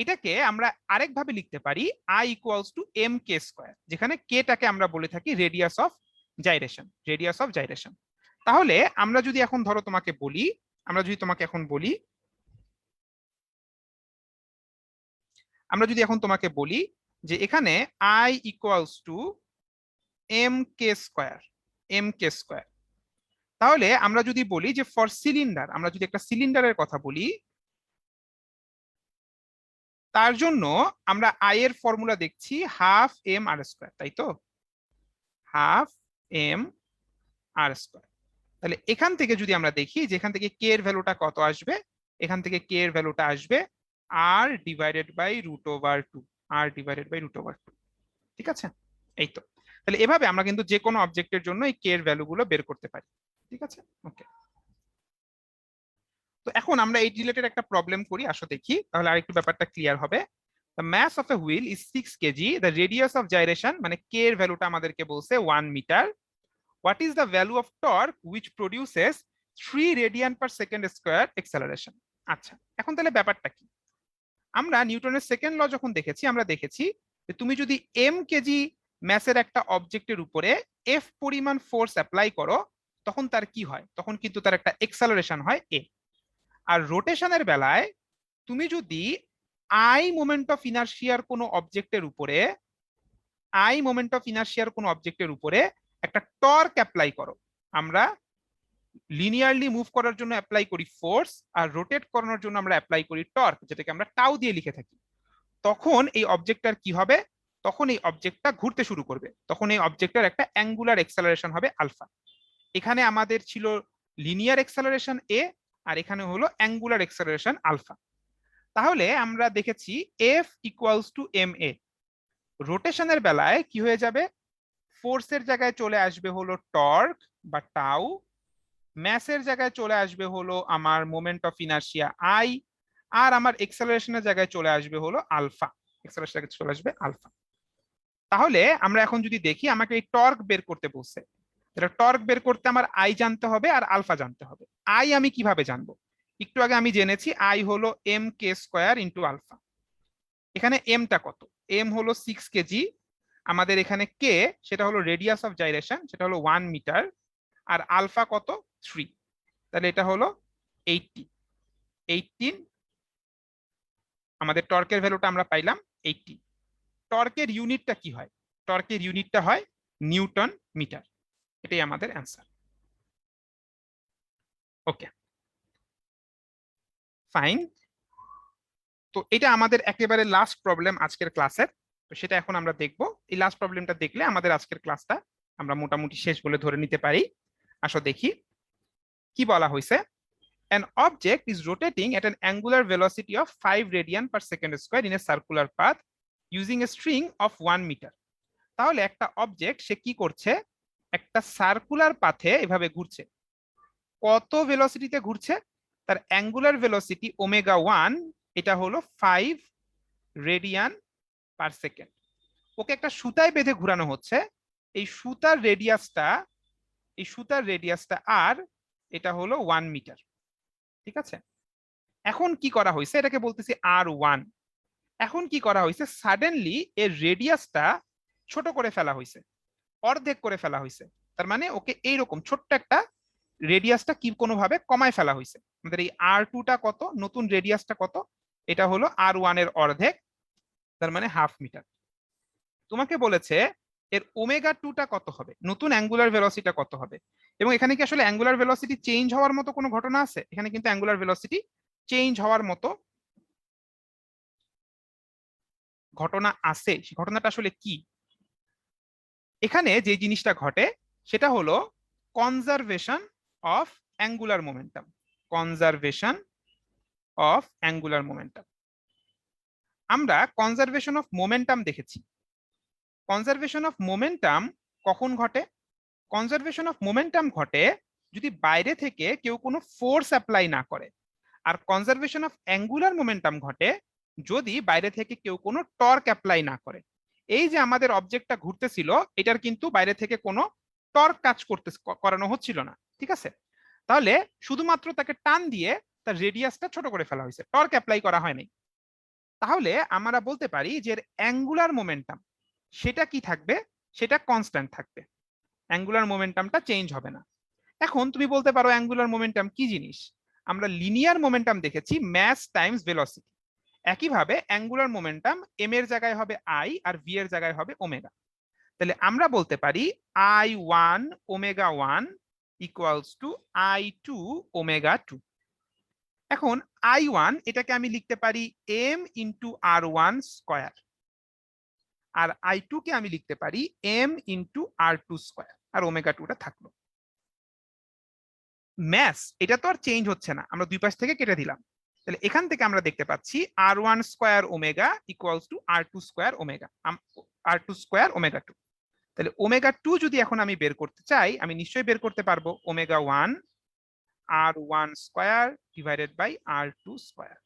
এটাকে আমরা আরেকভাবে লিখতে পারি I equals to M K square, যেখানে কেটাকে আমরা বলে থাকি radius of gyration, radius of gyration. তাহলে আমরা যদি এখন ধরো তোমাকে বলি, আমরা যদি তোমাকে এখন বলি, আমরা যদি এখন তোমাকে বলি যে এখানে I equals to M K square, M K square, তাহলে আমরা যদি বলি যে ফর সিলিন্ডার, আমরা যদি একটা সিলিন্ডারের কথা বলি, তার জন্য আমরা আই এর ফর্মুলা দেখছি হাফ এম আর স্কোয়ার, তাই তো, হাফ এম আর স্কোয়ার। তাহলে এখান থেকে যদি আমরা দেখি যে এখান থেকে কে এর ভ্যালুটা কত আসবে, এখান থেকে কে এর ভ্যালুটা আসবে R divided by root over two, R divided by root over two. ঠিক আছে, এই তো। তাহলে এভাবে আমরা কিন্তু যে কোনো অবজেক্টের জন্য এই কে এর ভ্যালুগুলো বের করতে পারি। ঠিক আছে, ওকে। তো এখন আমরা এই রিলেটেড একটা প্রবলেম করি, আসো দেখি, তাহলে আরেকটু ব্যাপারটা ক্লিয়ার হবে। The mass of a wheel is 6 kg. The radius of gyration, মানে k এর ভ্যালুটা আমাদেরকে বলছে 1 metre. What is the value of torque which produces 3 radian per second square acceleration? আচ্ছা, এখন তাহলে ব্যাপারটা কি? আমরা নিউটনের সেকেন্ড ল যখন দেখেছি, আমরা দেখেছি যে তুমি যদি m কেজি ম্যাসের একটা অবজেক্টের উপরে f পরিমাণ ফোর্স অ্যাপ্লাই করো, তখন তার কি হয়? তখন কিন্তু তার একটা এক্সেলারেশন হয় a। আর রোটেশনের বেলায় তুমি যদি আই মোমেন্ট অফ ইনার্শিয়ার কোনো অবজেক্টের উপরে, আই মোমেন্ট অফ ইনার্শিয়ার কোনো অবজেক্টের উপরে একটা টর্ক অ্যাপ্লাই করো, আমরা লিনিয়ারলি মুভ করার জন্য অ্যাপ্লাই করি ফোর্স, আর রোটেট করানোর জন্য আমরা অ্যাপ্লাই করি টর্ক, যেটাকে আমরা টাউ দিয়ে লিখে থাকি, তখন এই অবজেক্টটার কি হবে? তখন এই অবজেক্টটা ঘুরতে শুরু করবে, তখন এই অবজেক্টের একটা অ্যাঙ্গুলার এক্সেলারেশন হবে আলফা। এখানে আমাদের ছিল লিনিয়ার এক্সেলারেশন এ, আর এখানে হলো অ্যাঙ্গুলার এক্সেলারেশন আলফা। তাহলে আমরা দেখেছি এফ ইকুয়ালস টু এম এ। রোটেশনের বেলায় কি হয়ে যাবে? ফোর্সের জায়গায় চলে আসবে হলো টর্ক বা টাউ, ম্যাসের জায়গায় চলে আসবে হলো আমার মোমেন্ট অফ ইনার্শিয়া আই, আর আমার এক্সেলারেশনের জায়গায় চলে আসবে হলো আলফা, এক্সেলারেশনের জায়গায় চলে আসবে আলফা। তাহলে আমরা এখন যদি দেখি, আমাকে এই টর্ক বের করতে বলছে, এটা টর্ক বের করতে আমার আই জানতে হবে আর আলফা জানতে হবে। আই আমি কিভাবে জানবো? একটু আগে আমি জেনেছি আই হলো M K square into alpha. এখানে এমটা কত? এম হলো 6 কেজি, আমাদের এখানে কে সেটা হলো রেডিয়াস অফ জাইরেশন, সেটা হলো 1 মিটার, আর আলফা কত? 3। তাহলে এটা হলো 80, 18। আমাদের টর্কের ভ্যালুটা আমরা পাইলাম 80। টর্কের ইউনিটটা কি হয়? টর্কের ইউনিটটা হয় নিউটন মিটার। এটাই আমাদের অ্যান্সার। ওকে, ফাইন। তো এটা আমাদের একেবারে লাস্ট প্রবলেম আজকের ক্লাসের। তো সেটা এখন আমরা দেখব। এই লাস্ট প্রবলেমটা দেখলে আমাদের আজকের ক্লাসটা আমরা মোটামুটি শেষ বলে ধরে নিতে পারি। আসো দেখি কি বলা হয়েছে। An object is rotating at an angular velocity of 5 radian per second square in a circular path using a string of 1 meter. তাহলে একটা অবজেক্ট সে কি করছে? একটা সার্কুলার পাথে এভাবে ঘুরছে। কত ভেলোসিটিতে ঘুরছে? তার অ্যাঙ্গুলার ভেলোসিটি ওমেগা 1, এটা হলো 5 রেডিয়ান পার সেকেন্ড। ওকে একটা সুতায় বেঁধে ঘোরানো হচ্ছে। এই সুতার রেডিয়াসটা, এই সুতার রেডিয়াসটা আর, এটা হলো 1 মিটার। ঠিক আছে, এখন কি করা হয়েছে? এটাকে বলতেছি R1। এখন কি করা হয়েছে? সাডেনলি এর রেডিয়াসটা ছোট করে ফেলা হয়েছে, অর্ধেক করে ফেলা হয়েছে। তার মানে ওকে এইরকম ছোট্ট একটা রেডিয়াসটা কি কোনোভাবে কমায় ফেলা হয়েছে। আমাদের এই R2টা কত? নতুন রেডিয়াসটা কত? এটা হলো R1 এর অর্ধেক, তার মানে হাফ মিটার। তোমাকে বলেছে এর ওমেগা 2টা কত হবে, নতুন অ্যাঙ্গুলার ভেলোসিটিটা কত হবে। এবং এখানে কি আসলে অ্যাঙ্গুলার ভেলোসিটি চেঞ্জ হওয়ার মতো কোনো ঘটনা আছে? এখানে কিন্তু অ্যাঙ্গুলার ভেলোসিটি চেঞ্জ হওয়ার মতো ঘটনা আছে। সেই ঘটনাটা আসলে কি? এখানে যে জিনিসটা ঘটে সেটা হলো conservation of angular momentum, conservation of angular momentum. আমরা কনজারভেশন অফ মোমেন্টাম দেখেছি। কনজারভেশন অফ মোমেন্টাম কখন ঘটে? কনজারভেশন অফ মোমেন্টাম ঘটে যদি বাইরে থেকে কেউ কোনো ফোর্স অ্যাপ্লাই না করে। আর কনজারভেশন অফ অ্যাঙ্গুলার মোমেন্টাম ঘটে যদি বাইরে থেকে কেউ কোনো টর্ক অ্যাপ্লাই না করে। এই যে আমাদের অবজেক্টটা ঘুরতেছিল, এটার কিন্তু বাইরে থেকে কোনো টর্ক কাজ করানো হচ্ছিল না, ঠিক আছে? তাহলে শুধুমাত্র তাকে টান দিয়ে তার রেডিয়াসটা ছোট করে ফেলা হয়েছে, টর্ক অ্যাপ্লাই করা হয়নি। তাহলে আমরা বলতে পারি যে অ্যাঙ্গুলার মোমেন্টাম সেটা কি থাকবে, সেটা কনস্ট্যান্ট থাকবে, অ্যাঙ্গুলার মোমেন্টামটা চেঞ্জ হবে না। এখন তুমি বলতে পারো অ্যাঙ্গুলার মোমেন্টাম কি জিনিস? আমরা লিনিয়ার মোমেন্টাম দেখেছি, ম্যাস টাইমস ভেলোসিটি। একইভাবে অ্যাঙ্গুলার মোমেন্টাম এম এর জায়গায় হবে আই আর ভি এর জায়গায় হবে ওমেগা। তাহলে আমরা বলতে পারি I1 omega 1 equals to I2 omega 2। এখন I1 এটাকে আমি লিখতে পারি m ইন্টু R1 স্কয়ার, আর I2 কে আমি লিখতে পারি m ইন্টু R2 স্কয়ার, আর ওমেগা 2টা থাকলো। ম্যাস এটা তো আর চেঞ্জ হচ্ছে না, আমরা দুই পাশ থেকে কেটে দিলাম। তাহলে এখান থেকে আমরা দেখতে পাচ্ছি R1 square omega equals to R2 square omega, R2 square omega 2। তাহলে ওমেগা 2 যদি এখন আমি বের করতে চাই, আমি নিশ্চয়ই বের করতে পারবো omega 1 R1 square divided by R2 square.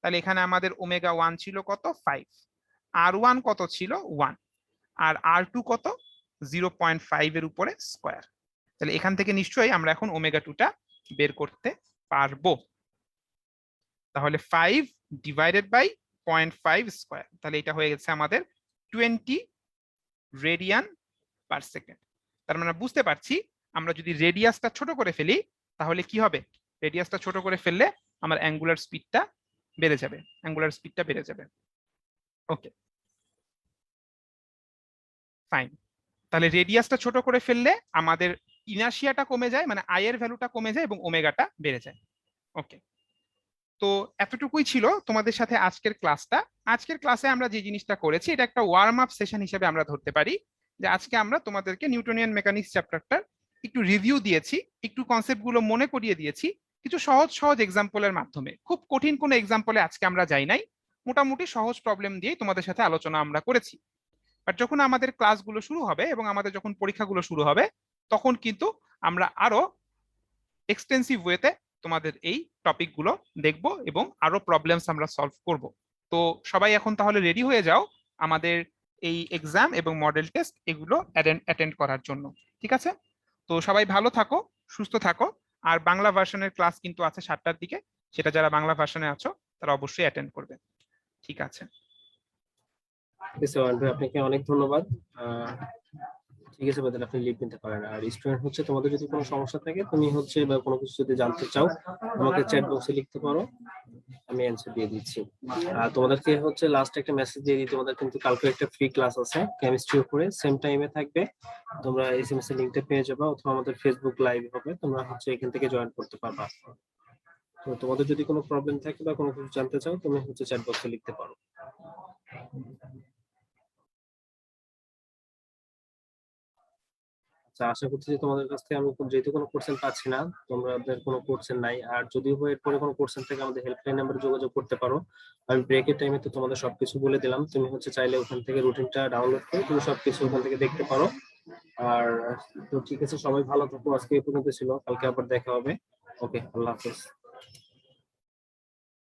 তাহলে এখানে আমাদের ওমেগা 1 ছিল কত 5, R1 কত ছিল 1, আর R2 কত 0.5 এর উপরে স্কয়ার। তাহলে এখান থেকে নিশ্চয়ই আমরা এখন ওমেগা 2টা বের করতে পারবো। তাহলে 5 ডিভাইডেড বাই 0.5 স্কয়ার, তাহলে এটা হয়ে গেছে আমাদের 20 রেডিয়ান পার সেকেন্ড। তার মানে বুঝতে পারছি আমরা যদি রেডিয়াসটা ছোট করে ফেলি তাহলে কি হবে, রেডিয়াসটা ছোট করে ফেললে আমার অ্যাঙ্গুলার স্পিডটা বেড়ে যাবে, অ্যাঙ্গুলার স্পিডটা বেড়ে যাবে। Okay fine. তাহলে রেডিয়াসটা ছোট করে ফেললে আমাদের ইনার্শিয়াটা কমে যায়, মানে আই এর ভ্যালুটা কমে যায় এবং ওমেগাটা বেড়ে যায়। ওকে, তো এতটুকুই ছিল তোমাদের সাথে আজকের ক্লাসটা। আজকের ক্লাসে আমরা যে জিনিসটা করেছি এটা একটা ওয়ার্ম আপ সেশন হিসেবে আমরা ধরতে পারি, যে আজকে আমরা তোমাদেরকে নিউটনিয়ান মেকানিক্স চ্যাপ্টারটার একটু রিভিউ দিয়েছি, একটু কনসেপ্ট গুলো মনে করিয়ে দিয়েছি কিছু সহজ সহজ এক্সাম্পলের মাধ্যমে। খুব কঠিন কোনো এক্সাম্পলে আজকে আমরা যাই নাই, মোটামুটি সহজ প্রবলেম দিয়ে তোমাদের সাথে আলোচনা আমরা করেছি। আর যখন আমাদের ক্লাসগুলো শুরু হবে এবং আমাদের যখন পরীক্ষাগুলো শুরু হবে তখন কিন্তু আমরা আরো এক্সটেন্সিভ ওয়েতে তোমাদের এই টপিকগুলো দেখব এবং আরো প্রবলেমস আমরা সলভ করব। তো সবাই এখন তাহলে রেডি হয়ে যাও আমাদের এই এক্সাম এবং মডেল টেস্ট এগুলো অ্যাটেন্ড করার জন্য, ঠিক আছে? তো সবাই ভালো থাকো, সুস্থ থাকো। আর বাংলা ভার্সনের ক্লাস কিন্তু আছে 7টার দিকে, সেটা যারা বাংলা ভার্সনে আছো তারা অবশ্যই অ্যাটেন্ড করবে, ঠিক আছে? আপনাকে অনেক ধন্যবাদ। ঠিক আছে বাদল, আপনি লিভ নিতে পারেন। আর স্টুডেন্ট হচ্ছে তোমাদের যদি কোনো সমস্যা থাকে, তুমি হচ্ছে বা কোনো কিছু যদি জানতে চাও আমাকে চ্যাট বক্সে লিখতে পারো, আমি অ্যানসার দিয়ে দিচ্ছি। আর তোমাদেরকে হচ্ছে লাস্ট একটা মেসেজ দিয়ে দিই, তোমাদের কিন্তু কালকে একটা ফ্রি ক্লাস আছে কেমিস্ট্রির উপরে, সেম টাইমে থাকবে। তোমরা এসএমএস এর লিংকটা পেয়ে যাবে অথবা আমাদের ফেসবুক লাইভ হবে, তোমরা হচ্ছে এখান থেকে জয়েন করতে পারবা। তো তোমাদের যদি কোনো প্রবলেম থাকে বা কোনো কিছু জানতে চাও তুমি হচ্ছে চ্যাট বক্সে লিখতে পারো। আচ্ছা, আশা করছি যে তোমাদের কাছ থেকে আমি যেহেতু কোনো কোশ্চেন পাচ্ছি না, তোমাদের কোনো কোশ্চেন নাই, আর যদিও এরপরে কোনো কোশ্চেন থেকে আমাদের হেল্পলাইন নাম্বারে যোগাযোগ করতে পারো। আমি ব্রেকের টাইমে তো তোমাদের সবকিছু বলে দিলাম, তুমি হচ্ছে চাইলে ওখান থেকে রুটিনটা ডাউনলোড করে তুমি সবকিছু ওখান থেকে দেখতে পারো। আর তো ঠিক আছে, সবাই ভালো থাকো, আজকে এই পর্যন্ত ছিল, কালকে আবার দেখা হবে। ওকে, আল্লাহ হাফেজ।